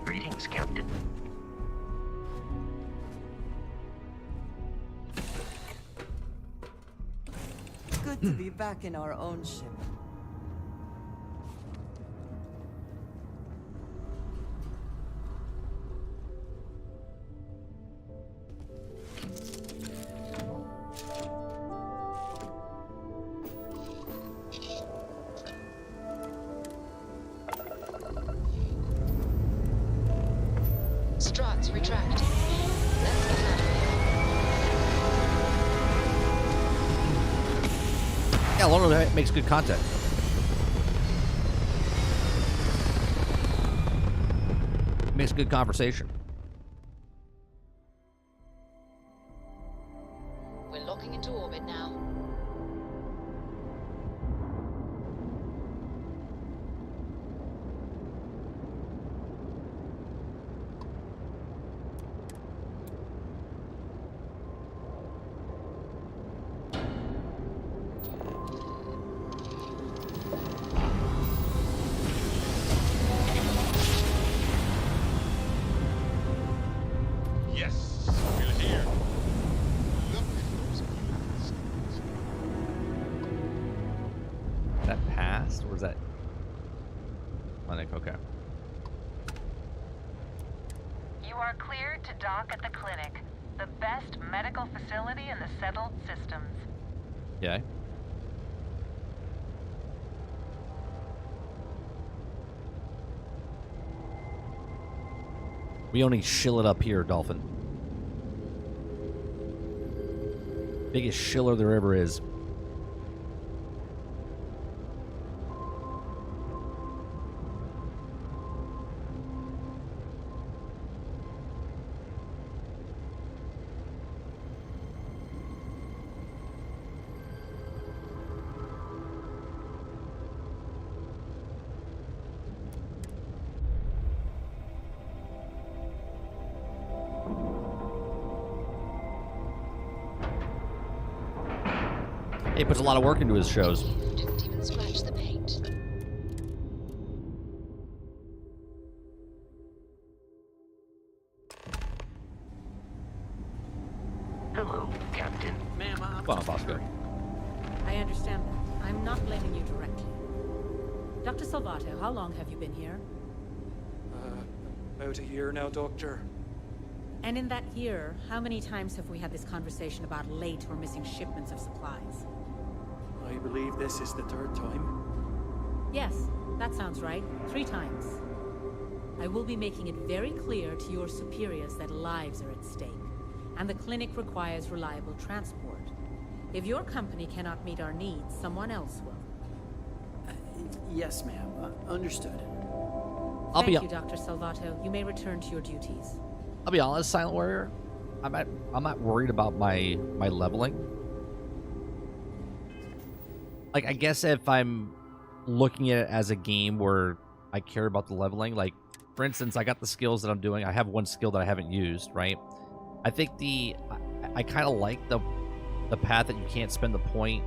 Greetings, Captain. Good to be back in our own ship. Struts retract. Let's get out of here. Yeah, a lot of that makes good content. Makes good conversation. We're locking into orbit now. Yes, we're here. Look at those beauties. Is that past or is that clinic? Okay. You are cleared to dock at the clinic, the best medical facility in the settled systems. Yeah. We only shill it up here, Dolphin. Biggest shiller there ever is. He puts a lot of work into his shows. Didn't even scratch the paint. Hello, Captain. Ma'am, I'm Come on, Bosco. I understand that. I'm not blaming you directly. Dr. Salvato, how long have you been here? About a year now, Doctor. And in that year, how many times have we had this conversation about late or missing shipments of supplies? I believe this is the third time. Yes, that sounds right. 3 times. I will be making it very clear to your superiors that lives are at stake, and the clinic requires reliable transport. If your company cannot meet our needs, someone else will. Yes, ma'am. Understood. Thank you, Dr. Salvato. You may return to your duties. I'll be honest, Silent Warrior. I'm not worried about my leveling. Like, I guess if I'm looking at it as a game where I care about the leveling, like, for instance, I got the skills that I'm doing. I have one skill that I haven't used, right? I think I kind of like the path that you can't spend the point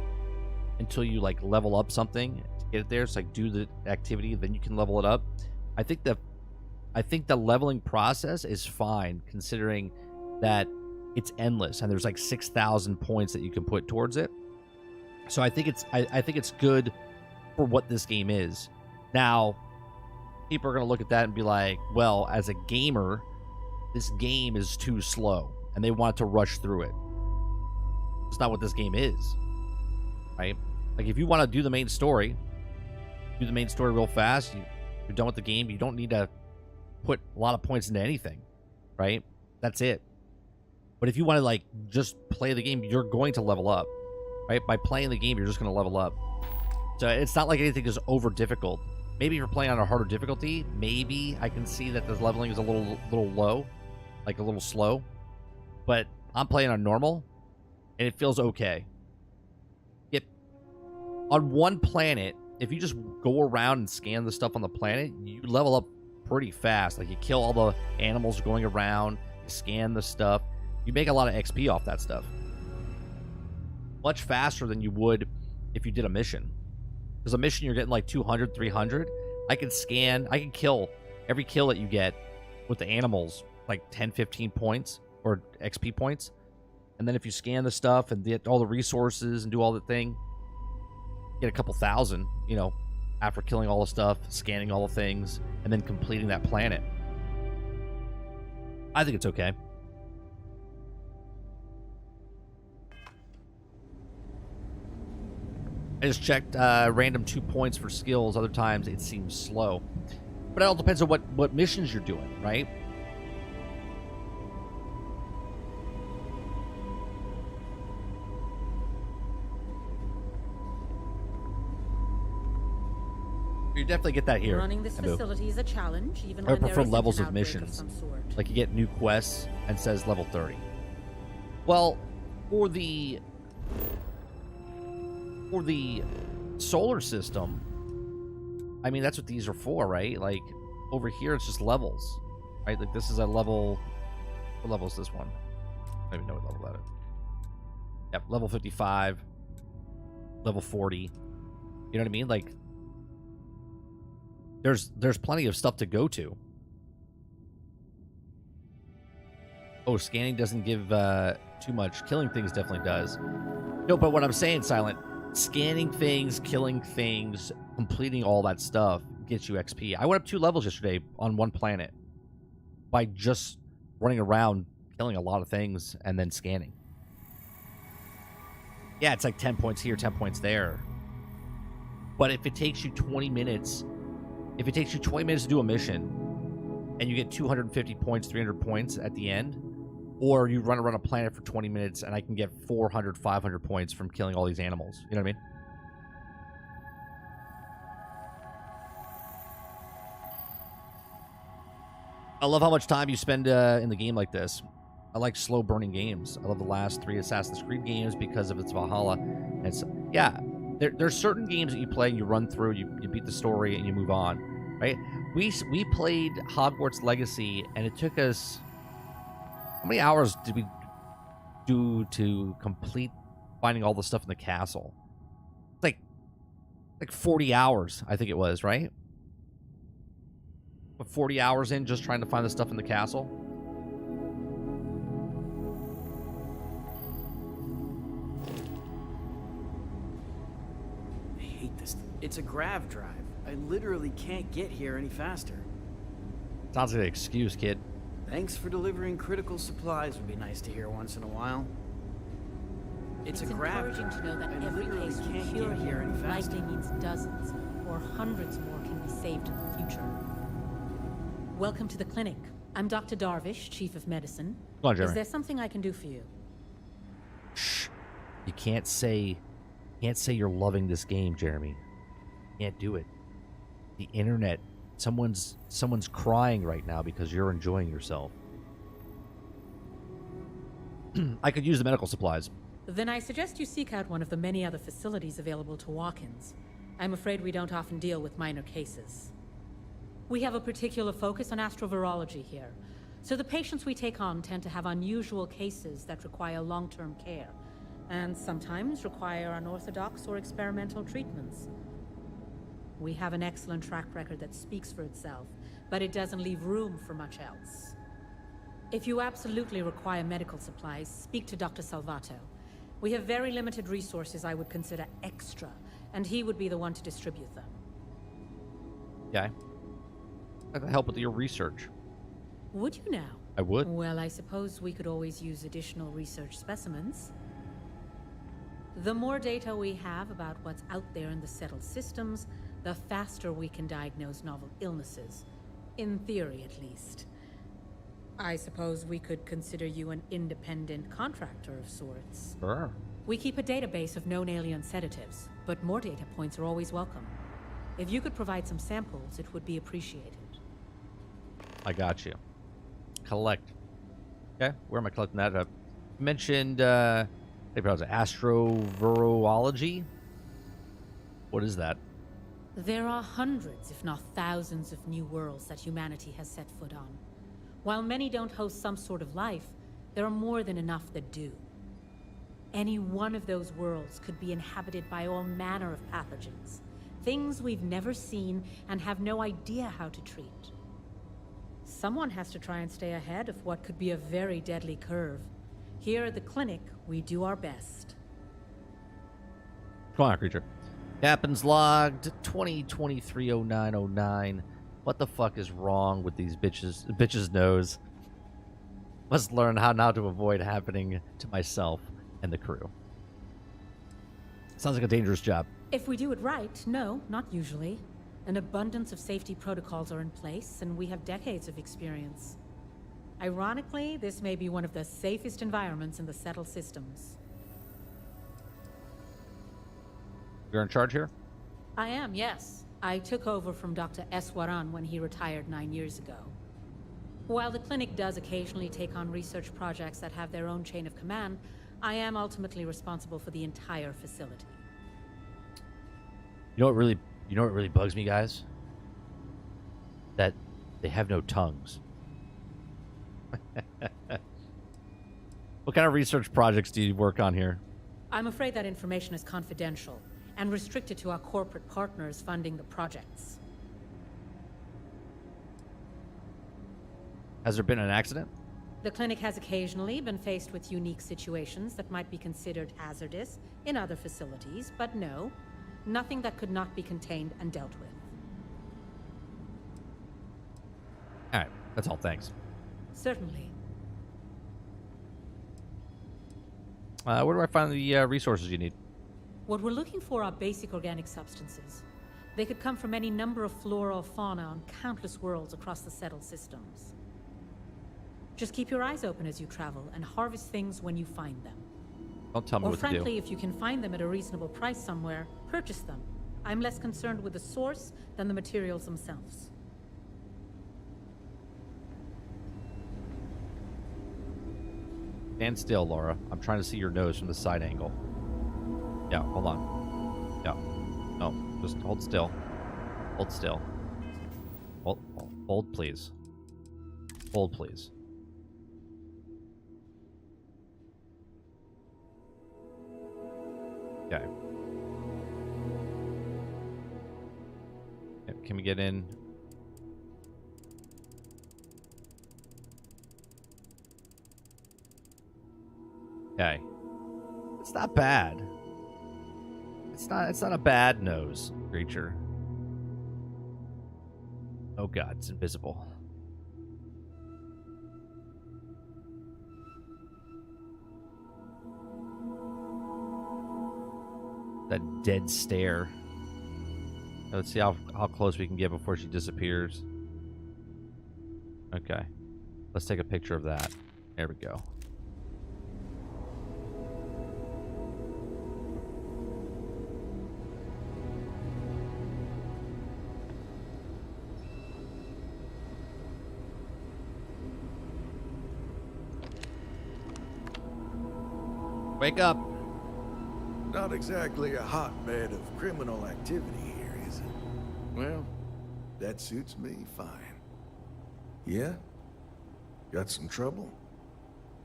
until you, like, level up something to get it there. It's like, do the activity, then you can level it up. I think the leveling process is fine, considering that it's endless and there's like 6,000 points that you can put towards it. So I think it's good for what this game is. Now, people are going to look at that and be like, well, as a gamer, this game is too slow and they want to rush through it. It's not what this game is, right? Like, if you want to do the main story real fast, you're done with the game. You don't need to put a lot of points into anything, right? That's it. But if you want to, like, just play the game, you're going to level up, right? By playing the game, you're just going to level up. So it's not like anything is over difficult. Maybe if you're playing on a harder difficulty, maybe I can see that the leveling is a little low, like a little slow. But I'm playing on normal, and it feels okay. On one planet, if you just go around and scan the stuff on the planet, you level up pretty fast. Like, you kill all the animals going around, you scan the stuff, you make a lot of XP off that stuff. Much faster than you would if you did a mission. Because a mission, you're getting like 200, 300. I can kill every kill that you get with the animals, like 10, 15 points or XP points. And then if you scan the stuff and get all the resources and do all the thing, get a couple thousand, you know, after killing all the stuff, scanning all the things, and then completing that planet. I think it's okay. I just checked random 2 points for skills. Other times it seems slow. But it all depends on what missions you're doing, right? You definitely get that here. Running this facility is a challenge, even I when prefer there isn't levels an of outbreak missions. some sort. Like, you get new quests and says level 30. Well, for the solar system, I mean, that's what these are for, right? Like, over here, it's just levels, right? Like, this is a level. What level is this one? I don't even know what level that is. Yep, level 55, level 40. You know what I mean? Like, there's plenty of stuff to go to. Oh, scanning doesn't give too much. Killing things definitely does. No, but what I'm saying, Silent, scanning things, killing things, completing all that stuff gets you XP. I went up 2 levels yesterday on one planet by just running around, killing a lot of things, and then scanning. Yeah, it's like 10 points here, 10 points there. But if it takes you 20 minutes... If it takes you 20 minutes to do a mission, and you get 250 points, 300 points at the end, or you run around a planet for 20 minutes, and I can get 400, 500 points from killing all these animals. You know what I mean? I love how much time you spend in the game like this. I like slow-burning games. I love the last 3 Assassin's Creed games because of its Valhalla. It's, yeah, there's certain games that you play, you run through, you beat the story, and you move on, right? We played Hogwarts Legacy, and it took us... How many hours did we do to complete finding all the stuff in the castle? It's like 40 hours, I think it was, right? Put 40 hours in just trying to find the stuff in the castle. I hate this. It's a grav drive. I literally can't get here any faster. Sounds like an excuse, kid. Thanks for delivering critical supplies would be nice to hear once in a while. It's a grav encouraging drive. to know that I every literally case we can't cure get here here any faster. likely means dozens or hundreds more can be saved in the future. Welcome to the clinic. I'm Dr. Darvish, Chief of Medicine. Come on, Jeremy. Is there something I can do for you? Shh. You can't say you're loving this game, Jeremy. You can't do it. The internet, someone's crying right now because you're enjoying yourself. I could use the medical supplies. Then I suggest you seek out one of the many other facilities available to walk-ins. I'm afraid we don't often deal with minor cases. We have a particular focus on astrovirology here, so the patients we take on tend to have unusual cases that require long-term care, and sometimes require unorthodox or experimental treatments. We have an excellent track record that speaks for itself, but it doesn't leave room for much else. If you absolutely require medical supplies, speak to Dr. Salvato. We have very limited resources I would consider extra, and he would be the one to distribute them. Okay. I can help with your research. Would you now? I would. Well, I suppose we could always use additional research specimens. The more data we have about what's out there in the settled systems, the faster we can diagnose novel illnesses. In theory, at least. I suppose we could consider you an independent contractor of sorts. Sure. We keep a database of known alien sedatives, but more data points are always welcome. If you could provide some samples, it would be appreciated. I got you. Collect. Okay, where am I collecting that? You mentioned, maybe it was astrovirology? What is that? There are hundreds, if not thousands, of new worlds that humanity has set foot on. While many don't host some sort of life, there are more than enough that do. Any one of those worlds could be inhabited by all manner of pathogens, things we've never seen and have no idea how to treat. Someone has to try and stay ahead of what could be a very deadly curve. Here at the clinic, we do our best. Come on, creature. Captain's logged 20230909. What the fuck is wrong with these bitches? Bitches' nose. Must learn how not to avoid happening to myself and the crew. Sounds like a dangerous job. If we do it right, no, not usually. An abundance of safety protocols are in place, and we have decades of experience. Ironically, this may be one of the safest environments in the settled systems. You're in charge here? I am, yes. I took over from Dr. Eswaran when he retired 9 years ago. While the clinic does occasionally take on research projects that have their own chain of command, I am ultimately responsible for the entire facility. You know what really bugs me, guys? That they have no tongues. What kind of research projects do you work on here? I'm afraid that information is confidential and restricted to our corporate partners funding the projects. Has there been an accident? The clinic has occasionally been faced with unique situations that might be considered hazardous in other facilities, but no, nothing that could not be contained and dealt with. All right, that's all, thanks. Certainly. Where do I find the resources you need? What we're looking for are basic organic substances. They could come from any number of flora or fauna on countless worlds across the settled systems. Just keep your eyes open as you travel and harvest things when you find them. Don't tell me what to do. Or frankly, if you can find them at a reasonable price somewhere, purchase them. I'm less concerned with the source than the materials themselves. Stand still, Laura. I'm trying to see your nose from the side angle. Yeah, hold on. Yeah. No, just hold still. Hold still. Hold, please. Hold, please. Okay. Yep, can we get in? Okay. It's not bad. It's not a bad nose, creature. Oh god, it's invisible. That dead stare. Let's see how close we can get before she disappears. Okay. Let's take a picture of that. There we go. Wake up. Not exactly a hotbed of criminal activity here, is it? Well, that suits me fine. Yeah? Got some trouble?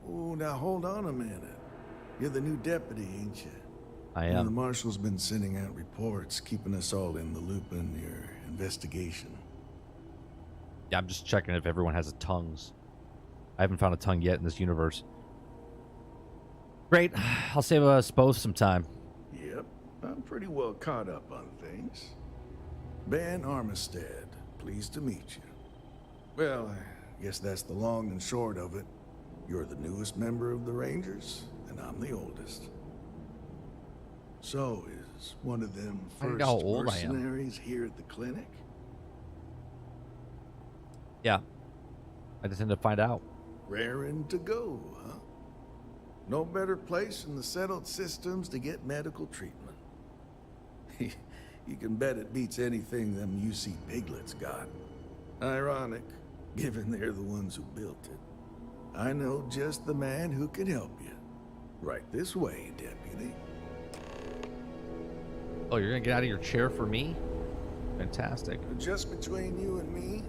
Oh, now hold on a minute. You're the new deputy, ain't you? I And am. the marshal's been sending out reports, keeping us all in the loop in your investigation. Yeah, I'm just checking if everyone has tongues. I haven't found a tongue yet in this universe. Great. I'll save us both some time. Yep, I'm pretty well caught up on things. Ben Armistead, pleased to meet you. Well, I guess that's the long and short of it. You're the newest member of the Rangers, and I'm the oldest. So, is one of them I first know how old I am. mercenaries here at the clinic? Yeah. I just need to find out. Raring to go, huh? No better place in the settled systems to get medical treatment. You can bet it beats anything them UC piglets got. Ironic, given they're the ones who built it. I know just the man who can help you. Right this way, deputy. Oh, you're gonna get out of your chair for me? Fantastic. Just between you and me,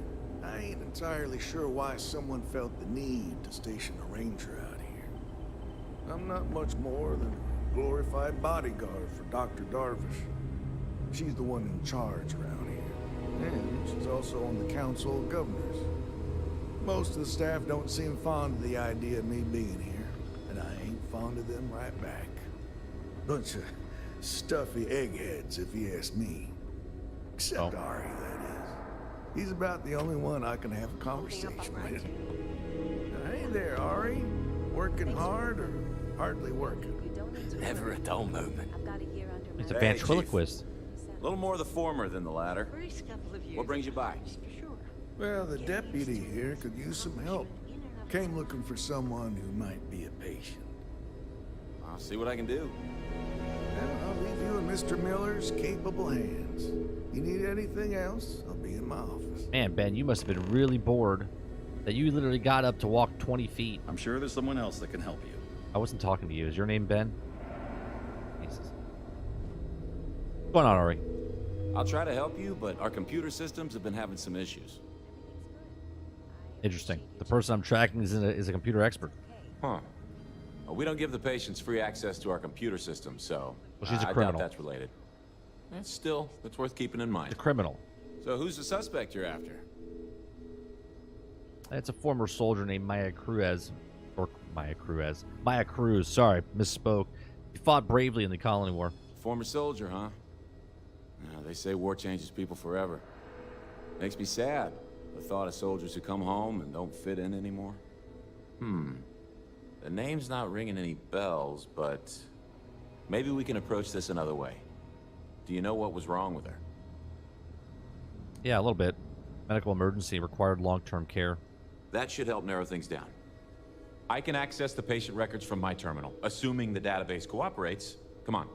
I ain't entirely sure why someone felt the need to station a ranger out here. I'm not much more than a glorified bodyguard for Dr. Darvish. She's the one in charge around here. And she's also on the Council of Governors. Most of the staff don't seem fond of the idea of me being here, and I ain't fond of them right back. Bunch of stuffy eggheads, if you ask me. Except Ari, that is. He's about the only one I can have a conversation with. Hey there, Ari. Working hard or hardly working? Never a dull moment. He's a ventriloquist. A little more the former than the latter. What brings you by? Well, the deputy here could use some help. Came looking for someone who might be a patient. I'll see what I can do. Well, I'll leave you in Mr. Miller's capable hands. You need anything else, I'll be in my office. Man, Ben, you must have been really bored that you literally got up to walk 20 feet. I'm sure there's someone else that can help you. I wasn't talking to you. Is your name Ben? Jesus. What's going on, Ari? I'll try to help you, but our computer systems have been having some issues. Interesting. The person I'm tracking is a computer expert. Huh. Well, we don't give the patients free access to our computer system, so Well, she's a I criminal. doubt that's related. Still, it's worth keeping in mind. The criminal. So who's the suspect you're after? It's a former soldier named Maya Cruz. Maya Cruz. Sorry, misspoke. He fought bravely in the Colony War. Former soldier, huh? They say war changes people forever. Makes me sad, the thought of soldiers who come home and don't fit in anymore. The name's not ringing any bells, but maybe we can approach this another way. Do you know what was wrong with her? Yeah, a little bit. Medical emergency, required long-term care. That should help narrow things down. I can access the patient records from my terminal, assuming the database cooperates. Come on.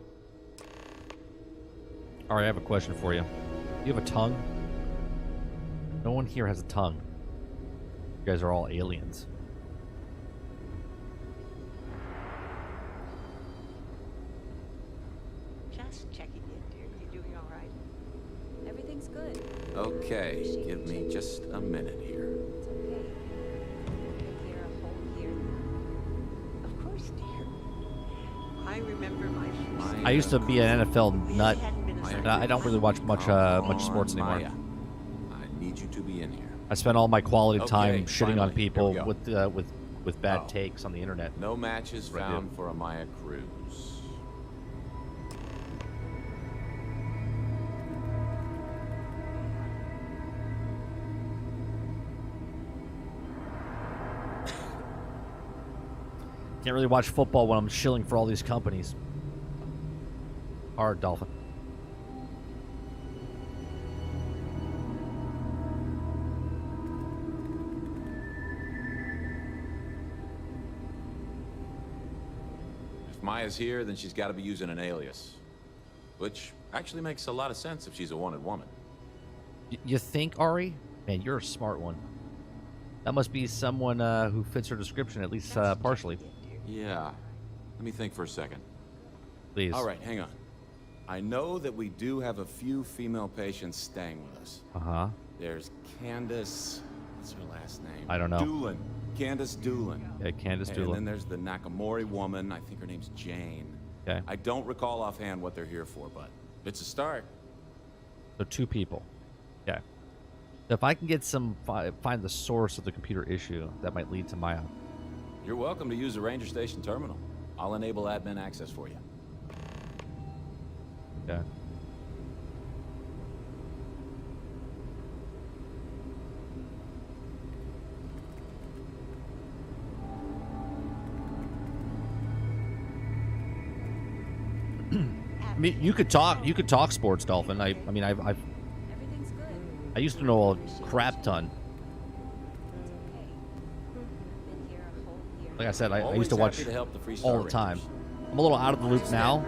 All right, I have a question for you. You have a tongue? No one here has a tongue. You guys are all aliens. Just checking in, dear. You doing all right? Everything's good. Okay, give me just a minute here. It's okay. You've been here a whole year now. Of course, dear. I remember my first... I used to be an NFL nut. I don't really watch much sports anymore. Maya. I need you to be in here. I spent all my quality time Okay, shitting on finally, people here we with bad takes on the internet. No matches Right, found yeah. for a Maya Cruz. Can't really watch football when I'm shilling for all these companies. Hard, Dolphin. Maya's here, then she's got to be using an alias. Which actually makes a lot of sense if she's a wanted woman. You think, Ari? Man, you're a smart one. That must be someone who fits her description, at least partially. Yeah. Let me think for a second. Please. All right, hang on. I know that we do have a few female patients staying with us. Uh-huh. There's Candace... What's her last name? I don't know. Doolin. Candace Doolin. Yeah, Candace And Doolin. then there's the Nakamori woman. I think her name's Jane. Okay. I don't recall offhand what they're here for, but it's a start. So 2 people. Okay. So if I can get some, find the source of the computer issue, that might lead to Maya. You're welcome to use the Ranger Station terminal. I'll enable admin access for you. Okay. I mean, you could talk sports, Dolphin. I mean, I used to know a crap ton. Like I said, I used to watch all the time. I'm a little out of the loop now.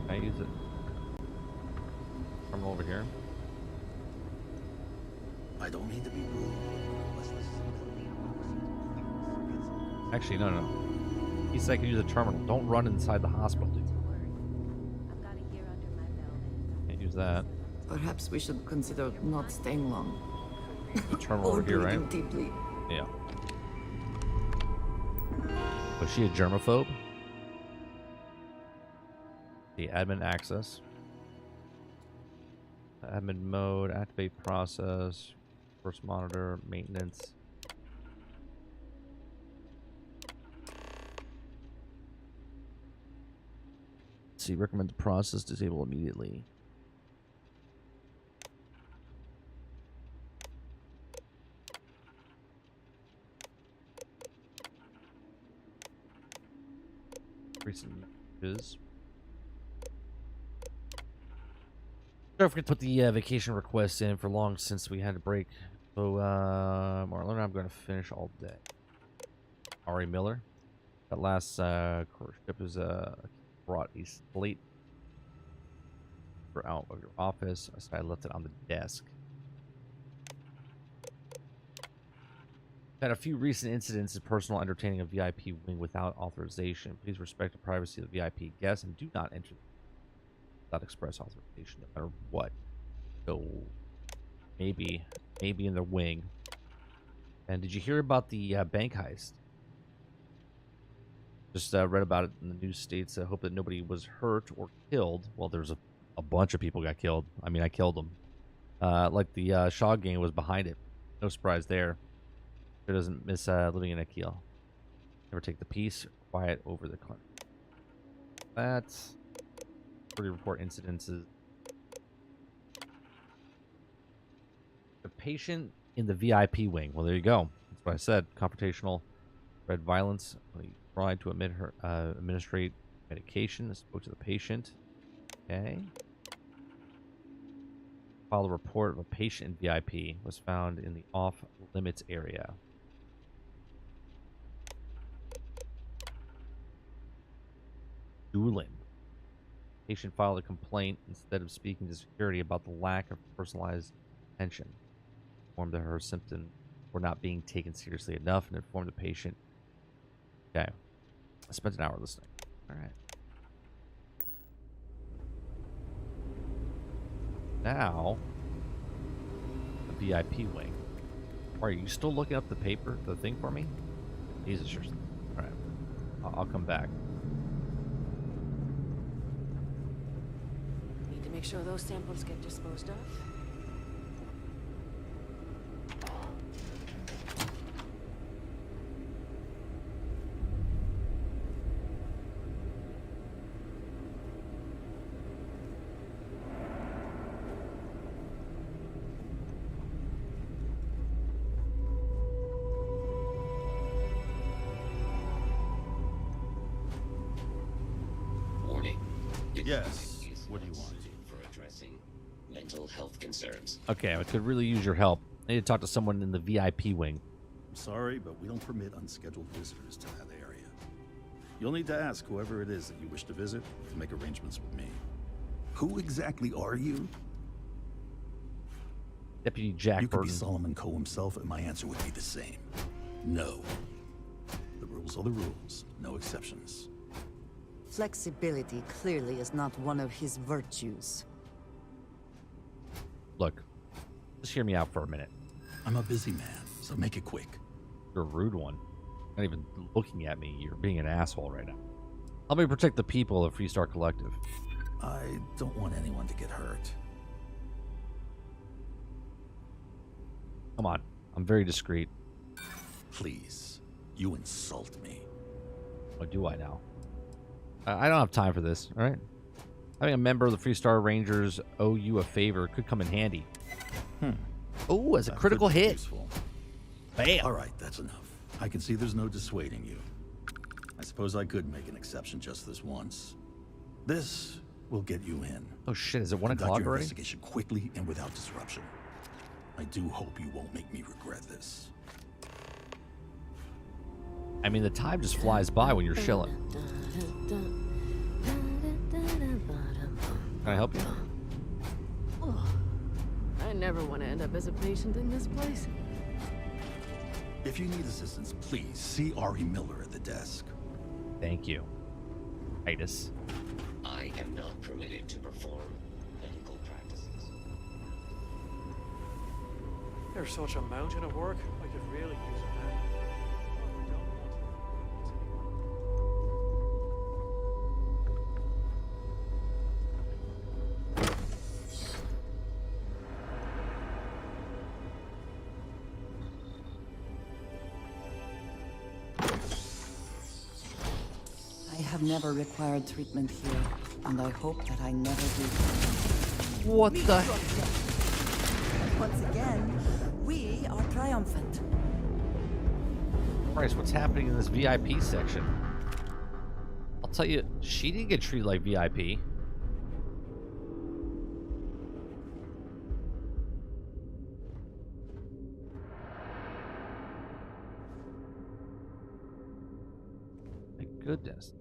Can I use it from over here? I don't mean to be rude. Actually, no. He said I can use a terminal. Don't run inside the hospital, dude. Can't use that. Perhaps we should consider not staying long. The terminal Or over here, right? breathing deeply. Yeah. Was she a germaphobe? The admin access. Admin mode, activate process, first monitor, maintenance. Let's see, recommend the process disable immediately. Recent messages. Don't forget to put the vacation request in for long since we had a break. So, Marlon, I'm going to finish all day. Ari Miller. That last cruise ship is brought a slate for out of your office. So I left it on the desk. Had a few recent incidents of personal entertaining a VIP wing without authorization. Please respect the privacy of the VIP guests and do not enter without express authorization, no matter what. So maybe in the wing. And did you hear about the bank heist? Just read about it in the news states. I hope that nobody was hurt or killed. Well, there's a bunch of people got killed. I mean, I killed them. Like the Shaw gang was behind it. No surprise there. It doesn't miss living in Akil. Never take the peace, quiet over the clinic. That's pretty report incidences. The patient in the VIP wing. Well, there you go. That's what I said. Confrontational, red violence. Tried to administrate medication. I spoke to the patient. Okay. Filed a report of a patient in VIP was found in the off-limits area. Doolin. Patient filed a complaint instead of speaking to security about the lack of personalized attention. Informed that her symptoms were not being taken seriously enough and informed the patient. Okay. I spent an hour listening. All right. Now, the VIP wing. Are you still looking up the paper, the thing for me? Jesus, sure. All right. I'll come back. Need to make sure those samples get disposed of. Yes. What do you want? For addressing mental health concerns. Okay, I could really use your help. I need to talk to someone in the VIP wing. I'm sorry, but we don't permit unscheduled visitors to that area. You'll need to ask whoever it is that you wish to visit to make arrangements with me. Who exactly are you? Deputy Jack Burton. You could be Solomon Coe himself, and my answer would be the same. No. The rules are the rules. No exceptions. Flexibility clearly is not one of his virtues. Look, just hear me out for a minute. I'm a busy man, so make it quick. You're a rude one. Not even looking at me. You're being an asshole right now. Help me protect the people of Freestar Collective. I don't want anyone to get hurt. Come on. I'm very discreet. Please. You insult me. What do I now? I don't have time for this, all right? Having a member of the Freestar Rangers owe you a favor could come in handy. Oh, as a critical hit. Useful. Bam. All right, that's enough. I can see there's no dissuading you. I suppose I could make an exception just this once. This will get you in. Oh shit, is it 1 Conduct o'clock your already? investigation quickly and without disruption. I do hope you won't make me regret this. I mean, the time just flies by when you're chilling. Can I help you? I never want to end up as a patient in this place. If you need assistance, please see Ari Miller at the desk. Thank you, Titus. I am not permitted to perform medical practices. There's such a mountain of work. I could really use it now. I have never required treatment here, and I hope that I never do. What the? Once again, we are triumphant. Christ, what's happening in this VIP section? I'll tell you, she didn't get treated like VIP. My goodness.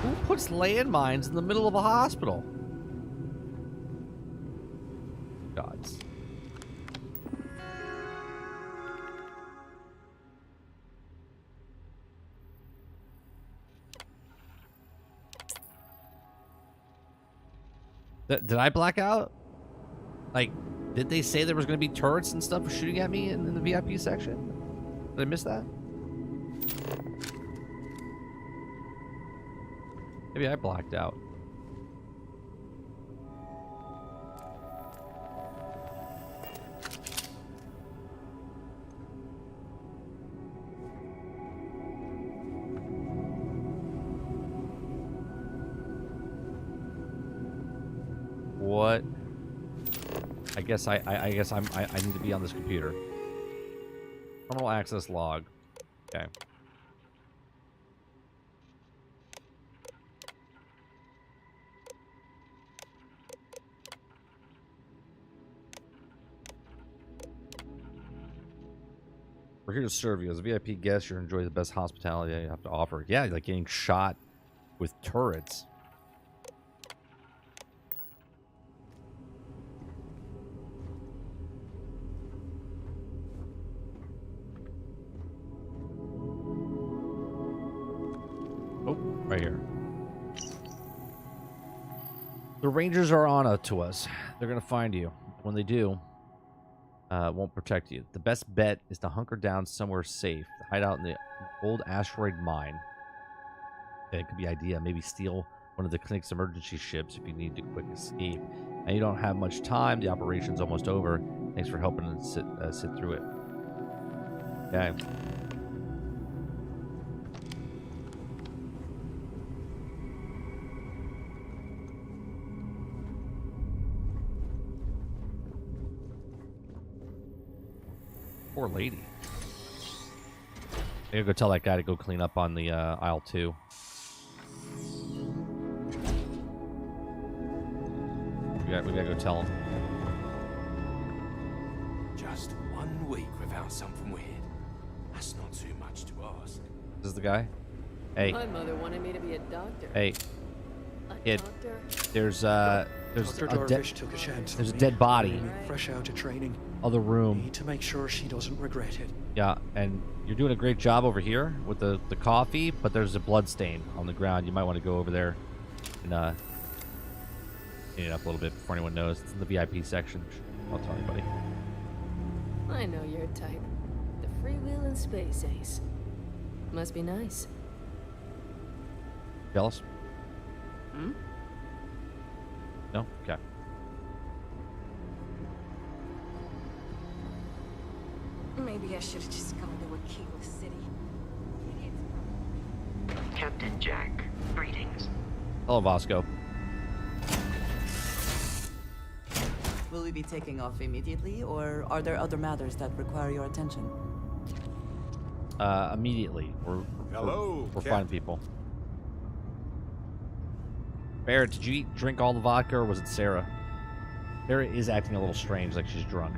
Who puts landmines in the middle of a hospital? Gods. Did I black out? Like, did they say there was going to be turrets and stuff shooting at me in the VIP section? Did I miss that? Maybe I blacked out. What? I guess I need to be on this computer. Terminal access log. Okay. We're here to serve you. As a VIP guest, you're enjoy the best hospitality you have to offer. Yeah, like getting shot with turrets. Oh, right here. The Rangers are on to us. They're going to find you. When they do, won't protect you. The best bet is to hunker down somewhere safe. Hide out in the old asteroid mine. It could be an idea. Maybe steal one of the clinic's emergency ships if you need to quick escape. And you don't have much time. The operation's almost over. Thanks for helping us sit through it. Okay. Poor lady. I gotta go tell that guy to go clean up on the aisle 2. We gotta go tell him. Just 1 week without something weird. That's not too much to ask. This is the guy? Hey. My mother wanted me to be a doctor. Hey. Kid. There's Dr. a Darvish took a chance there's a on me. dead body. Fresh out of training. Other room. Need to make sure she doesn't regret it. Yeah, and you're doing a great job over here with the coffee, but there's a blood stain on the ground. You might want to go over there and clean it up a little bit before anyone knows. It's in the VIP section. I'll tell anybody. I know your type. The freewheeling space ace. Must be nice. Jealous? Hmm? No? Okay. Maybe I should have just gone to a keyless city. Captain Jack, greetings. Hello, Vasco. Will we be taking off immediately, or are there other matters that require your attention? Immediately. Hello, we're finding people. Barrett, did you drink all the vodka, or was it Sarah? Sarah is acting a little strange, like she's drunk.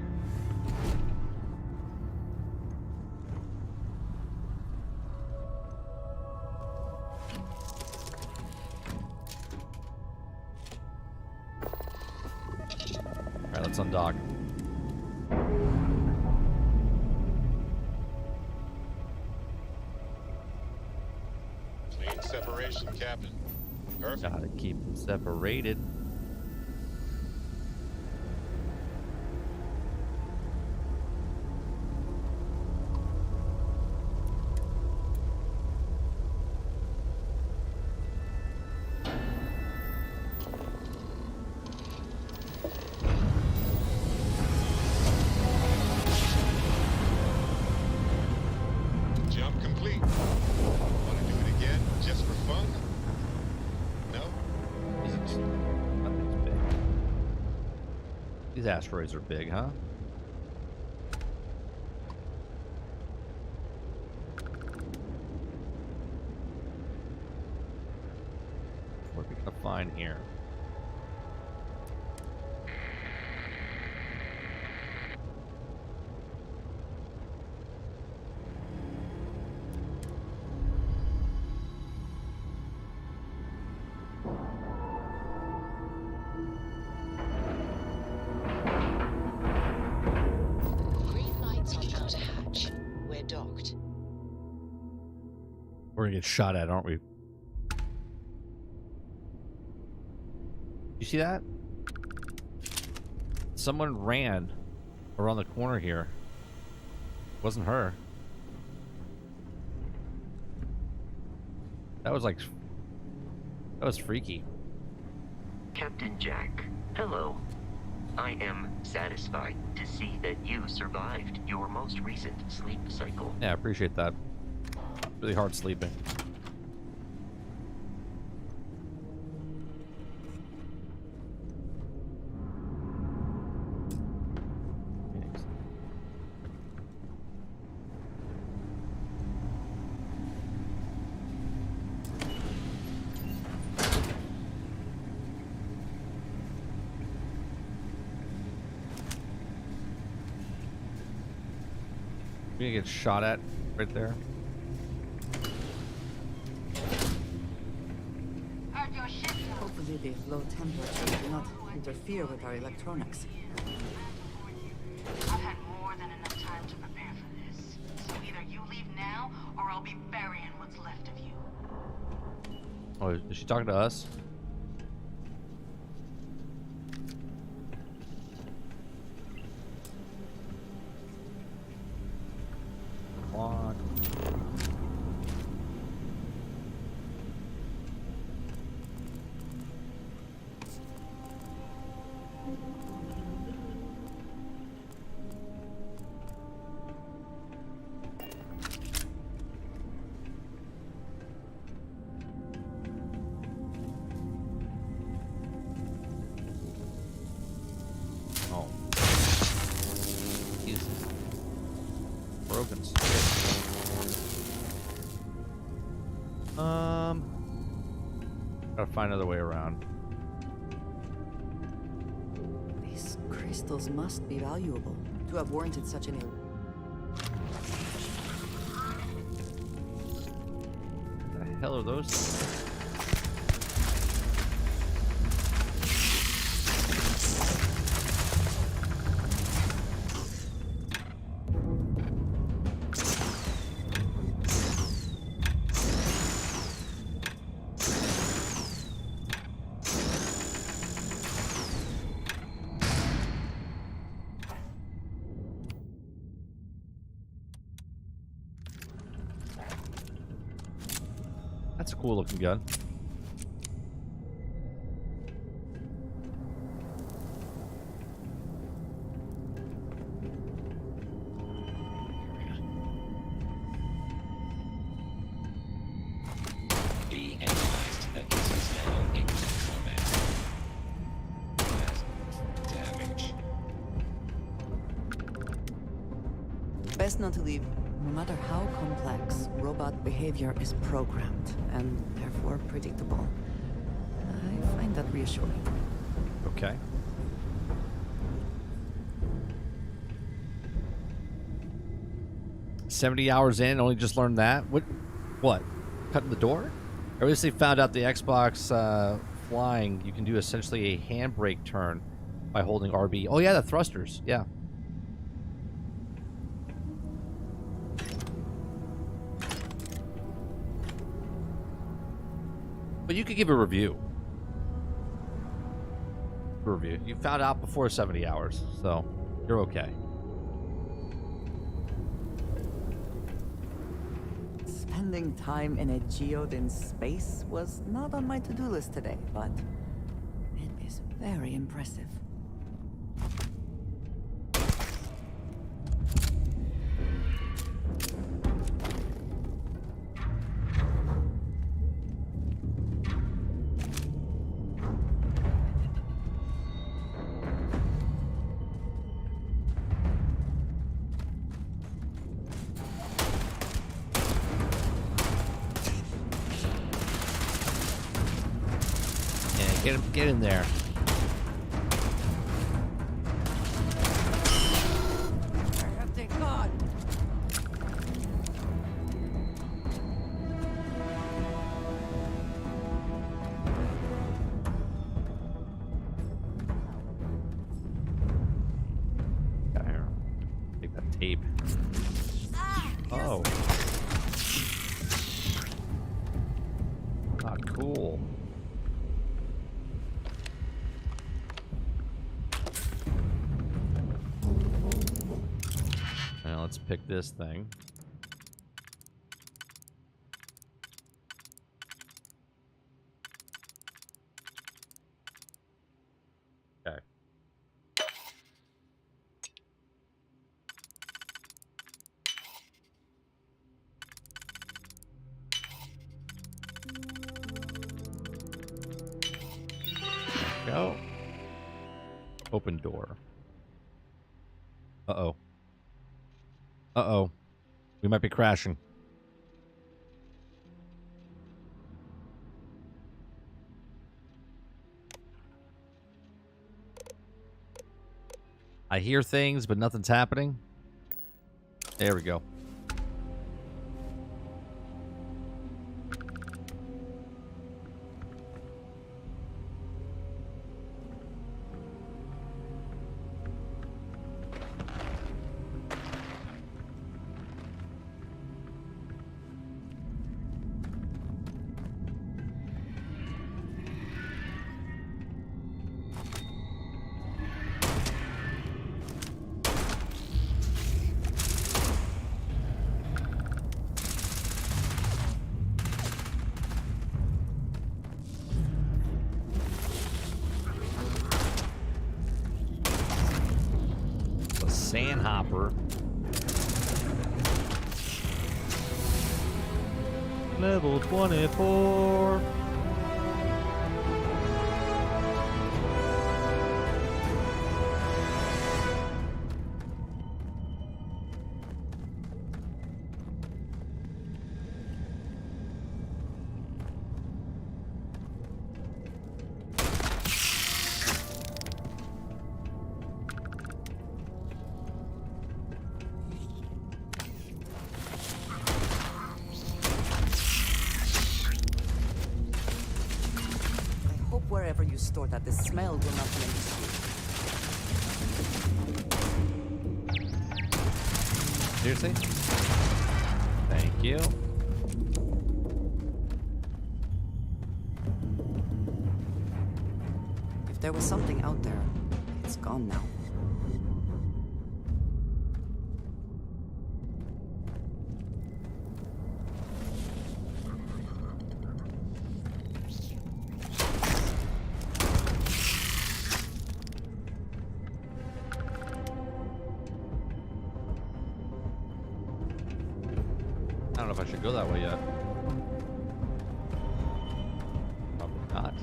Alright, let's undock. Clean separation, Captain. Perfect. Gotta keep them separated. Jump complete. Want to do it again, just for fun? No? Nothing's big. These asteroids are big, huh? What are we gonna find here? Green lights on outer hatch. We're docked. We're gonna get shot at, aren't we? You see that? Someone ran around the corner here. Wasn't her. That was like... That was freaky. Captain Jack, hello. I am satisfied to see that you survived your most recent sleep cycle. Yeah, I appreciate that. Really hard sleeping. We're gonna get shot at right there. Hopefully the low temperature will not interfere with our electronics. I've had more than enough time to prepare for this. So either you leave now, or I'll be burying what's left of you. Oh, is she talking to us? Come on. brokens. Gotta find another way around. These crystals must be valuable to have warranted such an ill. What the hell are those? That's a cool looking gun. Be advised that this is now in combat. Damage. Best not to leave. No matter how complex, robot behavior is programmed and therefore predictable. I find that reassuring. Okay. $70 hours in, only just learned that. What? Cutting the door? I recently found out the Xbox flying, you can do essentially a handbrake turn by holding RB. Oh yeah, the thrusters. Yeah. But you could give a review. You found out before 70 hours, so you're okay. Spending time in a geode in space was not on my to-do list today, but it is very impressive. Get in there. Thank God. Got here. Take that tape. Oh. Not cool. Now let's pick this thing. Okay. Go. Open door. Uh-oh. Uh-oh. We might be crashing. I hear things, but nothing's happening. There we go. Sandhopper. Level 24. store that the smell will not be an issue. Seriously? Thank you. If there was something out there, it's gone now. I don't know if I should go that way yet. Probably not.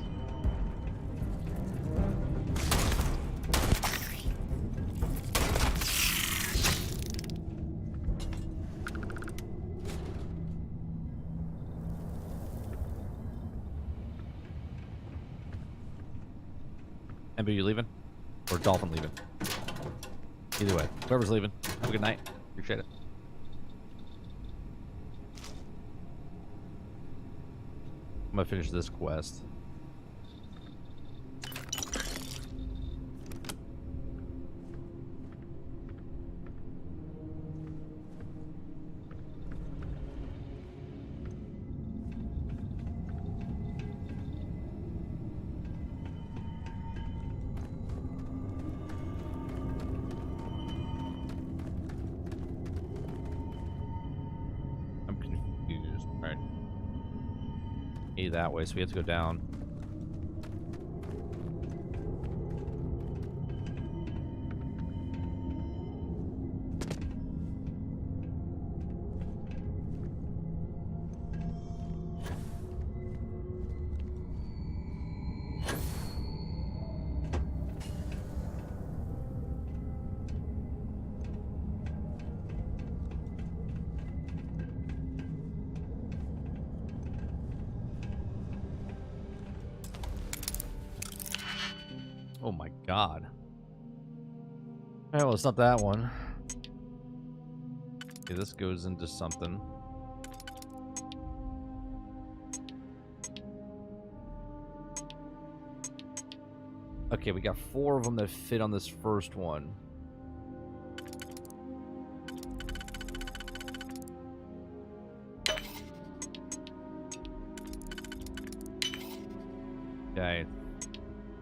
Ember, you leaving? Or Dolphin leaving? Either way. Whoever's leaving, have a good night. Appreciate it. I'm gonna finish this quest. I'm confused. All right. That way, so we have to go down. Oh my god. Oh, well, it's not that one. Okay, this goes into something. Okay, we got 4 of them that fit on this first one. Okay.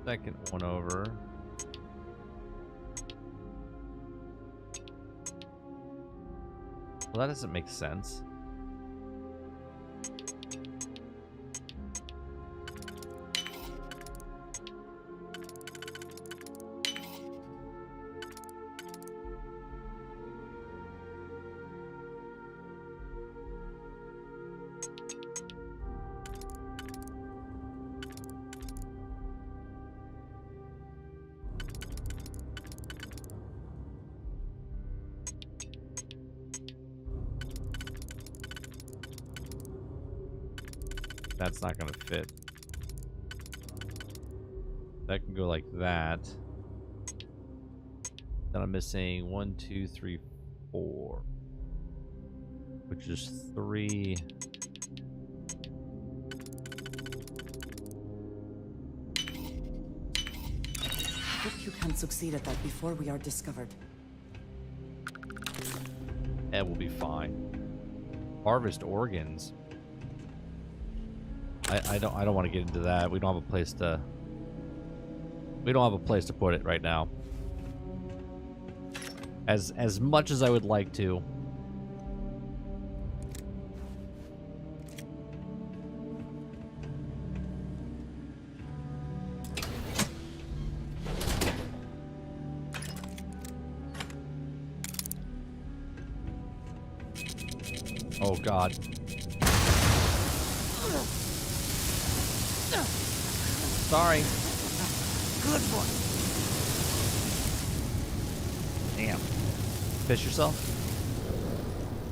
Second one over. Well, that doesn't make sense. That's not gonna fit. That can go like that. Then I'm missing 1, 2, 3, 4, which is 3. Hope you can succeed at that before we are discovered. It will be fine. Harvest organs. I don't want to get into that. We don't have a place to put it right now. As much as I would like to. Oh god. Sorry. Good boy. Damn. Piss yourself?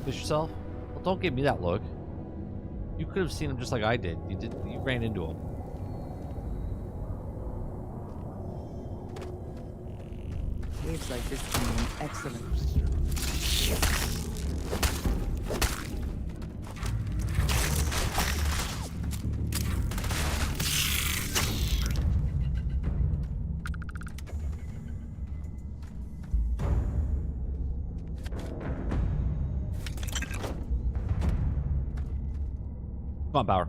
Piss yourself? Well, don't give me that look. You could have seen him just like I did. You ran into him. Caves like this can be excellent. Come on, Power.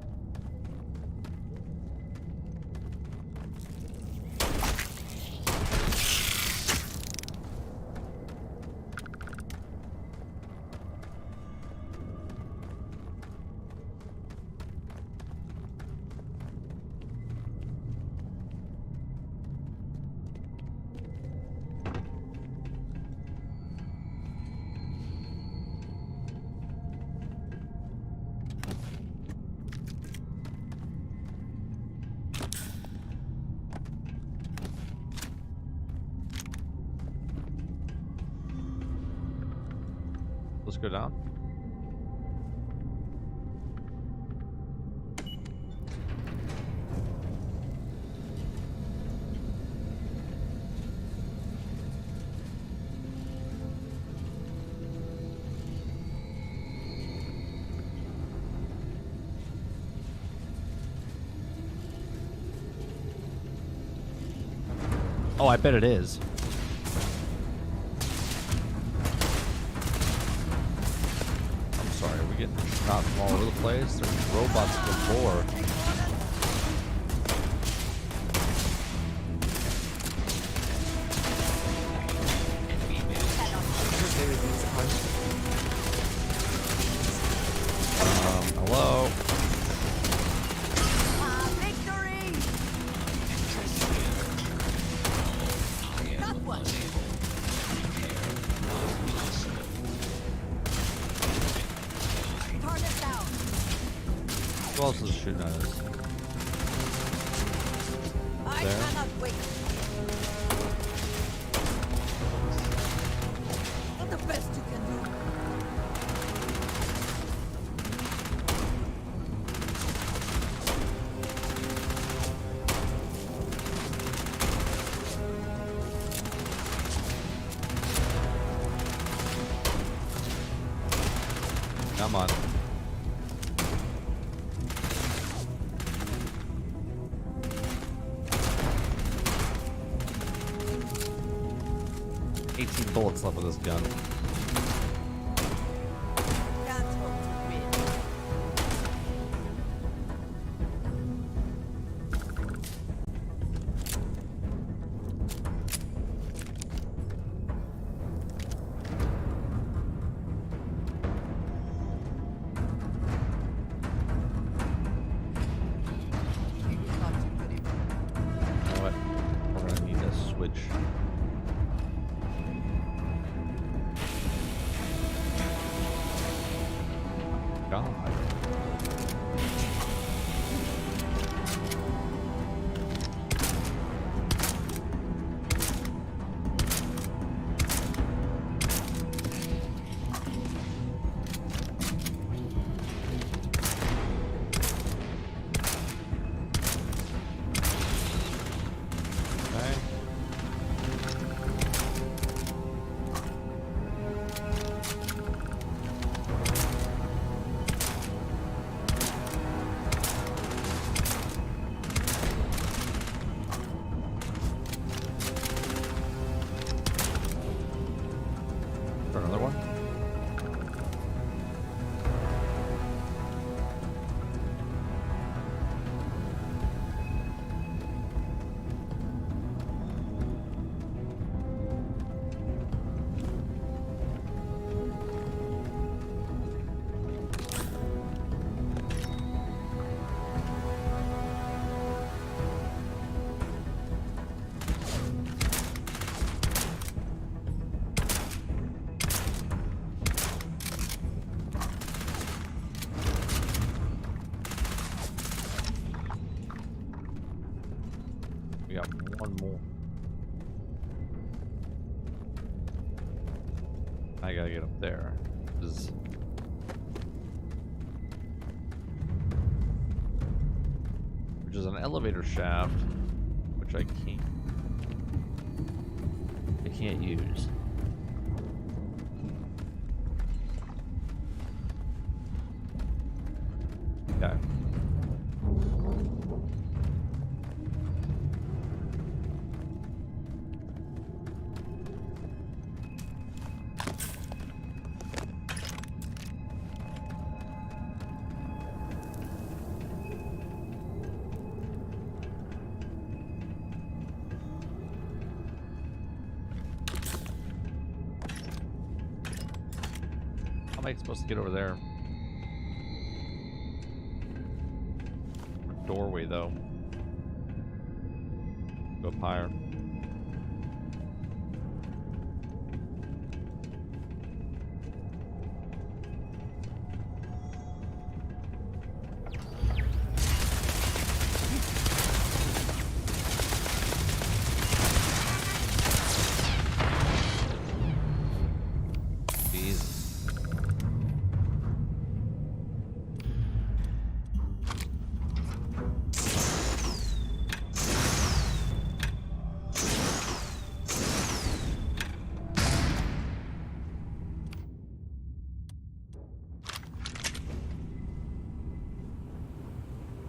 Let's go down. Oh, I bet it is. I'm sorry, are we getting shot from all over the place? There's robots galore. Hello? Who else is shooting at us? I There. cannot wait. Not the best you can do. Come on. Bullets left with this gun. You know what? We're gonna need to switch. God. Okay. For another one? We got one more. I gotta get up there. Which is an elevator shaft, which I can't use. Okay. am I supposed to get over there? Doorway, though. Go up higher.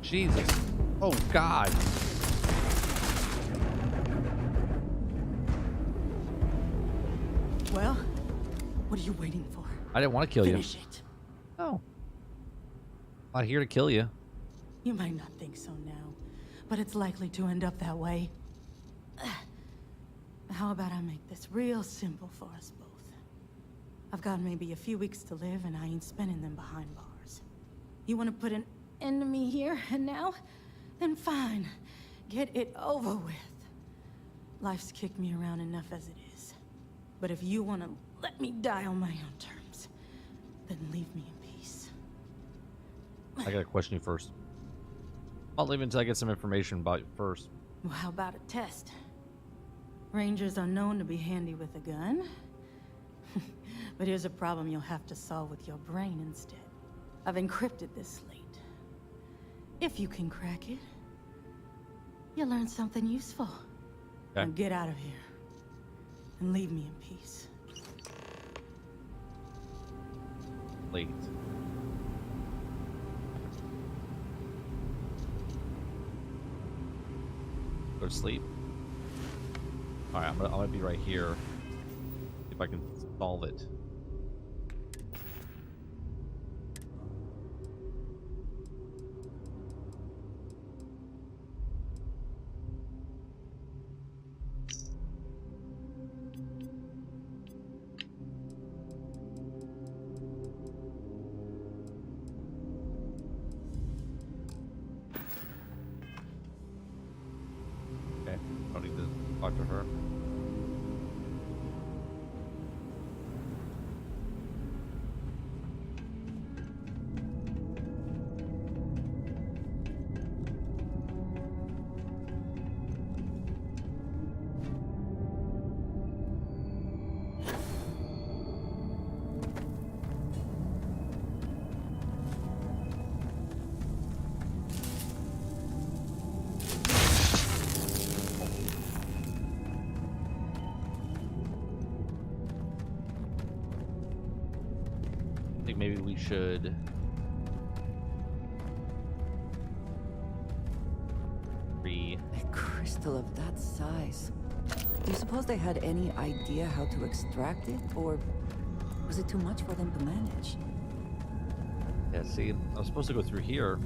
Jesus. Oh, God. Well, what are you waiting for? I didn't want to kill you. Finish it. Oh. I'm not here to kill you. You might not think so now, but it's likely to end up that way. How about I make this real simple for us both? I've got maybe a few weeks to live, and I ain't spending them behind bars. You want to put an end to me here and now? Then fine. Get it over with. Life's kicked me around enough as it is. But if you want to let me die on my own terms, then leave me in peace. I gotta question you first. I'll leave until I get some information about you first. Well, how about a test? Rangers are known to be handy with a gun. But here's a problem you'll have to solve with your brain instead. I've encrypted this slate. If you can crack it, you'll learn something useful. Okay. Now get out of here and leave me in peace. Late. Go to sleep. All right, I'm gonna be right here. See if I can solve it. Okay, don't need to talk to her. I think maybe we should A crystal of that size. Do you suppose they had any idea how to extract it, or was it too much for them to manage? Yeah, see, I was supposed to go through here.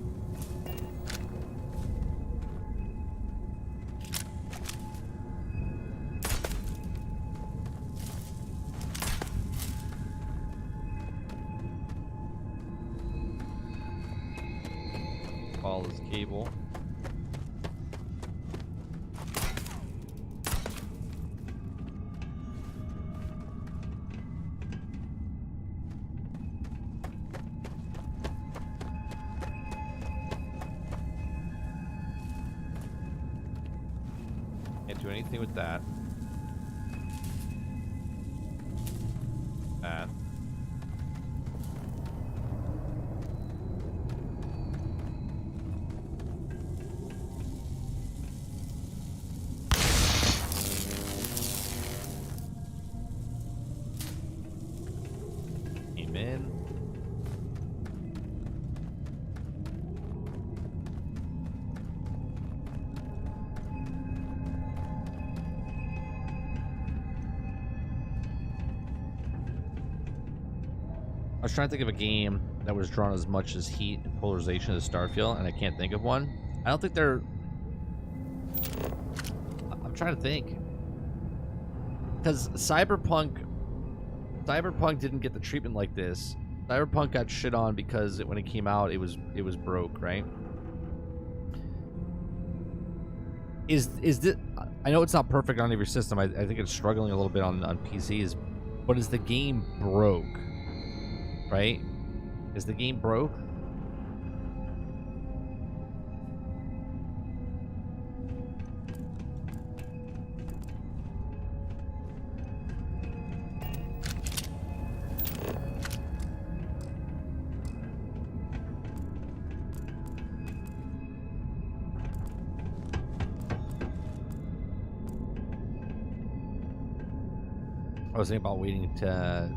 Follow this cable. Can't do anything with that. That. Came in. I was trying to think of a game that was drawn as much as heat and polarization as Starfield, and I can't think of one. I don't think they're... I'm trying to think. Because Cyberpunk didn't get the treatment like this. Cyberpunk got shit on because when it came out, it was broke, right? Is this? I know it's not perfect on every system. I think it's struggling a little bit on PCs, but is the game broke? Right? Is the game broke? I was thinking about waiting to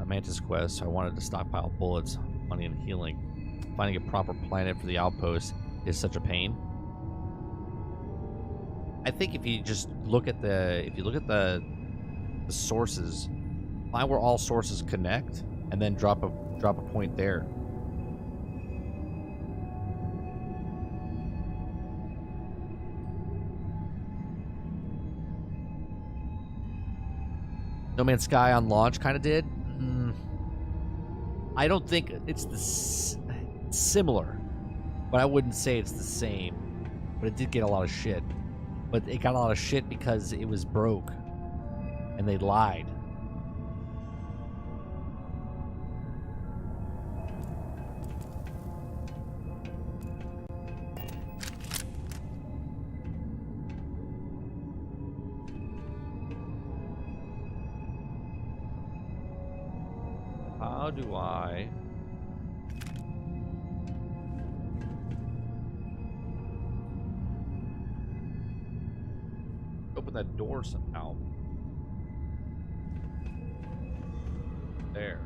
Mantis Quest, so I wanted to stockpile bullets, money, and healing. Finding a proper planet for the outpost is such a pain. I think if you just look at the sources, find where all sources connect, and then drop a point there. No Man's Sky on launch kind of did. I don't think it's similar, but I wouldn't say it's the same. But it did get a lot of shit. But it got a lot of shit because it was broke, and they lied. How do I open that door somehow? There.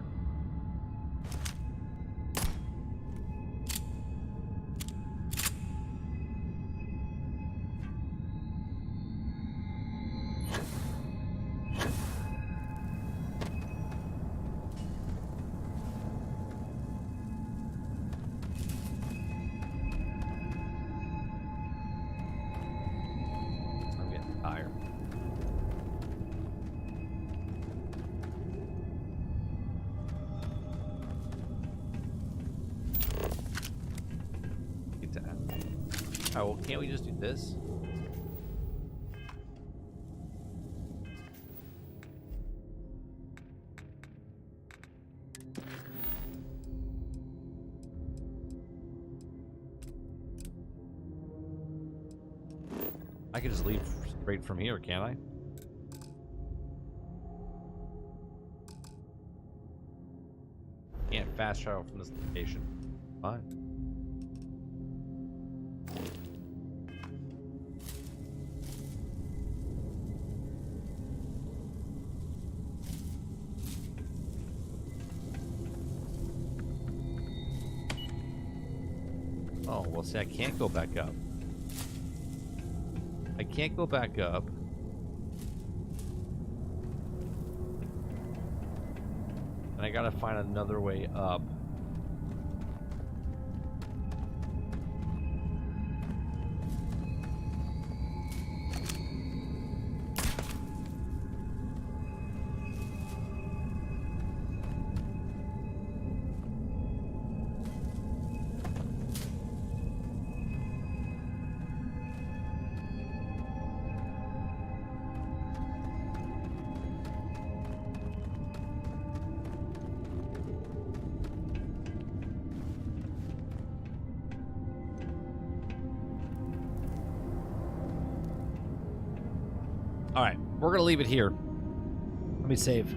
Oh, well, can't we just do this? I can just leave straight from here, can't I? Can't fast travel from this location. Fine. Oh, well, see, I can't go back up. I can't go back up. And I gotta find another way up. Alright, we're gonna leave it here. Let me save.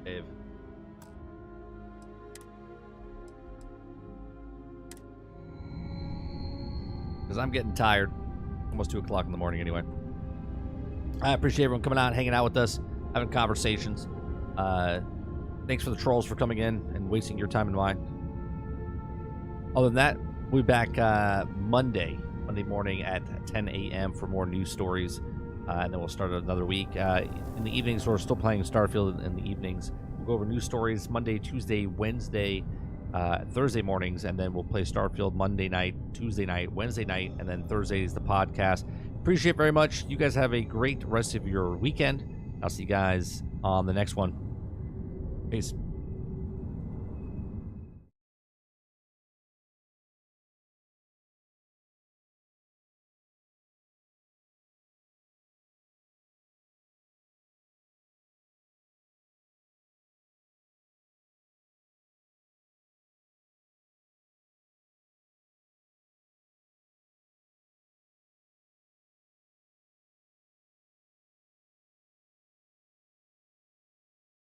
Save. Because I'm getting tired. Almost 2 o'clock in the morning anyway. I appreciate everyone coming out, hanging out with us, having conversations. Thanks for the trolls for coming in and wasting your time and mine. Other than that, we'll be back Monday morning at 10 a.m. for more news stories, and then we'll start another week. In the evenings, we're still playing Starfield in the evenings. We'll go over news stories Monday, Tuesday, Wednesday, Thursday mornings, and then we'll play Starfield Monday night, Tuesday night, Wednesday night, and then Thursday is the podcast. Appreciate it very much. You guys have a great rest of your weekend. I'll see you guys on the next one. Peace.